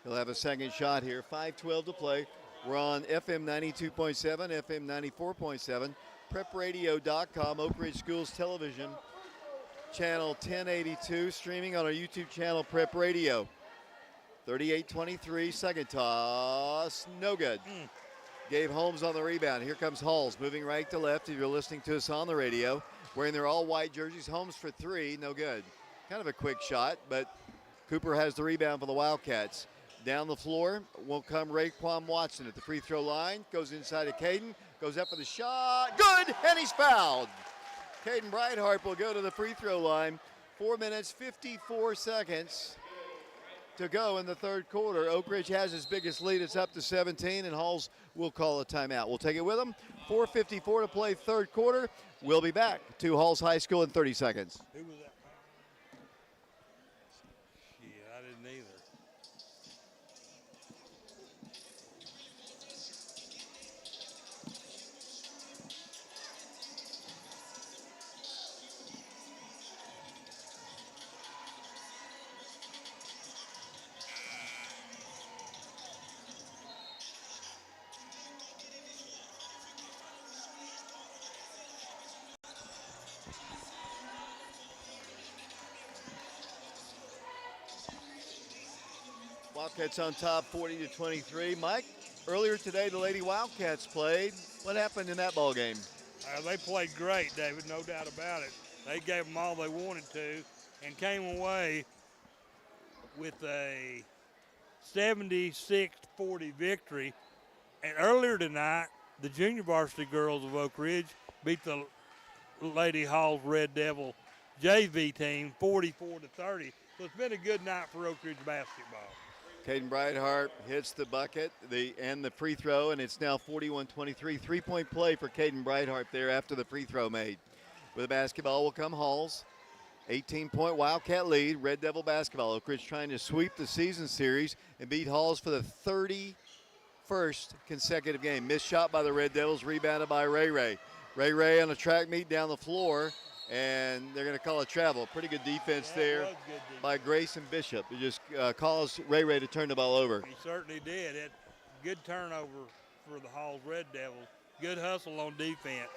He'll have a second shot here. 5:12 to play. We're on FM 92.7, FM 94.7, prepradio.com, Oak Ridge Schools Television, channel 1082, streaming on our YouTube channel, Prep Radio. 38-23, second toss, no good. Gabe Holmes on the rebound. Here comes Halls, moving right to left. If you're listening to us on the radio, wearing their all-white jerseys. Holmes for 3, no good. Kind of a quick shot, but Cooper has the rebound for the Wildcats. Down the floor will come Raekwon Watson at the free throw line. Goes inside of Caden. Goes up for the shot. Good, and he's fouled. Caden Brightheart will go to the free throw line. 4 minutes, 54 seconds to go in the third quarter. Oak Ridge has his biggest lead. It's up to 17, and Halls will call a timeout. We'll take it with him. 4:54 to play third quarter. We'll be back to Halls High School in 30 seconds. Who was that? Shit, I didn't either. Wildcats on top 40-23. Mike, earlier today the Lady Wildcats played. What happened in that ball game? They played great, David, no doubt about it. They gave them all they wanted to and came away with a 76-40 victory. And earlier tonight, the junior varsity girls of Oak Ridge beat the Lady Halls Red Devil JV team 44-30. So it's been a good night for Oak Ridge basketball. Caden Brightheart hits the bucket and the free throw, and it's now 41-23. Three-point play for Caden Brightheart there after the free throw made. With the basketball will come Halls. 18-point Wildcat lead, Red Devil basketball. Oak Ridge trying to sweep the season series and beat Halls for the 31st consecutive game. Missed shot by the Red Devils, rebounded by Ray. Ray on a track meet down the floor, and they're going to call a travel. Pretty good defense there by Grayson Bishop. It just caused Ray to turn the ball over. He certainly did. It good turnover for the Halls Red Devils. Good hustle on defense.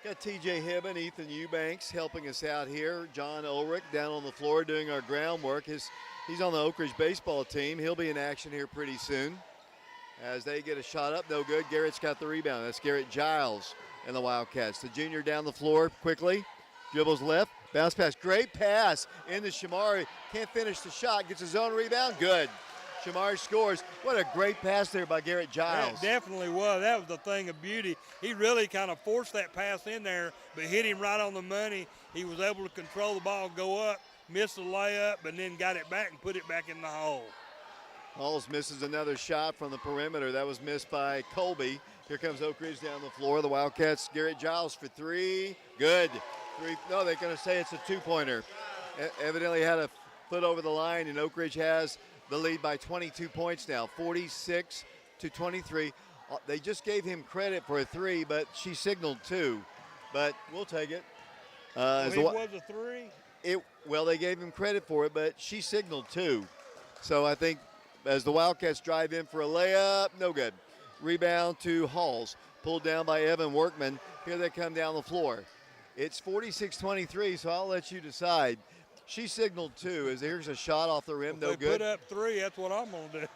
Got TJ Hibben, Ethan Eubanks helping us out here. John Ulrich down on the floor doing our groundwork. He's on the Oak Ridge baseball team. He'll be in action here pretty soon. As they get a shot up, no good. Garrett's got the rebound. That's Garrett Giles and the Wildcats. The junior down the floor quickly. Dribbles left. Bounce pass. Great pass into Shamari. Can't finish the shot. Gets his own rebound. Good. Shamar scores. What a great pass there by Garrett Giles. That definitely was. That was the thing of beauty. He really kind of forced that pass in there, but hit him right on the money. He was able to control the ball, go up, miss the layup, and then got it back and put it back in the hole. Halls misses another shot from the perimeter. That was missed by Colby. Here comes Oak Ridge down the floor. The Wildcats, Garrett Giles for three. Good. Three. No, they're going to say it's a two-pointer. Evidently had a foot over the line, and Oak Ridge has the lead by 22 points now, 46-23. They just gave him credit for a three, but she signaled two. But we'll take it. It was a three? Well, they gave him credit for it, but she signaled two. So I think as the Wildcats drive in for a layup, no good. Rebound to Halls, pulled down by Evan Workman. Here they come down the floor. It's 46-23, so I'll let you decide. She signaled two. Here's a shot off the rim, no good. They put up three, that's what I'm going to do.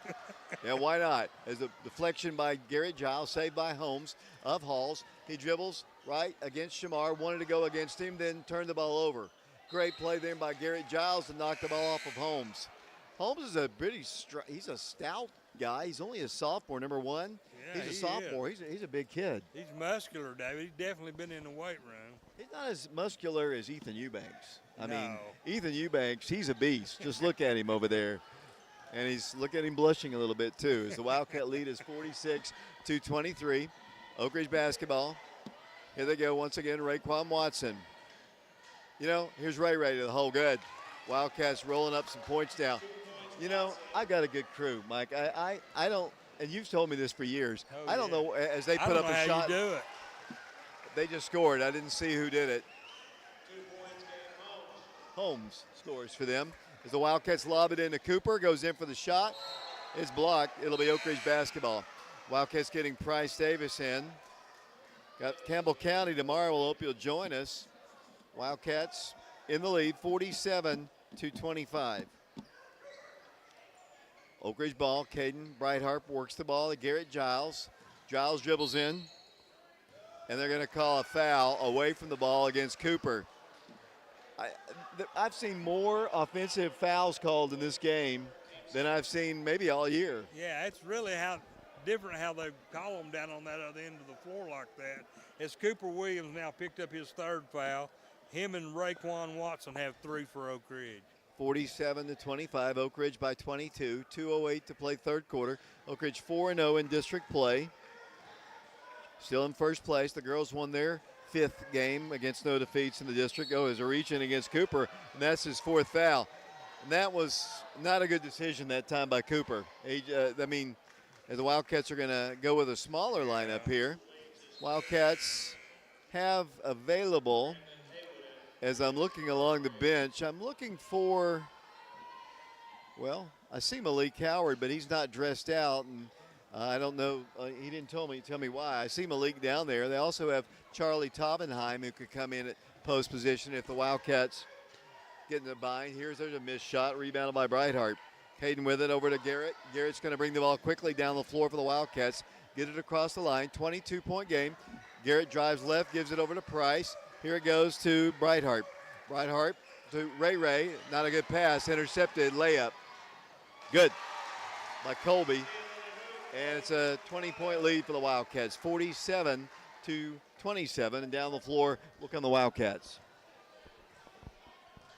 Yeah, why not? As a deflection by Garrett Giles, saved by Holmes of Halls. He dribbles right against Shamar, wanted to go against him, then turned the ball over. Great play there by Garrett Giles to knock the ball off of Holmes. Holmes is he's a stout guy. He's only a sophomore, number one. Yeah, he's a sophomore. He's a big kid. He's muscular, David. He's definitely been in the weight room. He's not as muscular as Ethan Eubanks. I mean, No. Ethan Eubanks, he's a beast. Just look at him over there. And look at him blushing a little bit, too, as the Wildcat lead is 46-23. Oak Ridge basketball. Here they go once again, Raekwon Watson. Here's Ray to the hole. Good. Wildcats rolling up some points now. I've got a good crew, Mike. I don't, and you've told me this for years. I don't know, as they put up a shot. How you do it. They just scored. I didn't see who did it. Holmes scores for them. As the Wildcats lob it into Cooper, goes in for the shot. It's blocked. It'll be Oak Ridge basketball. Wildcats getting Price Davis in. Got Campbell County tomorrow. We'll hope you'll join us. Wildcats in the lead, 47-25. Oak Ridge ball. Caden Brighthart works the ball to Garrett Giles. Giles dribbles in. And they're going to call a foul away from the ball against Cooper. I've seen more offensive fouls called in this game than I've seen maybe all year. Yeah, it's really different how they call them down on that other end of the floor like that. As Cooper Williams now picked up his third foul, him and Raekwon Watson have three for Oak Ridge. 47-25, Oak Ridge by 22. 2:08 to play third quarter. Oak Ridge 4-0 in district play. Still in first place. The girls won their fifth game against no defeats in the district. As a reach-in against Cooper, and that's his fourth foul. And that was not a good decision that time by Cooper. As the Wildcats are going to go with a smaller lineup here. Wildcats have available, as I'm looking along the bench, I'm looking for, I see Malik Howard, but he's not dressed out, and I don't know. He didn't tell me why. I see Malik down there. They also have Charlie Taubenheim, who could come in at post position if the Wildcats get in the bind. There's a missed shot, rebounded by Brighthart. Caden with it over to Garrett. Garrett's going to bring the ball quickly down the floor for the Wildcats. Get it across the line. 22-point game. Garrett drives left, gives it over to Price. Here it goes to Brighthart. Brighthart to Ray. Not a good pass. Intercepted. Layup. Good by Colby. And it's a 20-point lead for the Wildcats. 47-27. And down the floor will come the Wildcats.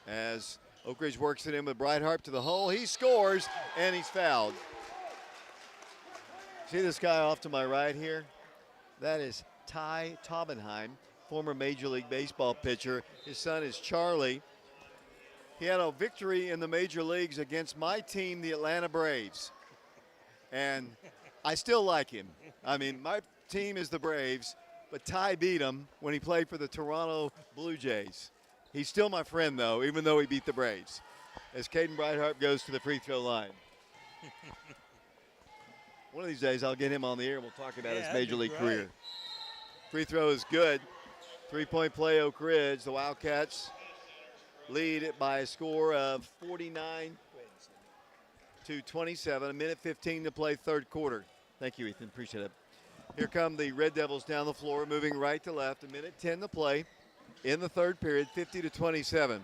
As Oak Ridge works it in with Brighthart to the hole. He scores, and he's fouled. See this guy off to my right here? That is Ty Taubenheim, former Major League Baseball pitcher. His son is Charlie. He had a victory in the major leagues against my team, the Atlanta Braves. And I still like him. My team is the Braves, but Ty beat him when he played for the Toronto Blue Jays. He's still my friend, though, even though he beat the Braves. As Caden Brighthart goes to the free throw line. One of these days, I'll get him on the air and we'll talk about his major league career. Free throw is good. 3-point play, Oak Ridge. The Wildcats lead it by a score of 49-27. A minute 15 to play third quarter. Thank you, Ethan. Appreciate it. Here come the Red Devils down the floor, moving right to left. A minute 10 to play in the third period, 50-27.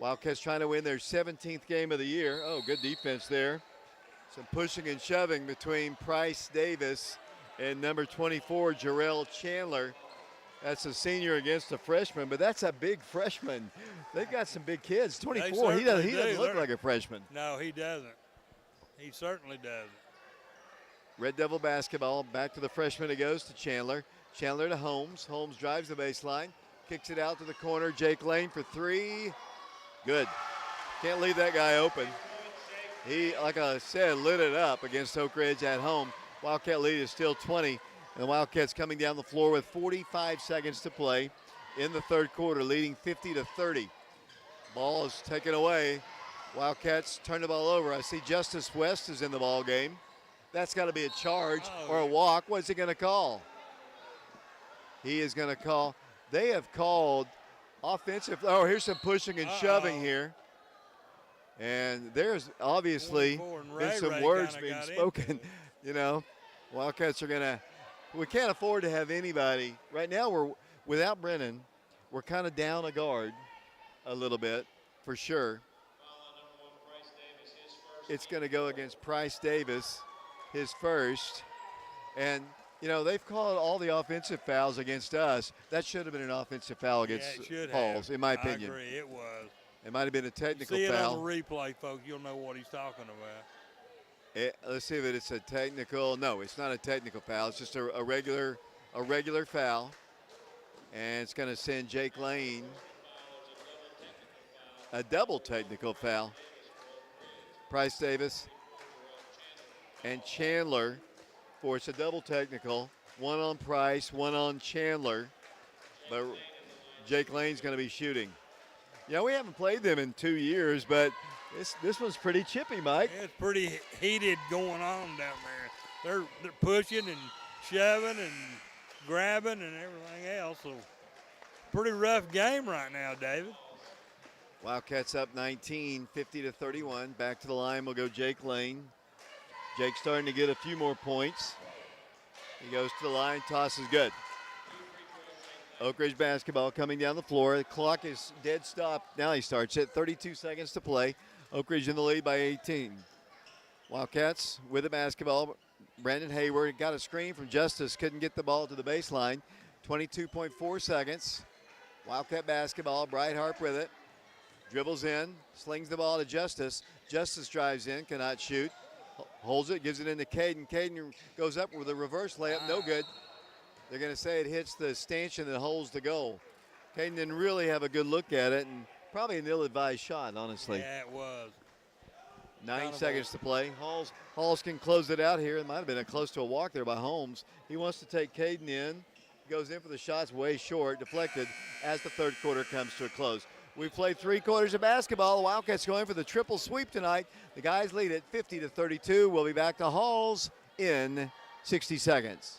Wildcats trying to win their 17th game of the year. Oh, good defense there Some pushing and shoving between Price Davis and number 24, Jarrell Chandler. That's a senior against a freshman, but that's a big freshman. They've got some big kids. 24, he doesn't look like a freshman. No, he doesn't. He certainly doesn't. Red Devil basketball, back to the freshman. It goes to Chandler. Chandler to Holmes. Holmes drives the baseline, kicks it out to the corner. Jake Lane for three. Good. Can't leave that guy open. He, like I said, lit it up against Oak Ridge at home. Wildcat lead is still 20. And the Wildcats coming down the floor with 45 seconds to play in the third quarter, leading 50-30. Ball is taken away. Wildcats turn the ball over. I see Justice West is in the ball game. That's got to be a charge or a walk. What's he going to call? He is going to call. They have called offensive. Oh, here's some pushing and shoving here. And there's obviously been some words being spoken. You know, Wildcats are going to. We can't afford to have anybody. Right now, we're without Brennan. We're kind of down a guard a little bit, for sure. It's going to go against Price Davis, his first. And, you know, they've called all the offensive fouls against us. That should have been an offensive foul against Halls, in my opinion. I agree, it was. It might have been a technical See foul. See it on the replay, folks. You'll know what he's talking about. Let's see if it's a technical. No, it's not a technical foul. It's just a regular foul. And it's going to send Jake Lane a double technical foul. Price Davis and Chandler force a double technical. One on Price, one on Chandler. But Jake Lane's going to be shooting. Yeah, we haven't played them in 2 years, but this one's pretty chippy, Mike. It's pretty heated going on down there. They're pushing and shoving and grabbing and everything else. So pretty rough game right now, David. Wildcats up 19, 50-31. Back to the line will go Jake Lane. Jake's starting to get a few more points. He goes to the line, toss is good. Oak Ridge basketball coming down the floor. The clock is dead stop. Now he starts it. 32 seconds to play. Oak Ridge in the lead by 18. Wildcats with the basketball. Brandon Hayward got a screen from Justice. Couldn't get the ball to the baseline. 22.4 seconds. Wildcat basketball. Bright Harp with it. Dribbles in. Slings the ball to Justice. Justice drives in. Cannot shoot. Holds it. Gives it into Caden. Caden goes up with a reverse layup. No good. They're going to say it hits the stanchion that holds the goal. Caden didn't really have a good look at it, and probably an ill-advised shot, honestly. Yeah, it was. 9 seconds to play. Halls can close it out here. It might have been close to a walk there by Holmes. He wants to take Caden in. Goes in for the shots way short, deflected as the third quarter comes to a close. We've played 3 quarters of basketball. The Wildcats going for the triple sweep tonight. The guys lead at 50-32. We'll be back to Halls in 60 seconds.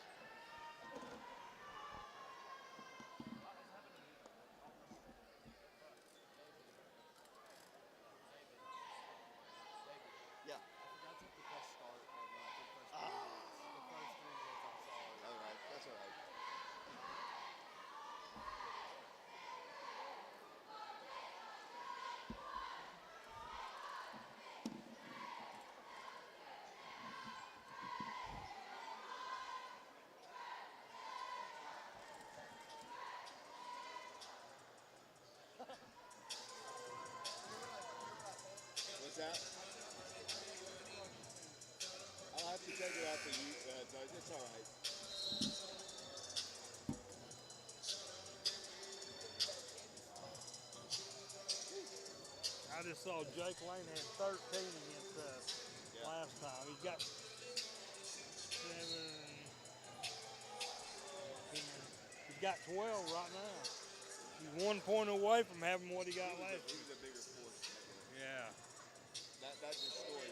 That? I'll have to take it out for you, but it's all right. I just saw Jake Lane had 13 against us last time. He's got 7. He's got 12 right now. He's 1 point away from having what he got last year. Yeah. That's the story.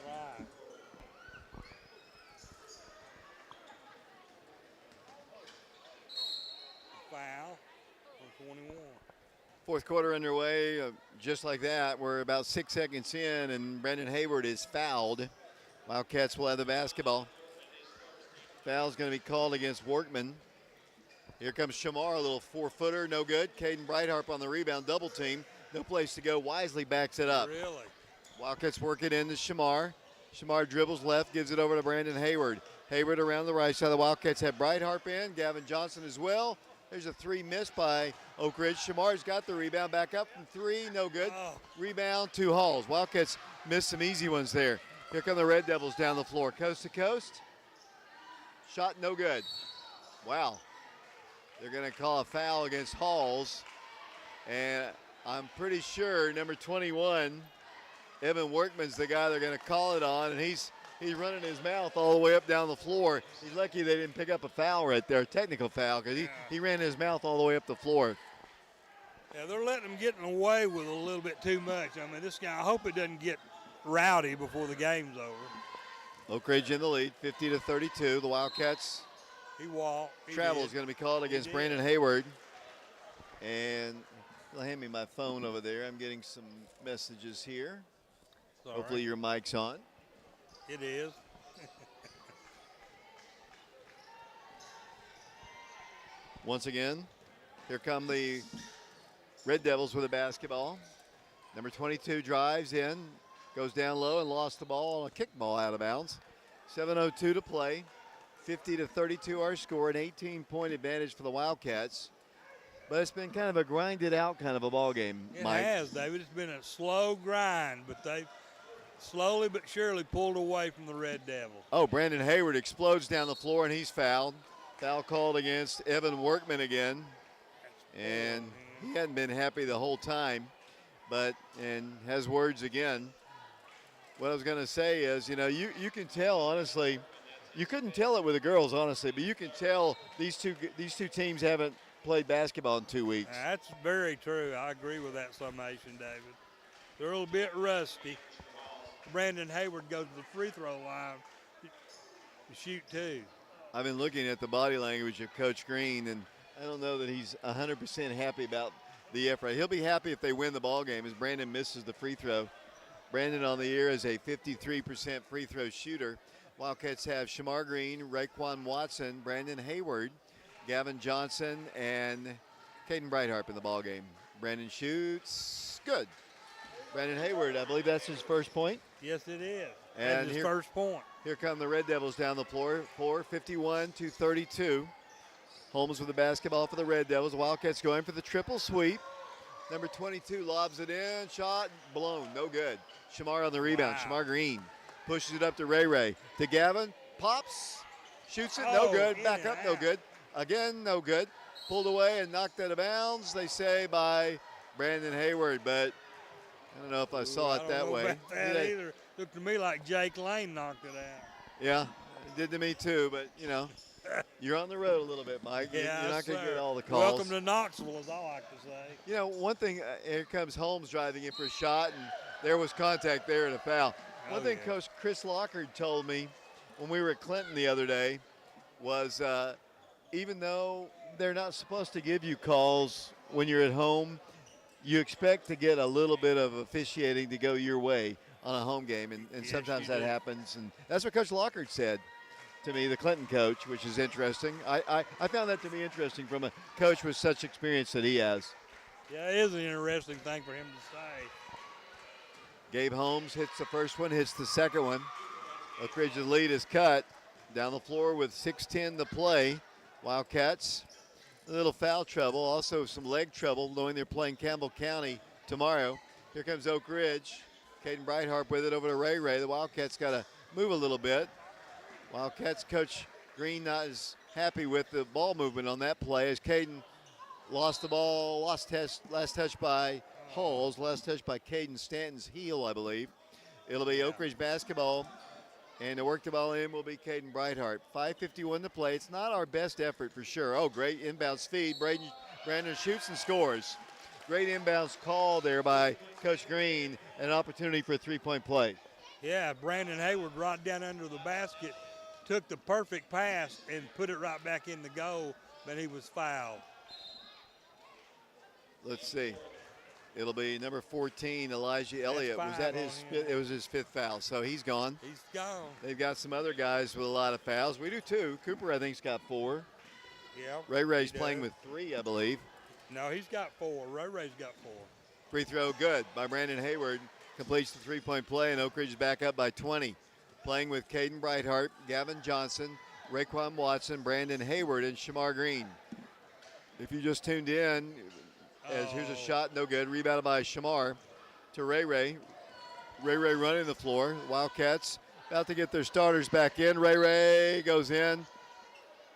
Right. Foul on 21. Fourth quarter underway, just like that. We're about 6 seconds in, and Brandon Hayward is fouled. Wildcats will have the basketball. Foul's going to be called against Workman. Here comes Shamar, a little 4-footer, no good. Caden Brightarp on the rebound, double team. No place to go. Wisely backs it up. Really? Wildcats work it into Shamar. Shamar dribbles left, gives it over to Brandon Hayward. Hayward around the right side. The Wildcats have Breitharp in, Gavin Johnson as well. There's a three missed by Oak Ridge. Shamar's got the rebound, back up from three, no good. Rebound to Halls. Wildcats missed some easy ones there. Here come the Red Devils down the floor, coast to coast. Shot no good. Wow. They're going to call a foul against Halls. And I'm pretty sure number 21, Evan Workman's the guy they're going to call it on, and he's running his mouth all the way up down the floor. He's lucky they didn't pick up a foul right there, a technical foul, because he ran his mouth all the way up the floor. Yeah, they're letting him get away with a little bit too much. I mean, this guy, I hope it doesn't get rowdy before the game's over. Oak Ridge in the lead, 50-32. The Wildcats travel is going to be called against Brandon Hayward. And they'll hand me my phone over there. I'm getting some messages here. Hopefully your mic's on. It is. Once again, here come the Red Devils with a basketball. Number 22 drives in, goes down low and lost the ball on a kick ball out of bounds. 7:02 to play. 50-32 our score, an 18-point advantage for the Wildcats. But it's been kind of a grinded out kind of a ball game, Mike. It has, David. It's been a slow grind, but they've slowly but surely pulled away from the Red Devils. Oh, Brandon Hayward explodes down the floor, and he's fouled. Foul called against Evan Workman again. And he hadn't been happy the whole time, and has words again. What I was going to say is, you can tell, honestly, you couldn't tell it with the girls, honestly, but you can tell these two teams haven't played basketball in 2 weeks. That's very true. I agree with that summation, David. They're a little bit rusty. Brandon Hayward goes to the free throw line to shoot two. I've been looking at the body language of Coach Green, and I don't know that he's 100% happy about the effort. He'll be happy if they win the ball game as Brandon misses the free throw. Brandon on the year is a 53% free throw shooter. Wildcats have Shamar Green, Raekwon Watson, Brandon Hayward, Gavin Johnson, and Caden Breitharp in the ball game. Brandon shoots good. Brandon Hayward, I believe that's his first point. Yes, it is. And his first point. Here come the Red Devils down the floor, 51-32. Holmes with the basketball for the Red Devils. Wildcats going for the triple sweep. Number 22 lobs it in, shot blown, no good. Shamar on the rebound. Shamar Green pushes it up to Ray. To Gavin, pops, shoots it, no good. Back up, no good. Again, no good. Pulled away and knocked out of bounds, they say, by Brandon Hayward, but I don't know if I saw it that way. That either. Looked to me like Jake Lane knocked it out. Yeah, it did to me too, but you're on the road a little bit, Mike. Yeah, you're not going to get all the calls. Welcome to Knoxville, as I like to say. One thing, here comes Holmes driving in for a shot, and there was contact there and a foul. One thing Coach Chris Lockard told me when we were at Clinton the other day was even though they're not supposed to give you calls when you're at home, you expect to get a little bit of officiating to go your way on a home game, and yes, sometimes that happens. And that's what Coach Lockard said to me, the Clinton coach, which is interesting. I found that to be interesting from a coach with such experience that he has. Yeah, it is an interesting thing for him to say. Gabe Holmes hits the first one, hits the second one. Oak Ridge's lead is cut. Down the floor with 6:10 to play. Wildcats, a little foul trouble, also some leg trouble, knowing they're playing Campbell County tomorrow. Here comes Oak Ridge. Caden Breitharp with it over to Ray. The Wildcats got to move a little bit. Wildcats coach Green not as happy with the ball movement on that play as Caden lost the ball, last touch by Halls, last touch by Caden Stanton's heel, I believe. It'll be Oak Ridge basketball, and to work the ball in will be Caden Breitharp. 5:51 to play. It's not our best effort for sure. Oh, great inbounds feed. Brandon shoots and scores. Great inbounds call there by Coach Green, an opportunity for a three-point play. Yeah, Brandon Hayward right down under the basket, took the perfect pass and put it right back in the goal, but he was fouled. Let's see. It'll be number 14, Elijah Elliott. Was that his fifth? It was his fifth foul, so he's gone. He's gone. They've got some other guys with a lot of fouls. We do too. Cooper, I think, has got 4. Yeah. Ray's playing with 3, I believe. No, he's got 4. Ray's got 4. Free throw good by Brandon Hayward. Completes the three-point play, and Oak Ridge is back up by 20. playing with Caden Brightheart, Gavin Johnson, Raquan Watson, Brandon Hayward, and Shamar Green. If you just tuned in, as here's a shot, no good. Rebounded by Shamar to Ray Ray. Ray Ray running the floor. Wildcats about to get their starters back in. Ray Ray goes in,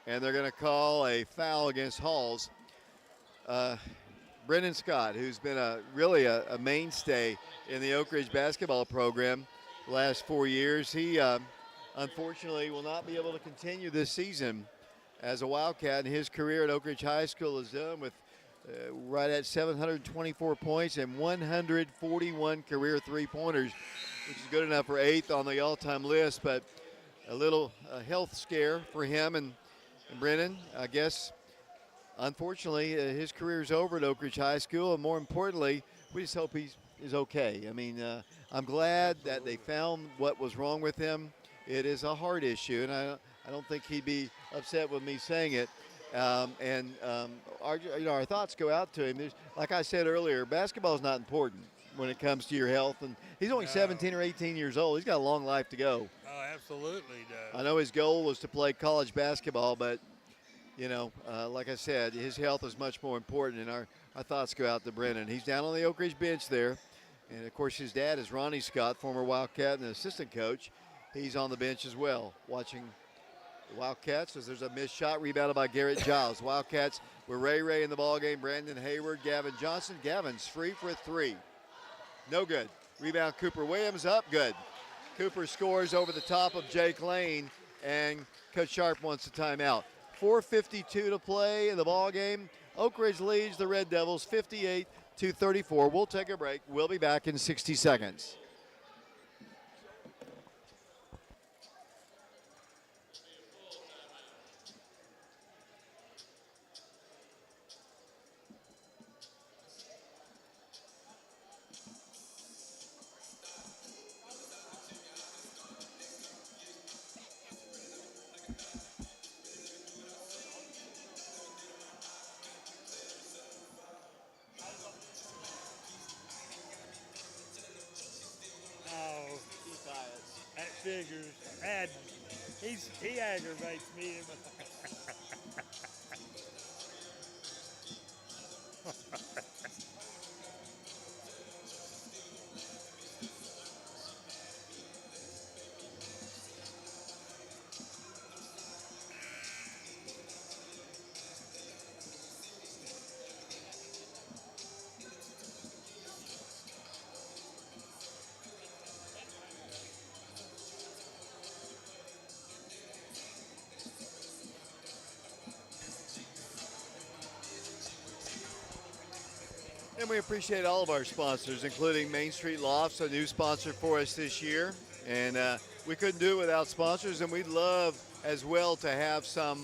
and they're going to call a foul against Halls. Brendan Scott, who's been really a mainstay in the Oak Ridge basketball program the last 4 years, he unfortunately will not be able to continue this season as a Wildcat. And his career at Oak Ridge High School is done with right at 724 points and 141 career three-pointers, which is good enough for 8th on the all-time list. But a little health scare for him and Brennan, I guess. Unfortunately, his career is over at Oak Ridge High School, and more importantly, we just hope he's okay. I mean, I'm glad that they found what was wrong with him. It is a heart issue, and I don't think he'd be upset with me saying it. Our thoughts go out to him. Like I said earlier, basketball is not important when it comes to your health, and he's only 17 or 18 years old. He's got a long life to go. Oh, absolutely does. I know his goal was to play college basketball, but like I said, his health is much more important, and our thoughts go out to Brennan. He's down on the Oak Ridge bench there, and of course his dad is Ronnie Scott, former Wildcat and assistant coach. He's on the bench as well, watching the Wildcats as there's a missed shot rebounded by Garrett Giles. Wildcats with Ray Ray in the ballgame, Brandon Hayward, Gavin Johnson. Gavin's free for 3. No good. Rebound Cooper Williams up, good. Cooper scores over the top of Jake Lane, and Coach Sharp wants a timeout. 4:52 to play in the ball game. Oak Ridge leads the Red Devils 58-34. We'll take a break. We'll be back in 60 seconds. Figures. He aggravates me. And we appreciate all of our sponsors, including Main Street Lofts, a new sponsor for us this year. And we couldn't do it without sponsors, and we'd love as well to have some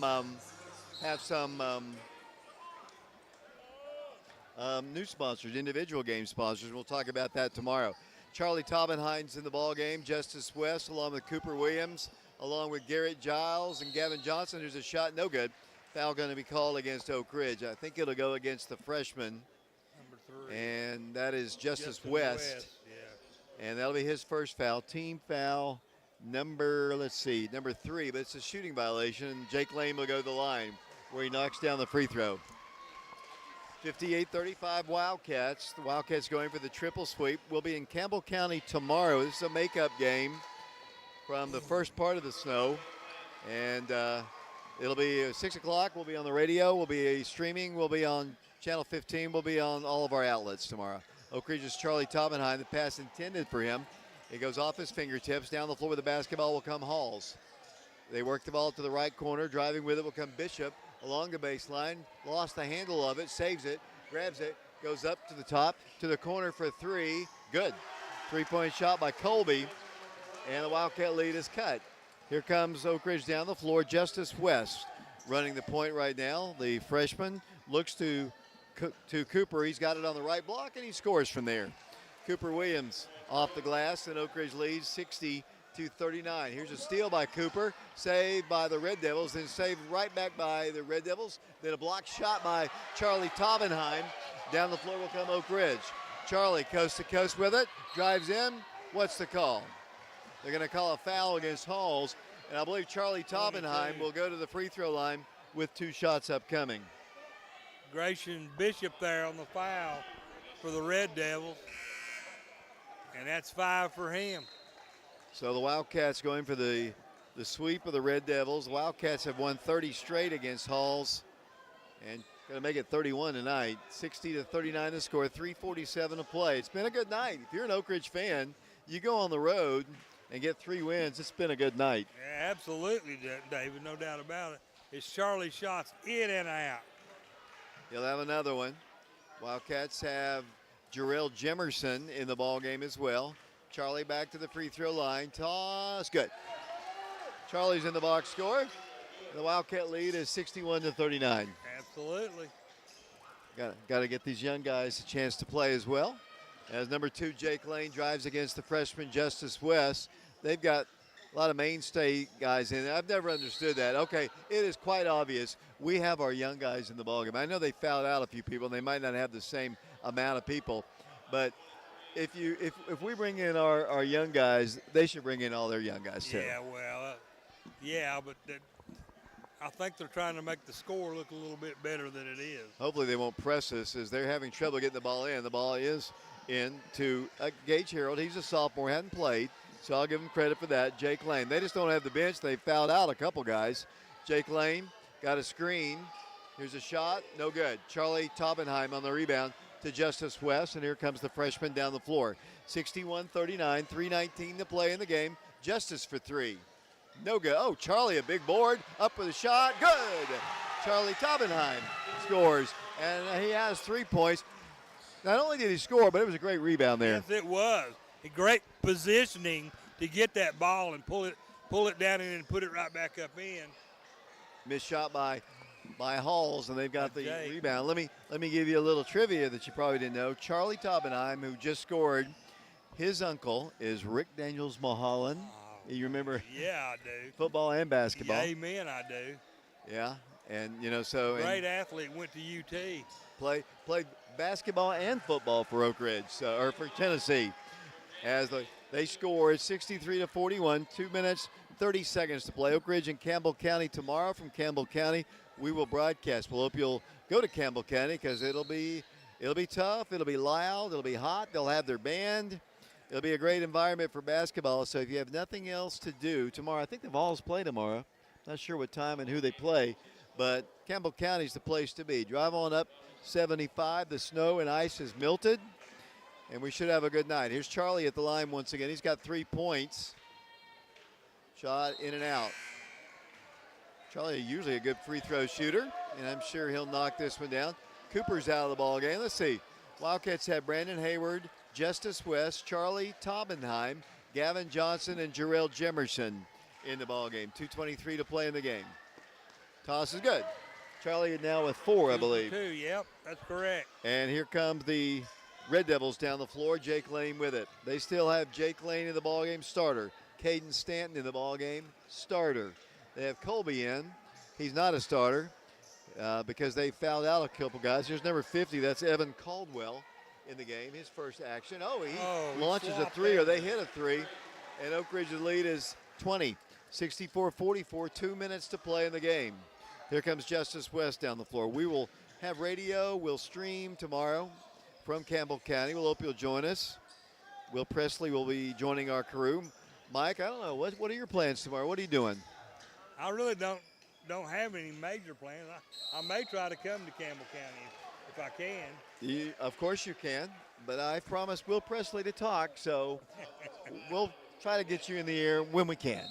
new sponsors, individual game sponsors. We'll talk about that tomorrow. Charlie Taubenhein's in the ball game, Justice West, along with Cooper Williams, along with Garrett Giles and Gavin Johnson. There's a shot, no good. Foul going to be called against Oak Ridge. I think it'll go against the freshman. And that is Justice West. Yeah. And that'll be his first foul. Team foul number 3, but it's a shooting violation. Jake Lane will go to the line where he knocks down the free throw. 58-35 Wildcats. The Wildcats going for the triple sweep. We'll be in Campbell County tomorrow. This is a makeup game from the first part of the snow. And it'll be 6 o'clock. We'll be on the radio. We'll be streaming. We'll be on Channel 15 will be on all of our outlets tomorrow. Oak Ridge's Charlie Taubenheim, the pass intended for him. It goes off his fingertips. Down the floor with the basketball will come Halls. They work the ball to the right corner. Driving with it will come Bishop along the baseline. Lost the handle of it, saves it, grabs it, goes up to the top, to the corner for 3. Good. 3-point shot by Colby, and the Wildcat lead is cut. Here comes Oak Ridge down the floor. Justice West running the point right now. The freshman looks to Cooper. He's got it on the right block, and he scores from there. Cooper Williams off the glass, and Oak Ridge leads 60-39. Here's a steal by Cooper, saved by the Red Devils, then saved right back by the Red Devils. Then a block shot by Charlie Taubenheim. Down the floor will come Oak Ridge. Charlie coast to coast with it, drives in. What's the call? They're going to call a foul against Halls, and I believe Charlie Toppenheim will go to the free throw line with 2 shots upcoming. Grayson Bishop there on the foul for the Red Devils, and that's 5 for him. So the Wildcats going for the sweep of the Red Devils. The Wildcats have won 30 straight against Halls and going to make it 31 tonight. 60-39 the score, 3:47 to play. It's been a good night. If you're an Oak Ridge fan, you go on the road and get 3 wins. It's been a good night. Yeah, absolutely, David, no doubt about it. It's Charlie shots in and out. He'll have another one. Wildcats have Jarrell Jemerson in the ball game as well. Charlie back to the free throw line. Toss, good. Charlie's in the box score. The Wildcat lead is 61-39. Absolutely. Got to get these young guys a chance to play as well. As number 2, Jake Lane drives against the freshman Justice West. They've got a lot of mainstay guys in there. I've never understood that. Okay, it is quite obvious we have our young guys in the ballgame. I know they fouled out a few people, and they might not have the same amount of people, but if we bring in our young guys, they should bring in all their young guys too. Yeah, well, but I think they're trying to make the score look a little bit better than it is. Hopefully they won't press us as they're having trouble getting the ball in. The ball is in to Gage Harold. He's a sophomore, hadn't played, so I'll give him credit for that. Jake Lane. They just don't have the bench. They fouled out a couple guys. Jake Lane got a screen. Here's a shot. No good. Charlie Toppenheim on the rebound to Justice West, and here comes the freshman down the floor. 61-39, 3:19 to play in the game. Justice for 3. No good. Oh, Charlie, a big board. Up with a shot. Good. Charlie Toppenheim scores, and he has 3 points. Not only did he score, but it was a great rebound there. Yes, it was. A great positioning to get that ball and pull it down in and put it right back up in. Missed shot by Halls, and they've got the Jake. rebound. Let me give you a little trivia that you probably didn't know. Charlie Toppenheim, who just scored, his uncle is Rick Daniels Mulholland. You remember? Yeah, I do. Football and basketball. Yeah, amen, I do. Yeah, and so Great athlete, went to UT. played basketball and football for Oak Ridge, or for Tennessee. As they scored 63-41, 2 minutes, 30 seconds to play. Oak Ridge and Campbell County tomorrow. From Campbell County, we will broadcast. We'll hope you'll go to Campbell County because it'll be tough. It'll be loud. It'll be hot. They'll have their band. It'll be a great environment for basketball. So if you have nothing else to do tomorrow, I think the Vols play tomorrow. Not sure what time and who they play, but Campbell County's the place to be. Drive on up 75. The snow and ice has melted, and we should have a good night. Here's Charlie at the line once again. He's got 3 points. Shot in and out. Charlie usually a good free throw shooter, and I'm sure he'll knock this one down. Cooper's out of the ball game. Let's see. Wildcats have Brandon Hayward, Justice West, Charlie Toppenheim, Gavin Johnson, and Jarrell Jemerson in the ball game. 2:23 to play in the game. Toss is good. Charlie now with 4, I believe. 2, yep, that's correct. And here comes the Red Devils down the floor. Jake Lane with it. They still have Jake Lane in the ball game, starter. Caden Stanton in the ball game, starter. They have Colby in. He's not a starter because they fouled out a couple guys. Here's number 50. That's Evan Caldwell in the game. His first action. He launches a 3, or they hit a 3. And Oak Ridge's lead is 20. 64-44. 2 minutes to play in the game. Here comes Justice West down the floor. We will have radio. We'll stream tomorrow from Campbell County. We'll hope you'll join us. Will Presley will be joining our crew. Mike, I don't know. What are your plans tomorrow? What are you doing? I really don't have any major plans. I may try to come to Campbell County if I can. Of course you can, but I promised Will Presley to talk, so we'll try to get you in the air when we can.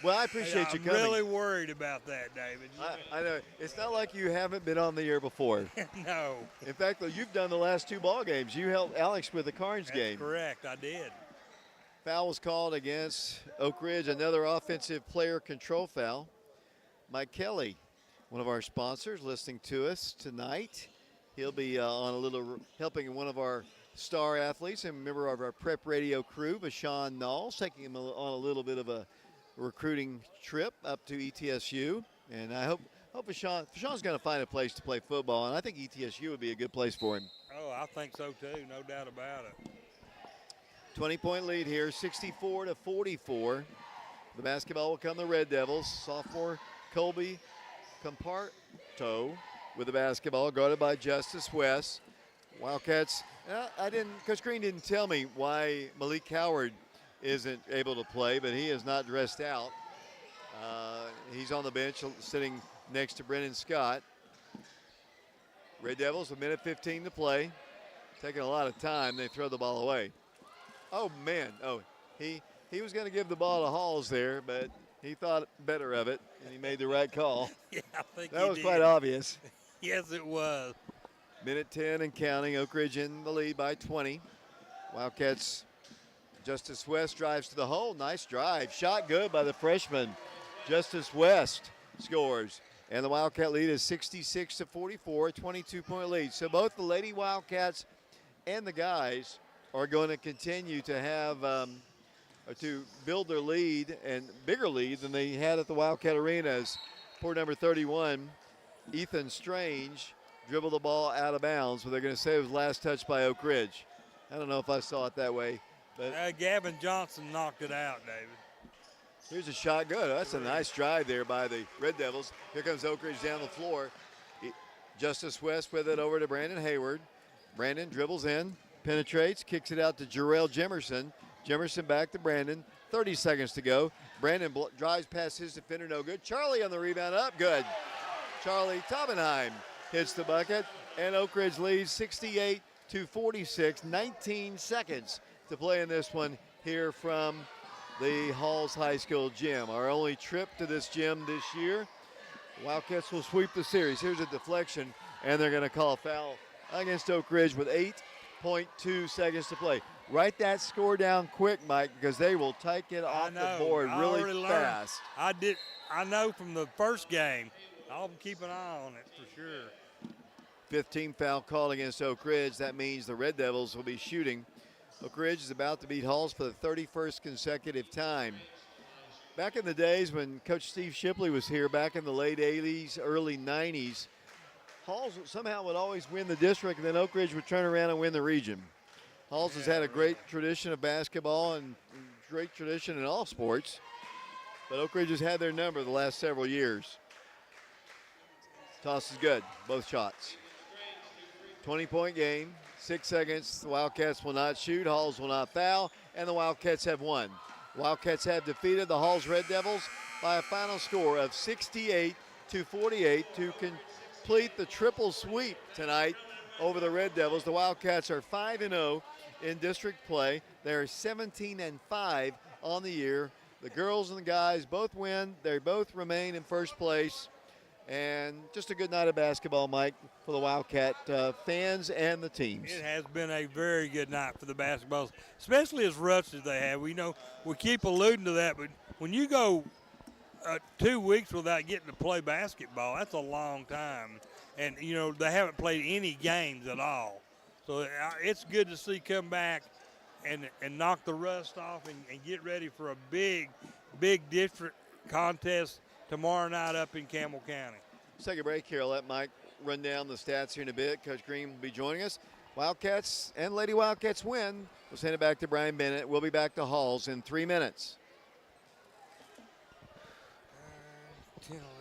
Well, I appreciate you coming. I'm really worried about that, David. I know. It's not like you haven't been on the air before. No. In fact, though, you've done the last 2 ball games. You helped Alex with the Carnes game. That's correct, I did. Foul was called against Oak Ridge, another offensive player control foul. Mike Kelly, one of our sponsors, listening to us tonight. He'll be on a little helping one of our star athletes and member of our prep radio crew, Vashawn Knowles, taking him on a little bit of a recruiting trip up to ETSU. And I hope Vashawn's going to find a place to play football, and I think ETSU would be a good place for him. Oh, I think so too, no doubt about it. 20-point lead here, 64-44. The basketball will come the Red Devils. Sophomore Colby Comparto with the basketball, guarded by Justice West. Wildcats, Coach Green didn't tell me why Malik Howard isn't able to play, but he is not dressed out. He's on the bench sitting next to Brennan Scott. Red Devils, 1:15 to play. Taking a lot of time, they throw the ball away. Oh, man. Oh, he was going to give the ball to Halls there, but he thought better of it, and he made the right call. Yeah, I think that was quite obvious. Yes, it was. 1:10 and counting. Oak Ridge in the lead by 20. Wildcats, Justice West drives to the hole. Nice drive. Shot good by the freshman. Justice West scores. And the Wildcat lead is 66-44, 22-point lead. So both the Lady Wildcats and the guys are going to continue to have to build their lead and bigger lead than they had at the Wildcat Arena as poor number 31, Ethan Strange, dribbled the ball out of bounds, but they're going to say it was last touch by Oak Ridge. I don't know if I saw it that way. But Gavin Johnson knocked it out, David. Here's a shot good. That's a nice drive there by the Red Devils. Here comes Oak Ridge down the floor. Justice West with it over to Brandon Hayward. Brandon dribbles in, penetrates, kicks it out to Jarrell Jemerson. Jemerson back to Brandon. 30 seconds to go. Brandon drives past his defender, no good. Charlie on the rebound, up, good. Charlie Taubenheim hits the bucket, and Oak Ridge leads 68-46. 19 seconds to play in this one here from the Halls High School gym. Our only trip to this gym this year. Wildcats will sweep the series. Here's a deflection, and they're going to call a foul against Oak Ridge with 8.2 seconds to play. Write that score down quick, Mike, because they will take it off the board really fast. I know from the first game. I'll keep an eye on it for sure. 15 foul call against Oak Ridge. That means the Red Devils will be shooting. Oak Ridge is about to beat Halls for the 31st consecutive time. Back in the days when Coach Steve Shipley was here, back in the late 80s, early 90s, Halls somehow would always win the district, and then Oak Ridge would turn around and win the region. Halls has had a great tradition of basketball and great tradition in all sports, but Oak Ridge has had their number the last several years. Toss is good, both shots. 20-point game, 6 seconds. The Wildcats will not shoot, Halls will not foul, and the Wildcats have won. Wildcats have defeated the Halls Red Devils by a final score of 68-48 to complete the triple sweep tonight over the Red Devils. The Wildcats are 5-0 in district play. They're 17-5 on the year. The girls and the guys both win. They both remain in first place. And just a good night of basketball, Mike, for the Wildcat fans and the teams. It has been a very good night for the basketballs, especially as rushed as they have. We know we keep alluding to that, but when you go 2 weeks without getting to play basketball, that's a long time. And, you know, they haven't played any games at all. So it's good to see come back and knock the rust off and get ready for a big district contest tomorrow night up in Campbell County. Let's take a break here. I'll let Mike run down the stats here in a bit. Coach Green will be joining us. Wildcats and Lady Wildcats win. We'll send it back to Brian Bennett. We'll be back to Halls in 3 minutes. 10, 11, 12.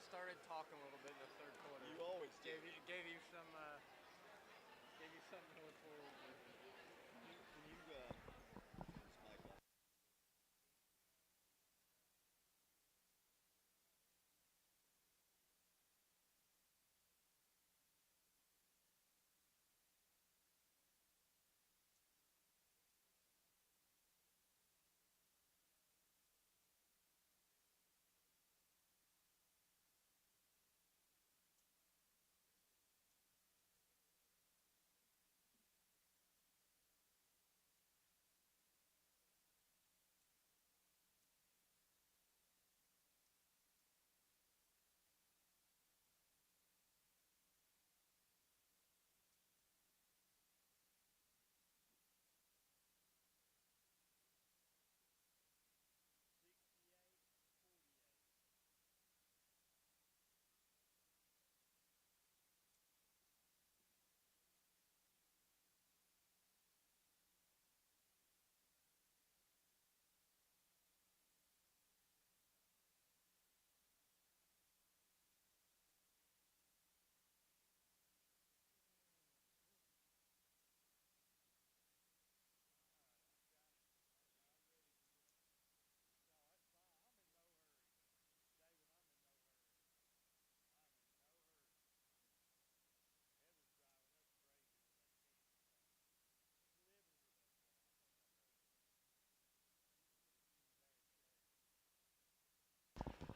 started talking a little bit in the third quarter. You always gave you some something to look forward to. Can you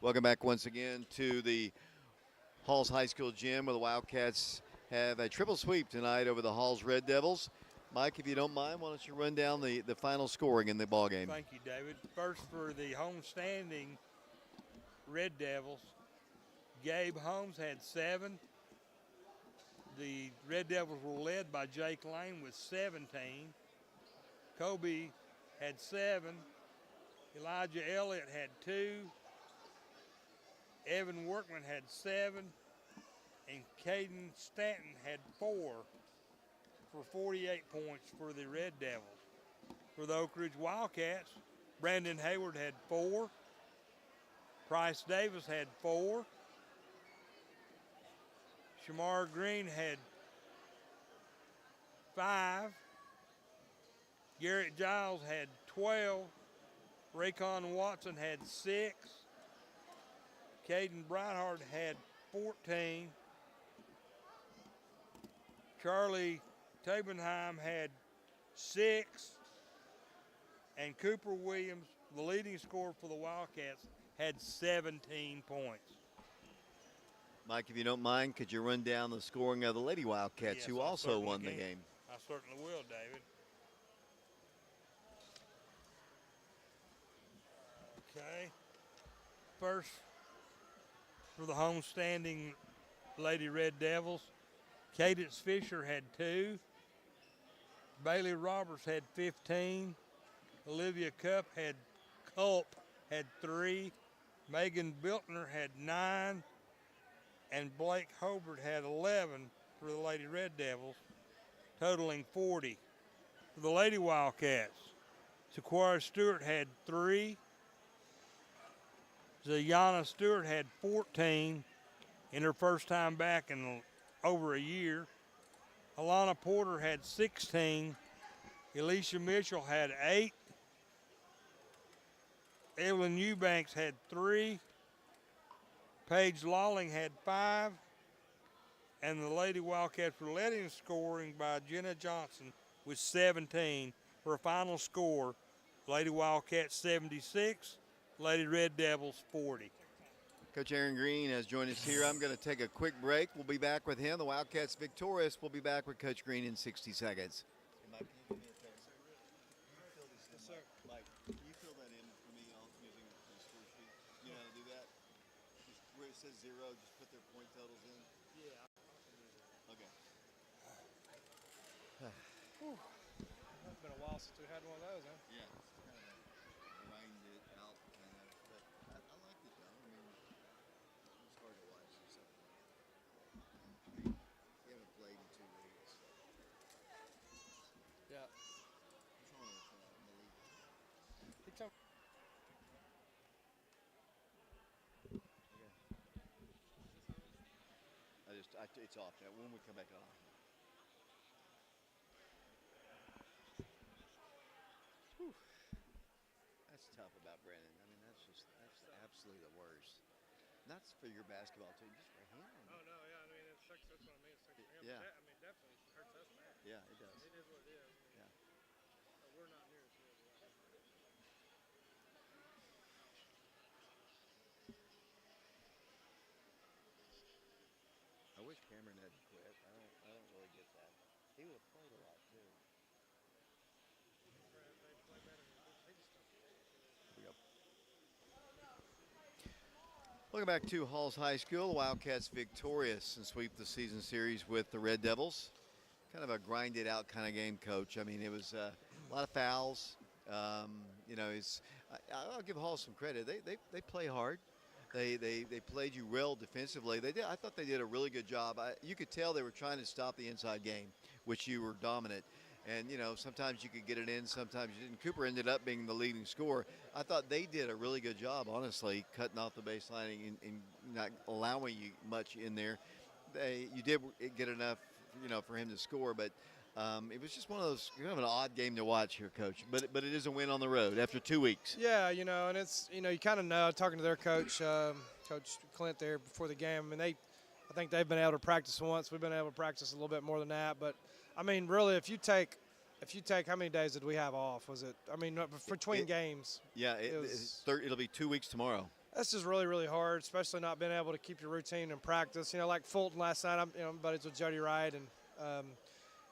Welcome back once again to the Halls High School gym where the Wildcats have a triple sweep tonight over the Halls Red Devils. Mike, if you don't mind, why don't you run down the final scoring in the ball game? Thank you, David. First for the homestanding Red Devils, Gabe Holmes had 7. The Red Devils were led by Jake Lane with 17. Kobe had 7. Elijah Elliott had 2. Evan Workman had 7. And Caden Stanton had 4 for 48 points for the Red Devils. For the Oak Ridge Wildcats, Brandon Hayward had 4. Price Davis had 4. Shamar Green had 5. Garrett Giles had 12. Raycon Watson had 6. Caden Brighthart had 14. Charlie Tabenheim had 6. And Cooper Williams, the leading scorer for the Wildcats, had 17 points. Mike, if you don't mind, could you run down the scoring of the Lady Wildcats, Yes, who I also certainly won the can. game? I certainly will, David. Okay. First, for the homestanding Lady Red Devils, Cadence Fisher had 2. Bailey Roberts had 15. Olivia Culp had 3. Megan Biltner had 9. And Blake Hobart had 11 for the Lady Red Devils, totaling 40. For the Lady Wildcats, Sequoia Stewart had 3. Zayana Stewart had 14 in her first time back in over a year. Alana Porter had 16. Alicia Mitchell had 8. Evelyn Eubanks had 3. Paige Lawling had 5. And the Lady Wildcats were led in scoring by Jenna Johnson with 17 for a final score. Lady Wildcats 76, Lady Red Devils 40. Coach Aaron Green has joined us here. I'm going to take a quick break. We'll be back with him. The Wildcats victorious. We'll be back with Coach Green in 60 seconds. Mike, can you do me a favor? You fill this in, Mike. Mike, can you fill that in for me using the score sheet? You know how to do that? Just where it says 0, just put their point totals in. Yeah. Okay. It's been a while since we had one of those, huh? Yeah. It's kind of grind it out, kind of. But I like it, though. I mean, it's hard to watch or something like that. We haven't played in 2 weeks. Yeah. What's wrong with Malik? He told it's off now. When we come back on. Whew. That's tough about Brennan. I mean, that's absolutely the worst. Not for your basketball team, just for him. Oh no, yeah, I mean it sucks. That's what I mean. It sucks for him. Yeah. I mean, definitely hurts us bad. Yeah, it does. It is what it is. I mean, Yeah. we're not near as good. I wish Cameron hadn't quit. I don't really get that. He would have played a lot too. They play better. They just don't. Here we go. Welcome back to Halls High School. The Wildcats victorious and sweep the season series with the Red Devils. Kind of a grinded out kind of game, Coach. I mean, it was a lot of fouls. You know, I'll give Hall some credit. They play hard. They played you well defensively. I thought they did a really good job. You could tell they were trying to stop the inside game, which you were dominant. And, you know, sometimes you could get it in, sometimes you didn't. Cooper ended up being the leading scorer. I thought they did a really good job, honestly, cutting off the baseline and not allowing you much in there. You did get enough, you know, for him to score, but it was just one of those kind of an odd game to watch here, Coach. But it is a win on the road after 2 weeks. Yeah, you know, and it's, you know, you kind of know, talking to their coach, Coach Clint there before the game. I mean, I think they've been able to practice once. We've been able to practice a little bit more than that. But I mean, really, if you take how many days did we have off? Was it? I mean, between games. Yeah, it'll be 2 weeks tomorrow. That's just really, really hard, especially not being able to keep your routine and practice. You know, like Fulton last night. I'm buddies with Jody Wright, and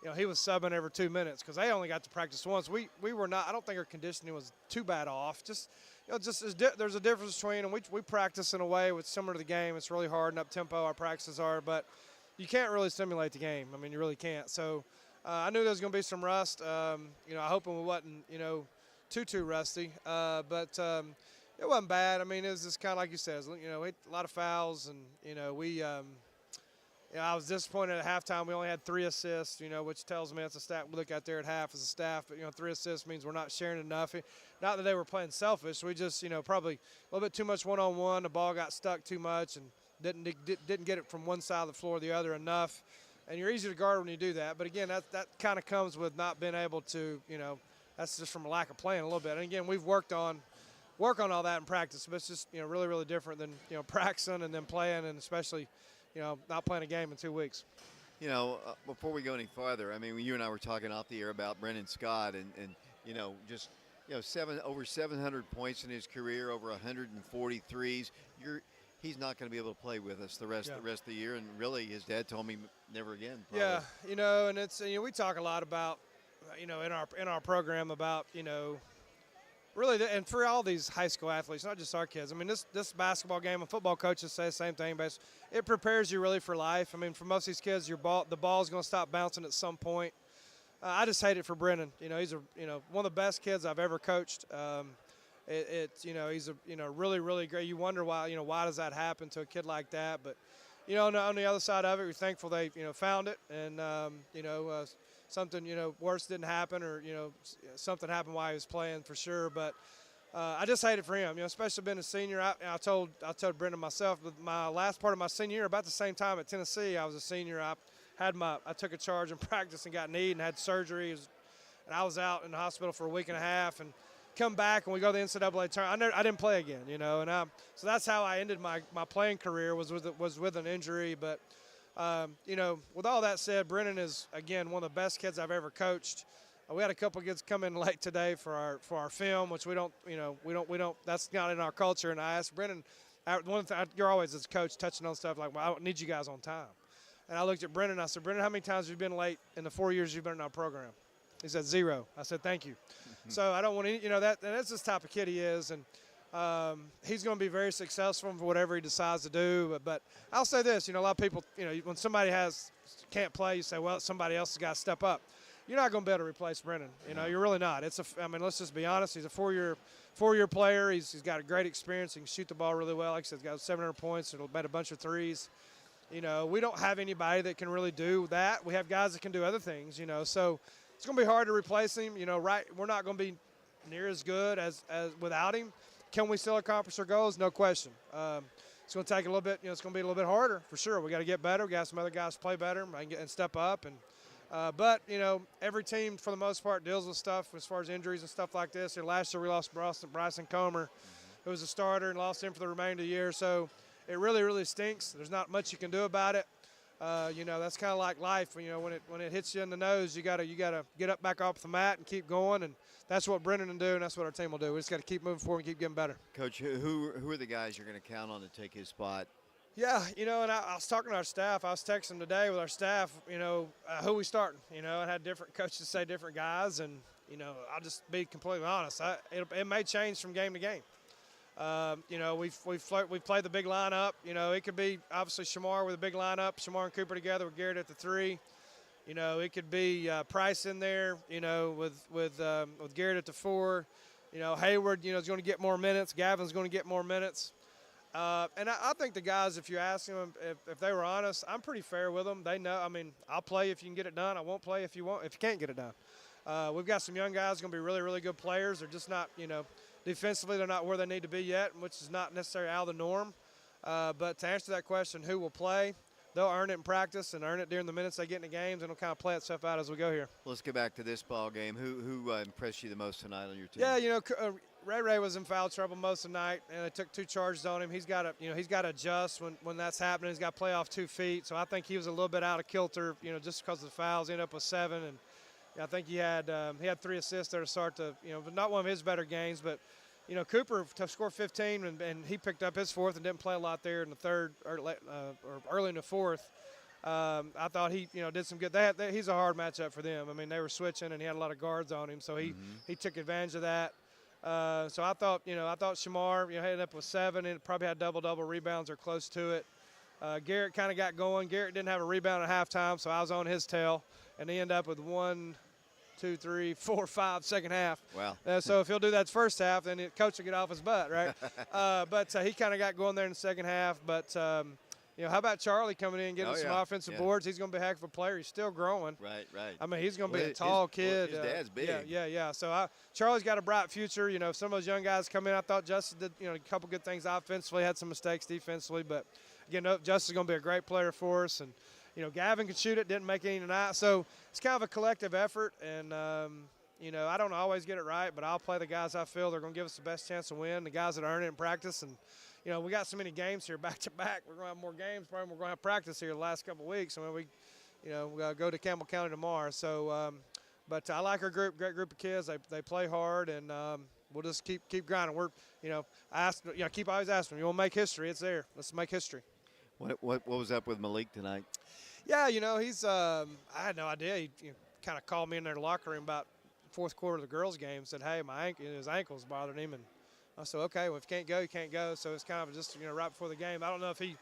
you know, he was subbing every 2 minutes because they only got to practice once. We were not. I don't think our conditioning was too bad off. Just, you know, there's a difference between, and we practice in a way with similar to the game. It's really hard and up tempo. Our practices are, but you can't really simulate the game. I mean, you really can't. So I knew there was going to be some rust. You know, I hope we wasn't, you know, too rusty. But it wasn't bad. I mean, it was just kind of like you said. You know, a lot of fouls, and you know, you know, I was disappointed at halftime. We only had 3 assists, you know, which tells me that's a stat we look at there at half as a staff. But, you know, 3 assists means we're not sharing enough. Not that they were playing selfish. We just, you know, probably a little bit too much one-on-one. The ball got stuck too much and didn't get it from one side of the floor to the other enough. And you're easy to guard when you do that. But, again, that kind of comes with not being able to, you know, that's just from a lack of playing a little bit. And, again, we've worked on all that in practice. But it's just, you know, really, really different than, you know, practicing and then playing, and especially – you know, not playing a game in 2 weeks. You know, before we go any farther, I mean, you and I were talking off the air about Brennan Scott, and you know, just, you know, over 700 points in his career, over 143s. He's not going to be able to play with us the rest of the year, and really, his dad told me never again. Probably. Yeah, you know, and it's, you know, we talk a lot about, you know, in our program about, you know, really, and for all these high school athletes, not just our kids. I mean, this basketball game, and football coaches say the same thing, but it prepares you really for life. I mean, for most of these kids, the ball's going to stop bouncing at some point. I just hate it for Brennan. You know, he's one of the best kids I've ever coached. You know, he's really, really great. You wonder why does that happen to a kid like that? But, you know, on the other side of it, we're thankful they, you know, found it, and you know. Something, you know, worse didn't happen, or, you know, something happened while he was playing for sure. But I just hate it for him, you know, especially being a senior. I told Brendan myself, my last part of my senior year, about the same time at Tennessee, I was a senior. I took a charge in practice and got kneed and had surgery, and I was out in the hospital for a week and a half, and come back and we go to the NCAA tournament. I didn't play again, you know, and so that's how I ended my playing career, was with an injury. But you know, with all that said, Brennan is, again, one of the best kids I've ever coached. We had a couple of kids come in late today for our film, which we don't. That's not in our culture. And I asked Brennan, you're always as a coach touching on stuff like, well, I don't need you guys on time. And I looked at Brennan and I said, Brennan, how many times have you been late in the 4 years you've been in our program? He said 0. I said, thank you. So I don't want any, you know, that's this type of kid he is, and he's going to be very successful for whatever he decides to do. But I'll say this, you know, a lot of people, you know, when somebody can't play, you say, well, somebody else has got to step up. You're not going to be able to replace Brennan. You know, you're really not. I mean, let's just be honest. He's a four-year player. He's got a great experience. He can shoot the ball really well. Like I said, he's got 700 points. He'll bet a bunch of threes. You know, we don't have anybody that can really do that. We have guys that can do other things, you know. So it's going to be hard to replace him. You know, we're not going to be near as good as without him. Can we still accomplish our goals? No question. it's going to take a little bit. It's going to be a little bit harder for sure. We got to get better. We got some other guys to play better and step up. And but every team for the most part deals with stuff as far as injuries and stuff like this. And last year we lost Bryson Comer, who was a starter, and lost him for the remainder of the year. So it really, really stinks. There's not much you can do about it. That's kind of like life. When it hits you in the nose, you gotta get up back off the mat and keep going. And that's what Brennan will do, and that's what our team will do. We just got to keep moving forward and keep getting better. Coach, who are the guys you're going to count on to take his spot? Yeah, and I was talking to our staff. I was texting today with our staff, who we starting. I had different coaches say different guys, and, I'll just be completely honest. It may change from game to game. We've played the big lineup. It could be obviously Shamar with a big lineup, Shamar and Cooper together with Garrett at the 3. It could be Price in there, with Garrett at the 4. Hayward, is going to get more minutes. Gavin's going to get more minutes. And I think the guys, if you ask them if they were honest, I'm pretty fair with them. They know. I mean, I'll play if you can get it done. I won't play if you can't get it done. We've got some young guys going to be really, really good players. They're just not, defensively they're not where they need to be yet, which is not necessarily out of the norm. But to answer that question, who will play? They'll earn it in practice and earn it during the minutes they get in the games, and it'll kind of play itself out as we go here. Let's get back to this ball game. Who impressed you the most tonight on your team? Yeah, Ray was in foul trouble most of the night, and they took 2 charges on him. He's got to adjust when that's happening. He's got to play off 2 feet. So I think he was a little bit out of kilter, just because of the fouls. He ended up with 7, and I think he had 3 assists there to start but not one of his better games. But Cooper to score 15, and he picked up his 4th and didn't play a lot there in the 3rd or early in the 4th. I thought he did some good. He's a hard matchup for them. I mean, they were switching, and he had a lot of guards on him, so he took advantage of that. So I thought Shamar ended up with 7 and probably had double rebounds or close to it. Garrett kind of got going. Garrett didn't have a rebound at halftime, so I was on his tail, and he ended up with 1, 2, 3, 4, 5 second half. Wow. So if he'll do that first half, then the coach will get off his butt, right? But he kind of got going there in the second half. But how about Charlie coming in and getting some offensive boards? He's going to be a heck of a player. He's still growing. Right. I mean, he's going to be a tall kid. His dad's big. Yeah. So Charlie's got a bright future. If some of those young guys come in, I thought Justice did a couple good things offensively, had some mistakes defensively. But, again, Justice is going to be a great player for us. And, Gavin could shoot it, didn't make any tonight. So it's kind of a collective effort. And, I don't always get it right, but I'll play the guys I feel they're going to give us the best chance to win, the guys that earn it in practice. And, we got so many games here back to back. We're going to have more games. Probably we're going to have practice here the last couple of weeks. I mean, we go to Campbell County tomorrow. So, but I like our group, great group of kids. They play hard, and we'll just keep grinding. I keep always asking them, you want to make history? It's there. Let's make history. What was up with Malik tonight? Yeah, he's I had no idea. He kind of called me in their locker room about fourth quarter of the girls' game, said, hey, his ankle's bothering him. And I said, okay, well, if you can't go, you can't go. So it's kind of just, right before the game. I don't know if he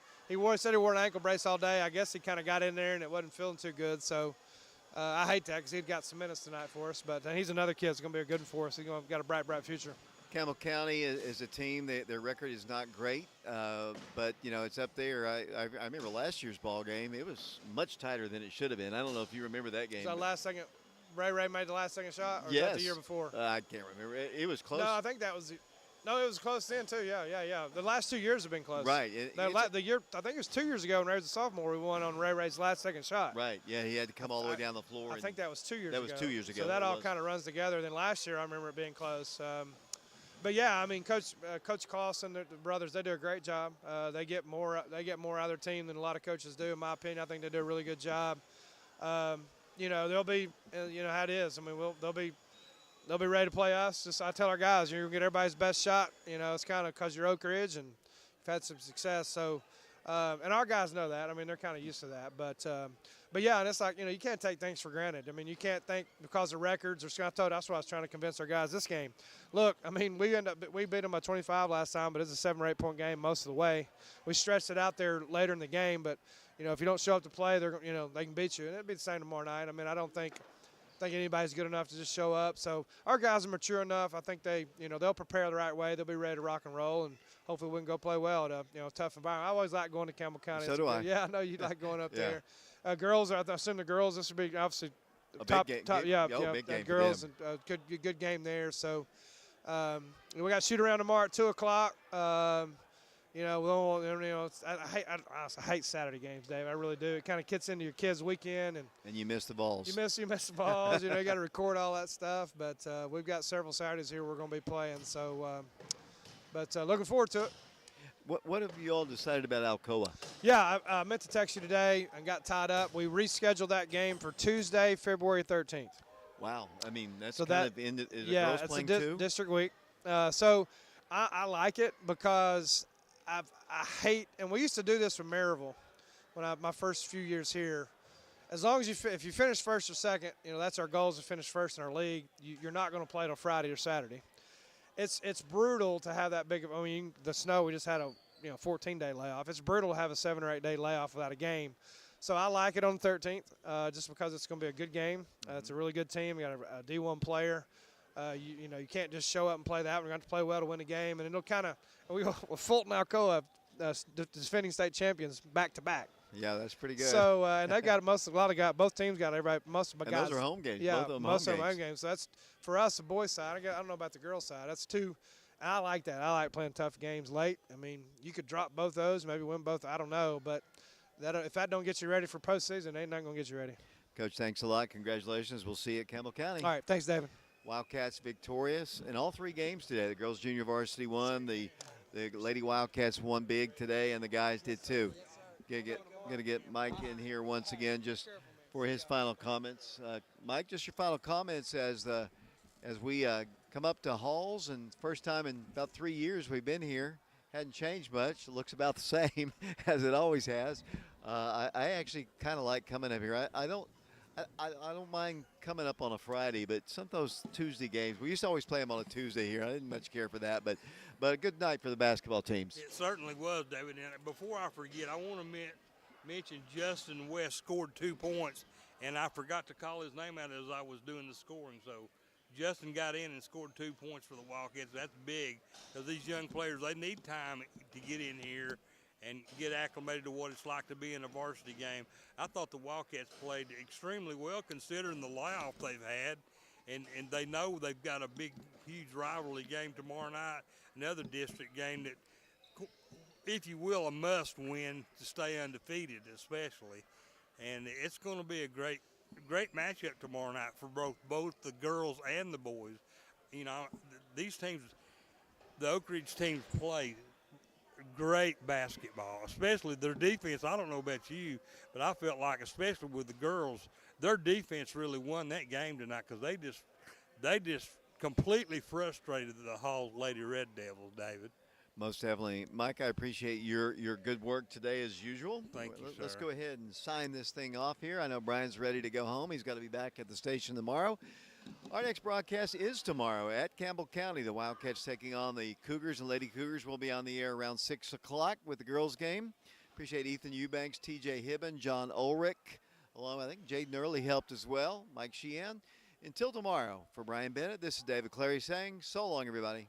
said he wore an ankle brace all day. I guess he kind of got in there and it wasn't feeling too good. So I hate that because he'd got some minutes tonight for us. But he's another kid that's going to be a good one for us. He's going to got a bright future. Campbell County is a team. Their record is not great, but it's up there. I remember last year's ball game. It was much tighter than it should have been. I don't know if you remember that game. So last second, Ray made the last second shot, or yes. was that the year before? I can't remember. It was close. No, I think that was. No, it was close then too. Yeah. The last 2 years have been close. Right. The year, I think it was 2 years ago when Ray was a sophomore. We won on Ray's last second shot. Right. Yeah, he had to come all the way down the floor. I think that was 2 years ago. That was 2 years ago. So that all kind of runs together. Then last year, I remember it being close. But yeah, I mean, Coach Clausen, the brothers, they do a great job. They get more out of their team than a lot of coaches do, in my opinion. I think they do a really good job. They'll be, how it is. I mean, they'll be ready to play us. Just I tell our guys, you're gonna get everybody's best shot. It's kind of because you're Oak Ridge and you've had some success. So, and our guys know that. I mean, they're kind of used to that. But yeah, and it's like, you can't take things for granted. I mean, you can't think because of records or I told that's what I was trying to convince our guys this game. Look, I mean, we beat them by 25 last time, but it's a 7 or 8 point game most of the way. We stretched it out there later in the game, but if you don't show up to play, they can beat you, and it'll be the same tomorrow night. I mean, I don't think anybody's good enough to just show up. So our guys are mature enough. I think they'll prepare the right way. They'll be ready to rock and roll, and hopefully we can go play well at a tough environment. I always like going to Campbell County. So do I. Yeah, I know you like going up there. Girls, I assume the girls. This would be obviously top big game. Girls, and good game there. So we got shoot around tomorrow at 2:00. You know, I hate Saturday games, Dave. I really do. It kind of gets into your kids' weekend, and you miss the balls. You miss the balls. You know, you got to record all that stuff. But we've got several Saturdays here we're going to be playing. So, looking forward to it. What have you all decided about Alcoa? Yeah, I meant to text you today and got tied up. We rescheduled that game for Tuesday, February 13th. Wow. I mean, that's So kind of ended. Is the girls it's playing a too? district week. So I like it because I hate, and we used to do this from Maryville when my first few years here. As long as if you finish first or second, you know, that's our goal is to finish first in our league. You're not going to play till Friday or Saturday. It's brutal to have that big of, I mean, the snow, we just had a 14-day layoff. It's brutal to have a 7 or 8 day layoff without a game. So I like it on the 13th just because it's going to be a good game. It's a really good team. We got a D1 player. You can't just show up and play that. We're going to have to play well to win the game. And it'll kind of – we're Fulton Alcoa, defending state champions, back-to-back. Yeah, that's pretty good. So and they got both teams got everybody. Most of my and guys. those are home games. Yeah, both of them most home of them games. home games. So that's for us, the boys' side. I don't know about the girls' side. That's two. I like that. I like playing tough games late. I mean, you could drop both those, maybe win both. I don't know, but if that don't get you ready for postseason, ain't not gonna get you ready. Coach, thanks a lot. Congratulations. We'll see you at Campbell County. All right, thanks, David. Wildcats victorious in all 3 games today. The girls junior varsity won. The Lady Wildcats won big today, and the guys did too. Gonna get Mike in here once again just for his final comments. Mike, just your final comments as we come up to Halls, and first time in about 3 years we've been here. Hadn't changed much. It looks about the same as it always has. I actually kind of like coming up here. I don't mind coming up on a Friday, but some of those Tuesday games, we used to always play them on a Tuesday here. I didn't much care for that, but a good night for the basketball teams. It certainly was, David. And before I forget, I want to mention Justin West scored 2 points, and I forgot to call his name out as I was doing the scoring. So Justin got in and scored 2 points for the Wildcats. That's big because these young players, they need time to get in here and get acclimated to what it's like to be in a varsity game. I thought the Wildcats played extremely well considering the layoff they've had, and they know they've got a big, huge rivalry game tomorrow night, another district game that, if you will, a must-win to stay undefeated especially. And it's going to be a great matchup tomorrow night for both the girls and the boys. You know, these teams, the Oak Ridge teams play great basketball, especially their defense. I don't know about you, but I felt like, especially with the girls, their defense really won that game tonight because they just completely frustrated the Hall Lady Red Devils, David. Most definitely. Mike, I appreciate your good work today as usual. Thank you, Let's sir. go ahead and sign this thing off here. I know Brian's ready to go home. He's got to be back at the station tomorrow. Our next broadcast is tomorrow at Campbell County. The Wildcats taking on the Cougars, and Lady Cougars will be on the air around 6 o'clock with the girls' game. Appreciate Ethan Eubanks, TJ Hibben, John Ulrich, along with, I think, Jaden Early helped as well, Mike Sheehan. Until tomorrow, for Brian Bennett, this is David Clary saying so long, everybody.